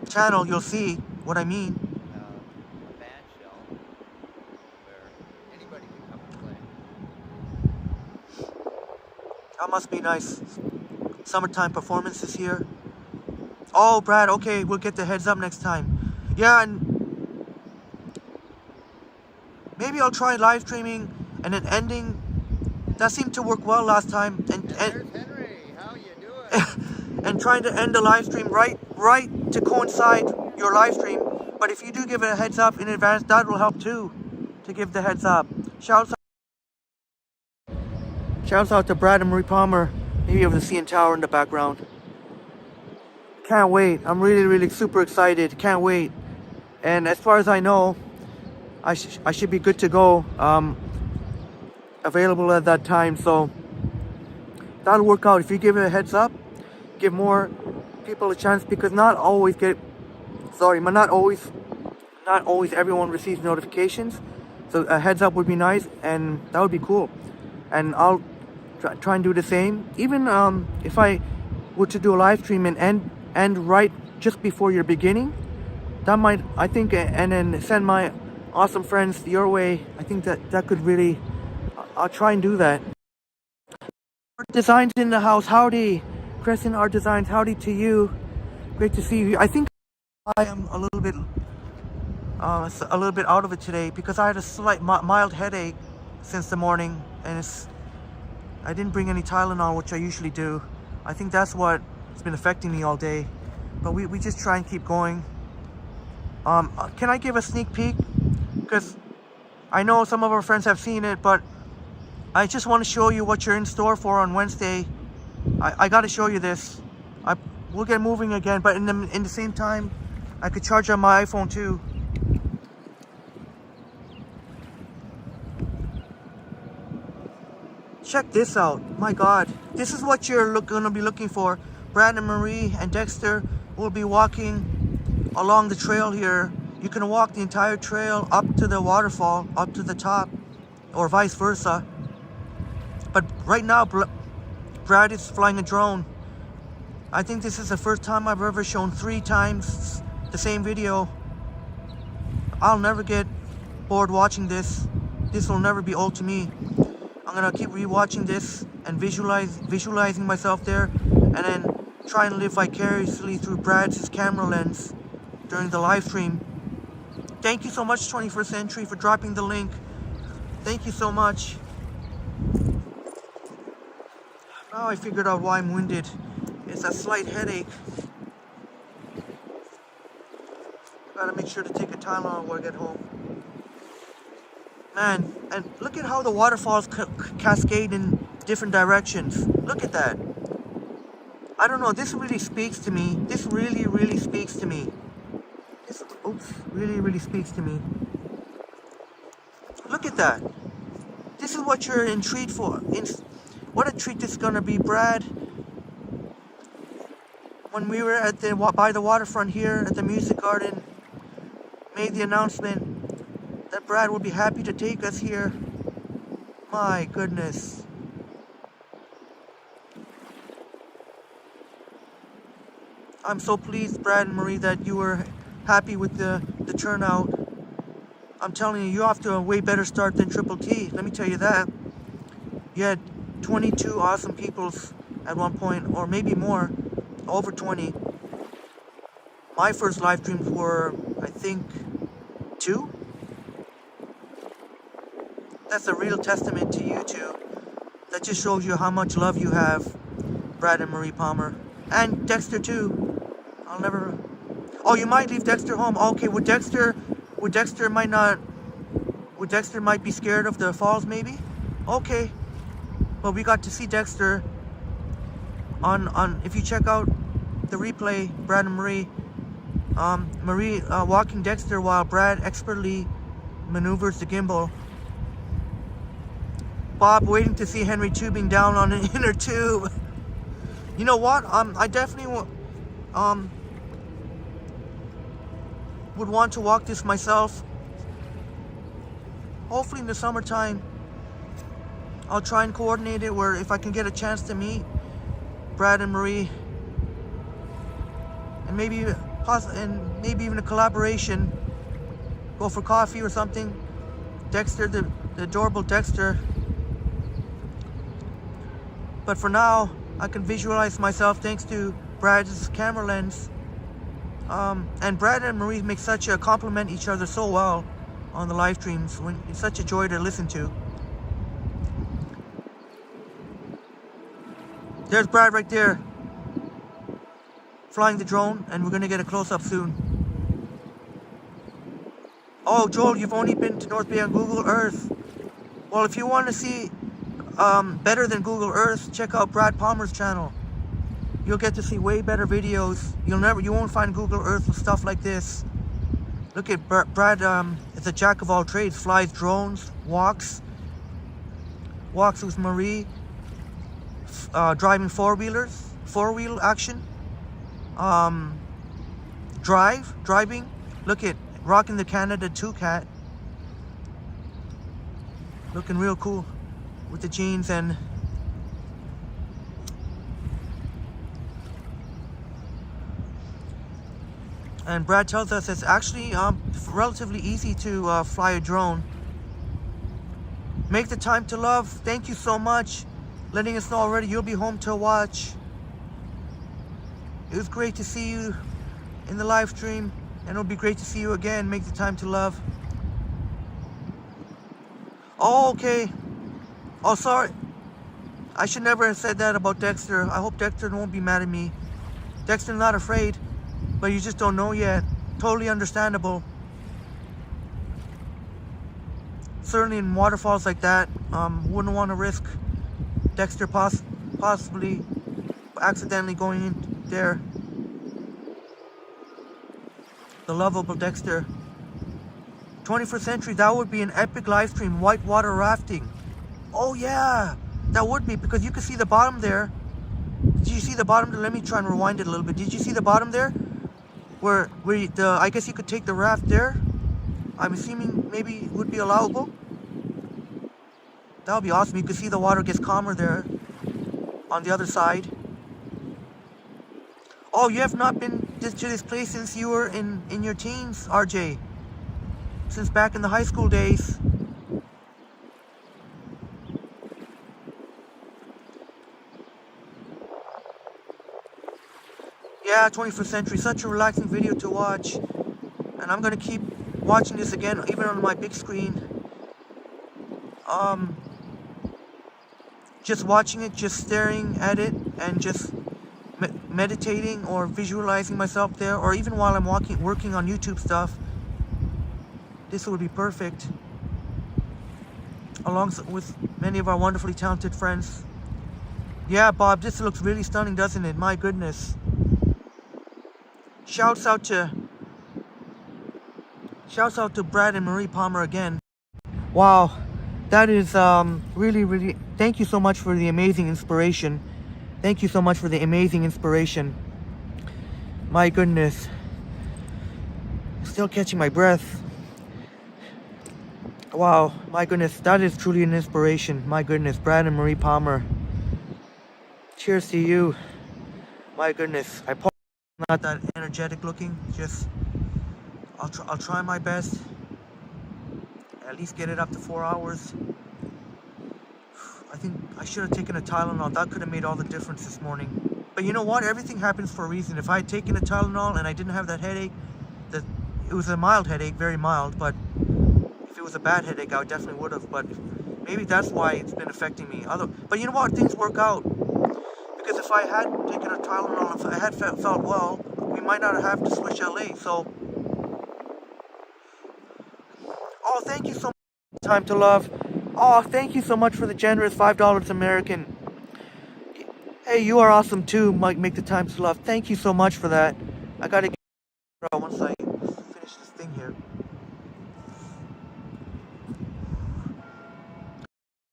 channel, you'll see what I mean. A band shell where anybody can come and play. That must be nice. Summertime performances here. Oh, Brad, okay, we'll get the heads up next time. Yeah, and maybe I'll try live streaming and then ending. That seemed to work well last time. And There's Henry, how you doing? and trying to end the live stream right to coincide your live stream. But if you do give it a heads up in advance, that will help too, to give the heads up. Shouts out to Brad and Marie Palmer. Maybe you have the CN Tower in the background. Can't wait. I'm really super excited. Can't wait. And as far as I know, I should be good to go. Available at that time, so that'll work out. If you give it a heads up, give more people a chance, because not always everyone receives notifications. So a heads up would be nice, and that would be cool. And I'll try and do the same. Even if I were to do a live stream and end right just before your beginning, that might, I think, and then send my awesome friends your way. I think that could really, I'll try and do that. Art Designs in the house, howdy. Crescent Art Designs, howdy to you. Great to see you. I think I am a little bit out of it today because I had a slight mild headache since the morning, and I didn't bring any Tylenol, which I usually do. I think that's what has been affecting me all day. But we just try and keep going. Can I give a sneak peek? Because I know some of our friends have seen it, but I just want to show you what you're in store for on Wednesday. I got to show you this. We'll get moving again, but in the same time, I could charge on my iPhone too. Check this out. My God, this is what you're gonna be looking for. Brad and Marie and Dexter will be walking along the trail here. You can walk the entire trail up to the waterfall, up to the top, or vice versa. But right now, Brad is flying a drone. I think this is the first time I've ever shown 3 times the same video. I'll never get bored watching this. This will never be old to me. I'm gonna keep rewatching this and visualizing myself there, and then try and live vicariously through Brad's camera lens during the live stream. Thank you so much, 21st Century, for dropping the link. Thank you so much. Now I figured out why I'm winded. It's a slight headache. Gotta make sure to take a Tylenol when I get home. Man, and look at how the waterfalls cascade in different directions. Look at that. I don't know, this really speaks to me. This really, really speaks to me. This, really, really speaks to me. Look at that. This is what you're in treat for. What a treat this is gonna be, Brad. When we were at by the waterfront here at the Music Garden, made the announcement that Brad would be happy to take us here. My goodness. I'm so pleased, Brad and Marie, that you were happy with the turnout. I'm telling you, you're off to a way better start than Triple T. Let me tell you that. You had 22 awesome peoples at one point, or maybe more, over 20. My first live streams were, I think, 2. That's a real testament to you two. That just shows you how much love you have, Brad and Marie Palmer. And Dexter too. I'll never... Oh, you might leave Dexter home. Okay, would Dexter might be scared of the falls maybe? Okay. But we got to see Dexter on if you check out the replay, Brad and Marie, Marie walking Dexter while Brad expertly maneuvers the gimbal. Bob waiting to see Henry tubing down on an inner tube. You know what? I definitely would want to walk this myself. Hopefully in the summertime. I'll try and coordinate it where if I can get a chance to meet Brad and Marie, and maybe even a collaboration, go for coffee or something. Dexter, the adorable Dexter. But for now, I can visualize myself thanks to Brad's camera lens. And Brad and Marie make such a complement each other so well on the live streams. It's such a joy to listen to. There's Brad right there, flying the drone, and we're gonna get a close-up soon. Oh, Joel, you've only been to North Bay on Google Earth. Well, if you want to see better than Google Earth, check out Brad Palmer's channel. You'll get to see way better videos. You won't find Google Earth with stuff like this. Look at Brad. It's a jack of all trades. Flies drones, walks with Marie, driving four-wheel action, driving. Look at rocking the Canada 2 cat, looking real cool with the jeans. And Brad tells us it's actually relatively easy to fly a drone. Make the time to love. Thank you so much. Letting us know already you'll be home to watch. It was great to see you in the live stream, and it'll be great to see you again. Make the time to love. Oh, okay. Oh, sorry. I should never have said that about Dexter. I hope Dexter won't be mad at me. Dexter's not afraid, but you just don't know yet. Totally understandable. Certainly in waterfalls like that, wouldn't want to risk Dexter possibly accidentally going in there. The lovable Dexter. 21st Century, that would be an epic live stream. Whitewater rafting. Oh yeah, that would be, because you can see the bottom there. Did you see the bottom there? Let me try and rewind it a little bit. Did you see the bottom there? Where I guess you could take the raft there. I'm assuming maybe it would be allowable. That would be awesome. You could see the water gets calmer there on the other side. Oh, you have not been to this place since you were in your teens, RJ. Since back in the high school days. Yeah, 21st century, such a relaxing video to watch. And I'm gonna keep watching this again, even on my big screen. Just watching it, just staring at it, and just meditating or visualizing myself there, or even while I'm working on YouTube stuff. This would be perfect, along with many of our wonderfully talented friends. Yeah, Bob, this looks really stunning, doesn't it? My goodness. Shouts out to Brad and Marie Palmer again. Wow, that is really, thank you so much for the amazing inspiration. Thank you so much for the amazing inspiration. My goodness. Still catching my breath. Wow, my goodness, that is truly an inspiration. My goodness, Brad and Marie Palmer. Cheers to you. My goodness, I probably not that energetic looking. Just, I'll try my best. At least get it up to 4 hours. I think I should have taken a Tylenol. That could have made all the difference this morning. But you know what? Everything happens for a reason. If I had taken a Tylenol and I didn't have that headache, it was a mild headache, very mild, but if it was a bad headache, I definitely would have. But maybe that's why it's been affecting me. But you know what? Things work out. Because if I had taken a Tylenol, if I had felt well, we might not have to switch LA. So, oh, thank you so much. Time to love. Oh, thank you so much for the generous $5 American. Hey, you are awesome too, Mike. Make the time to love. Thank you so much for that. I gotta get out once I finish this thing here.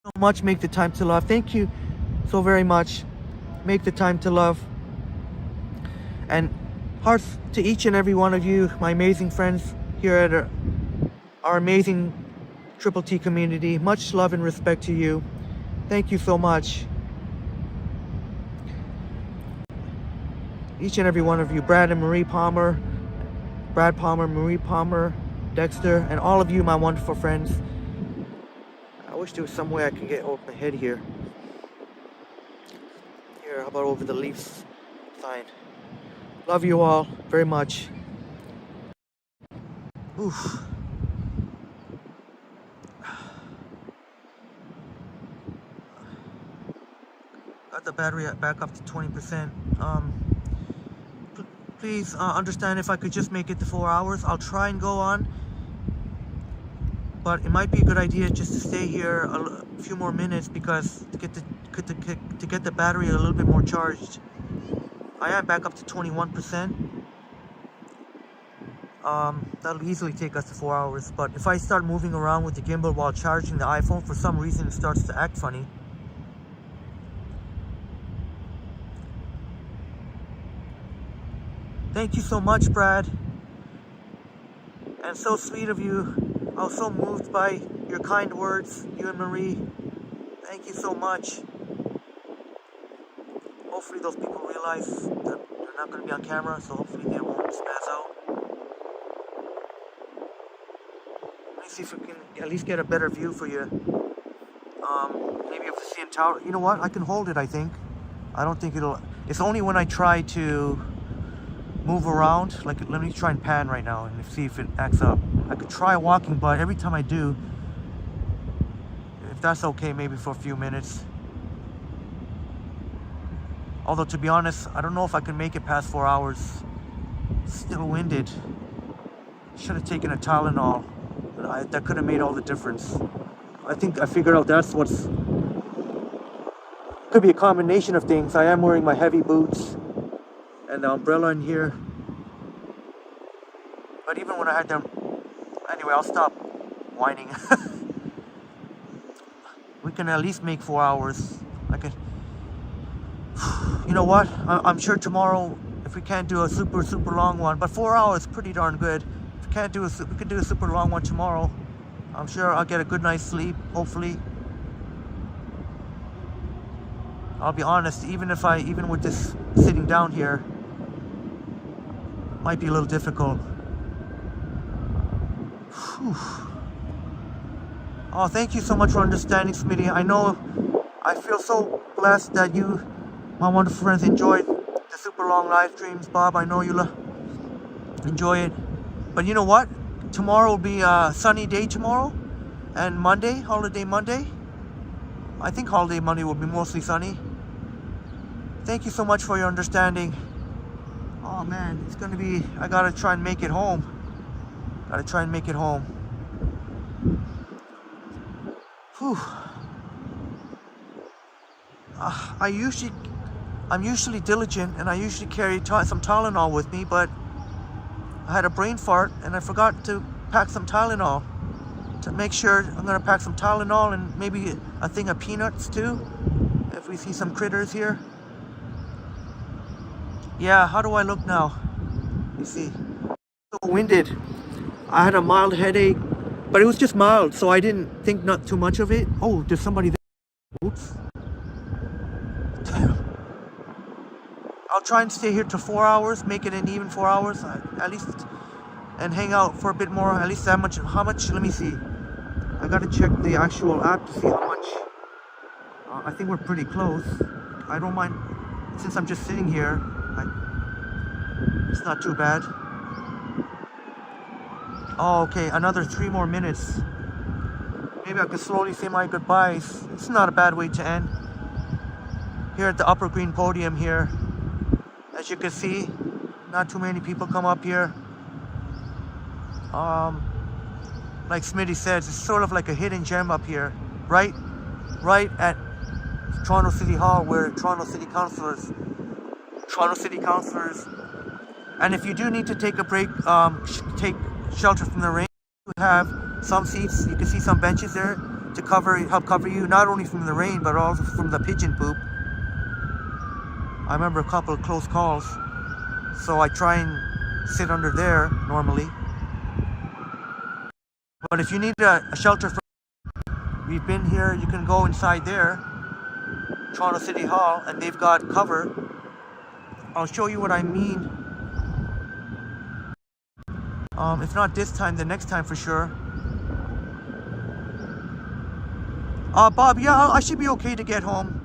So much. Make the time to love. Thank you so very much. Make the time to love. And hearts to each and every one of you, my amazing friends here at our amazing Triple T community. Much love and respect to you. Thank you so much. Each and every one of you, Brad and Marie Palmer, Brad Palmer, Marie Palmer, Dexter, and all of you, my wonderful friends. I wish there was some way I can get over my head here. Here, how about over the Leafs sign? Love you all very much. Oof. Got the battery back up to 20%. Please understand if I could just make it to 4 hours. I'll try and go on, but it might be a good idea just to stay here a few more minutes because to get the battery a little bit more charged. I am back up to 21%. That'll easily take us to 4 hours. But if I start moving around with the gimbal while charging the iPhone, for some reason it starts to act funny. Thank you so much, Brad. And so sweet of you. I was so moved by your kind words, you and Marie. Thank you so much. Hopefully those people realize that they're not going to be on camera, so hopefully they won't spaz out. Let me see if we can at least get a better view for you. Maybe if we see a tower. You know what? I can hold it, I think. I don't think it'll... It's only when I try to move around. Like, let me try and pan right now and see if it acts up. I could try walking, but every time I do, if that's okay, maybe for a few minutes. Although, to be honest, I don't know if I can make it past 4 hours. Still winded. Should have taken a Tylenol. That could have made all the difference. I think I figured out that's what's... Could be a combination of things. I am wearing my heavy boots and the umbrella in here. But even when I had them... Anyway, I'll stop whining. We can at least make 4 hours. I can... You know what? I'm sure tomorrow, if we can't do a super long one, but 4 hours pretty darn good. If we can't do we could do a super long one tomorrow. I'm sure I'll get a good night's sleep, hopefully. I'll be honest, even with this sitting down here, might be a little difficult. Whew. Oh, thank you so much for understanding, Smitty. I know I feel so blessed that you, my wonderful friends, enjoyed the super long live streams, Bob. I know you'll enjoy it. But you know what? Tomorrow will be a sunny day tomorrow. And Monday, holiday Monday. I think holiday Monday will be mostly sunny. Thank you so much for your understanding. Oh man, it's gonna be, I gotta try and make it home. Gotta try and make it home. Whew. I'm usually diligent and I usually carry some Tylenol with me, but I had a brain fart and I forgot to pack some Tylenol. To make sure, I'm gonna pack some Tylenol and maybe a thing of peanuts too, if we see some critters here. Yeah, how do I look now? You see, so winded. I had a mild headache, but it was just mild, so I didn't think not too much of it. Oh, there's somebody there. Oops. I'll try and stay here till 4 hours, make it an even 4 hours at least, and hang out for a bit more. At least that much. How much? Let me see. I gotta check the actual app to see how much. I think we're pretty close. I don't mind, since I'm just sitting here. It's not too bad. Oh, okay, another 3 more minutes. Maybe I could slowly say my goodbyes. It's not a bad way to end. Here at the upper green podium here. As you can see, not too many people come up here. Like Smitty says, it's sort of like a hidden gem up here. Right at Toronto City Hall, where Toronto City Councillors. And if you do need to take a break, take shelter from the rain, you have some seats. You can see some benches there to help cover you, not only from the rain, but also from the pigeon poop. I remember a couple of close calls, so I try and sit under there normally. But if you need a shelter from, we've been here, you can go inside there, Toronto City Hall, and they've got cover. I'll show you what I mean. If not this time, the next time for sure. Bob, yeah, I should be okay to get home.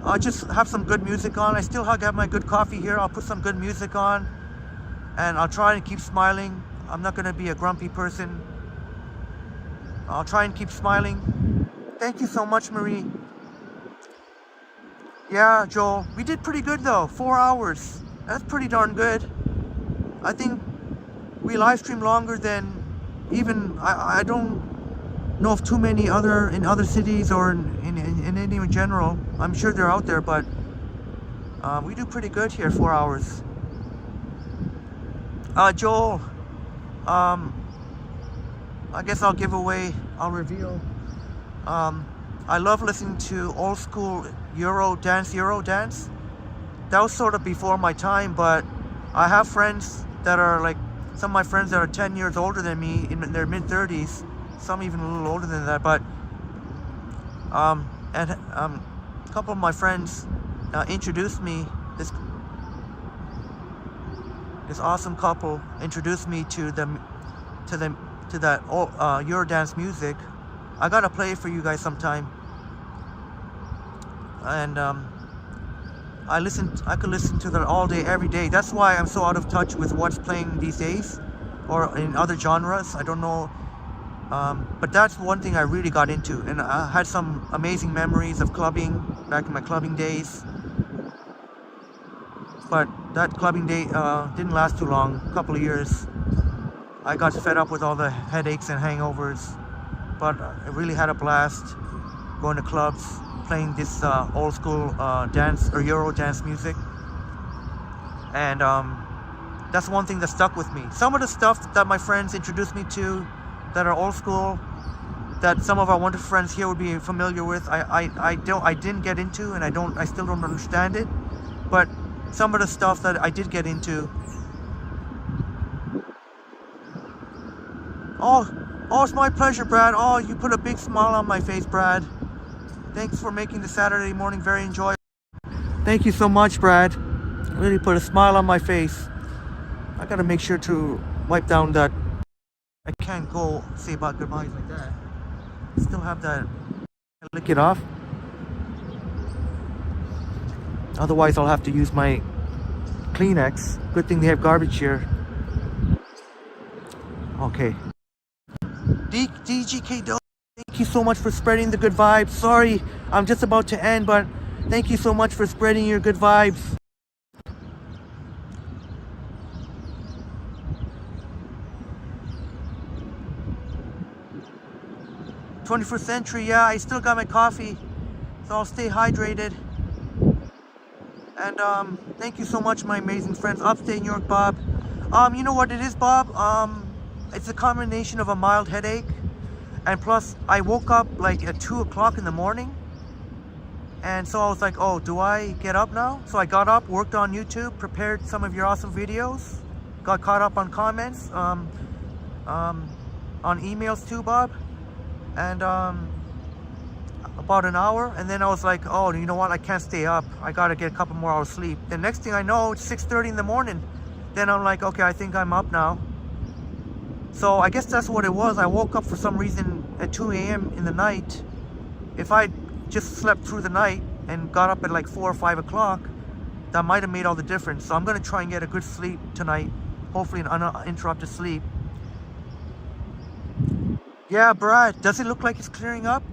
I'll just have some good music on. I still have my good coffee here. I'll put some good music on, and I'll try and keep smiling. I'm not gonna be a grumpy person. I'll try and keep smiling. Thank you so much, Marie. Yeah, Joel, we did pretty good though. 4 hours. That's pretty darn good. I think we live stream longer than even, I don't know of too many in other cities or in any in general. I'm sure they're out there, but we do pretty good here, 4 hours. Joel, I guess I'll reveal. I love listening to old school Euro dance. That was sort of before my time, but I have friends that are like, some of my friends that are 10 years older than me, in their mid-30s, some even a little older than that, but a couple of my friends introduced me, this awesome couple introduced me to that Eurodance music. I gotta play it for you guys sometime. And I could listen to that all day, every day. That's why I'm so out of touch with what's playing these days, or in other genres. I don't know, but that's one thing I really got into, and I had some amazing memories of clubbing back in my clubbing days. But that clubbing day didn't last too long, a couple of years. I got fed up with all the headaches and hangovers, but I really had a blast going to clubs, playing this old school dance or Euro dance music. And that's one thing that stuck with me. Some of the stuff that my friends introduced me to that are old school, that some of our wonderful friends here would be familiar with, I didn't get into, and I still don't understand it. But some of the stuff that I did get into, oh, it's my pleasure, Brad. Oh, you put a big smile on my face, Brad. Thanks for making the Saturday morning very enjoyable. Thank you so much, Brad. Really put a smile on my face. I gotta make sure to wipe down that. I can't go say about goodbyes like that. Still have that. Lick it off. Otherwise, I'll have to use my Kleenex. Good thing they have garbage here. Okay. DGK Doe, thank you so much for spreading the good vibes. Sorry, I'm just about to end, but thank you so much for spreading your good vibes. 21st century, yeah, I still got my coffee, so I'll stay hydrated. And thank you so much, my amazing friends. Upstate New York, Bob. You know what it is, Bob? It's a combination of a mild headache, and plus I woke up like at 2 o'clock in the morning, and so I was like, oh, do I get up now? So I got up, worked on YouTube, prepared some of your awesome videos, got caught up on comments, on emails too, Bob. And about an hour, and then I was like, oh, you know what, I can't stay up, I gotta get a couple more hours sleep. The next thing I know, it's 6:30 in the morning. Then I'm like, okay, I think I'm up now. So I guess that's what it was. I woke up for some reason at 2 a.m. in the night. If I just slept through the night and got up at like 4 or 5 o'clock, that might have made all the difference. So I'm gonna try and get a good sleep tonight, hopefully an uninterrupted sleep. Yeah, Brad, does it look like it's clearing up?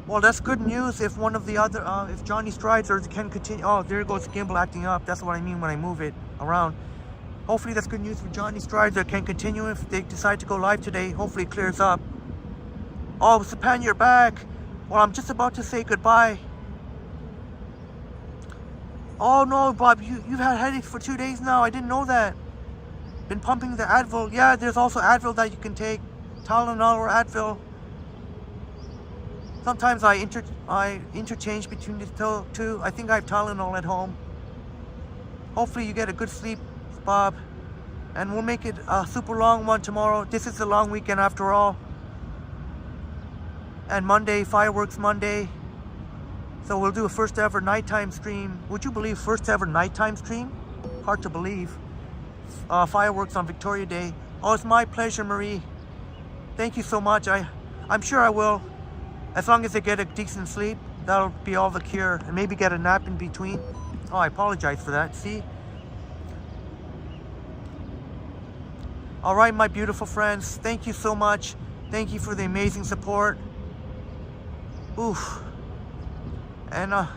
Well, that's good news if one of the other, if Johnny Strides or can continue. Oh, there goes the gimbal acting up. That's what I mean when I move it around. Hopefully that's good news for Johnny Strides or can continue if they decide to go live today. Hopefully it clears up. Oh, Sapan, you're back. Well, I'm just about to say goodbye. Oh no, Bob, you've had headaches for 2 days now. I didn't know that. Been pumping the Advil. Yeah, there's also Advil that you can take. Tylenol or Advil. Sometimes I interchange between the two. I think I have Tylenol at home. Hopefully you get a good sleep, Bob. And we'll make it a super long one tomorrow. This is a long weekend after all. And Monday, Fireworks Monday. So we'll do a first ever nighttime stream. Would you believe first ever nighttime stream? Hard to believe. Fireworks on Victoria Day. Oh, it's my pleasure, Marie. Thank you so much. I'm sure I will. As long as I get a decent sleep, that'll be all the cure. And maybe get a nap in between. Oh, I apologize for that. See? All right, my beautiful friends. Thank you so much. Thank you for the amazing support. Oof. And I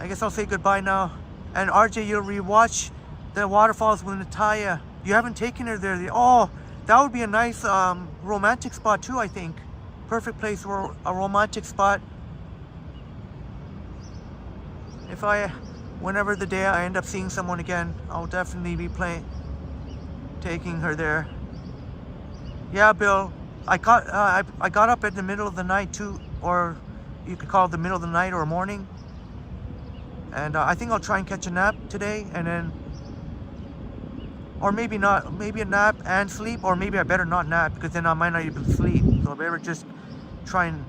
guess I'll say goodbye now. And RJ, you'll rewatch the waterfalls with Natalia. You haven't taken her there. Oh, that would be a nice romantic spot too, I think. Perfect place for a romantic spot. Whenever the day I end up seeing someone again, I'll definitely be taking her there. Yeah, Bill, I got up at the middle of the night too, or you could call it the middle of the night or morning. And I think I'll try and catch a nap today, and then, or maybe not, maybe a nap and sleep, or maybe I better not nap because then I might not even sleep. So I better just try and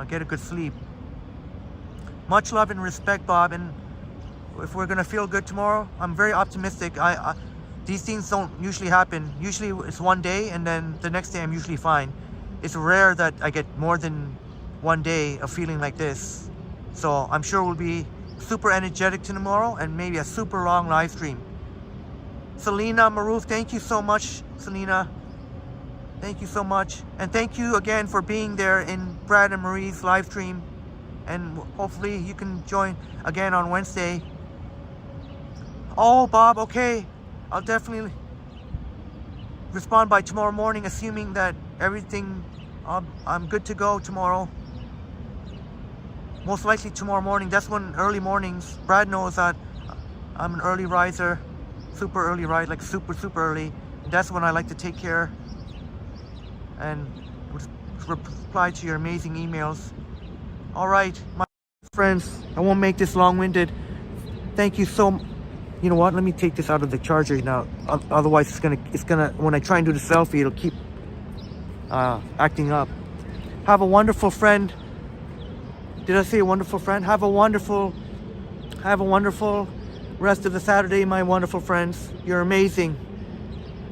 get a good sleep. Much love and respect, Bob. And if we're gonna feel good tomorrow, I'm very optimistic. These things don't usually happen. Usually it's one day and then the next day I'm usually fine. It's rare that I get more than one day of feeling like this. So I'm sure we'll be super energetic tomorrow and maybe a super long live stream. Selena Maroof, thank you so much, Selena. Thank you so much. And thank you again for being there in Brad and Marie's live stream. And hopefully you can join again on Wednesday. Oh, Bob, okay. I'll definitely respond by tomorrow morning, assuming that everything, I'm good to go tomorrow. Most likely tomorrow morning. That's when early mornings. Brad knows that I'm an early riser. Super early rise, like super early. And that's when I like to take care and reply to your amazing emails. All right, my friends, I won't make this long-winded. Thank you so much. You know what? Let me take this out of the charger now. Otherwise, it's gonna. When I try and do the selfie, it'll keep acting up. Have a wonderful friend. Did I say a wonderful friend? Have a wonderful rest of the Saturday, my wonderful friends. You're amazing.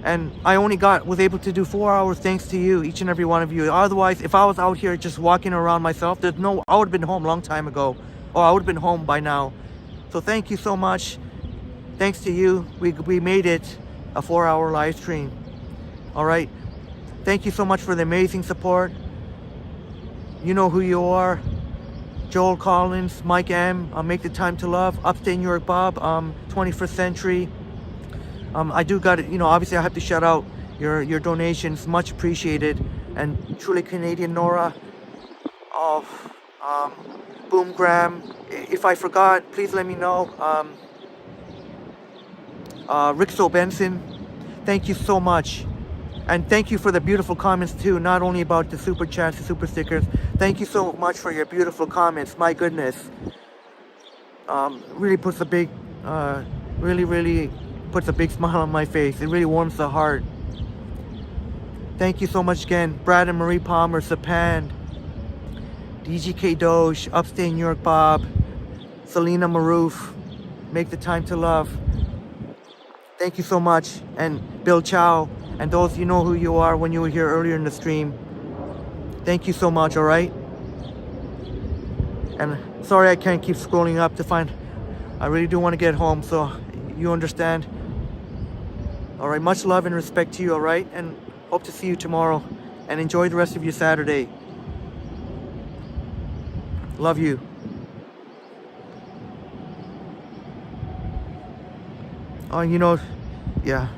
And I only was able to do 4 hours thanks to you, each and every one of you. Otherwise, if I was out here just walking around myself, I would have been home a long time ago. Or I would have been home by now. So thank you so much. Thanks to you, we made it a 4-hour live stream. All right. Thank you so much for the amazing support. You know who you are. Joel Collins, Mike M, Make the Time to Love, Upstate New York Bob, 21st Century. I do got it, obviously I have to shout out your donations, much appreciated. And truly Canadian Nora, Boom Graham. If I forgot, please let me know. Rick So Benson, thank you so much. And thank you for the beautiful comments too, not only about the super chats, the super stickers. Thank you so much for your beautiful comments. My goodness. Really puts a big, really puts a big smile on my face. It really warms the heart. Thank you so much again. Brad and Marie Palmer, Sapan, DGK Doge, Upstate New York Bob, Selena Maroof, Make the Time to Love. Thank you so much. And Bill Chow. And those, you know who you are when you were here earlier in the stream. Thank you so much, all right? And sorry I can't keep scrolling up to find, I really do want to get home, so you understand. All right, much love and respect to you, all right? And hope to see you tomorrow. And enjoy the rest of your Saturday. Love you. Oh, yeah.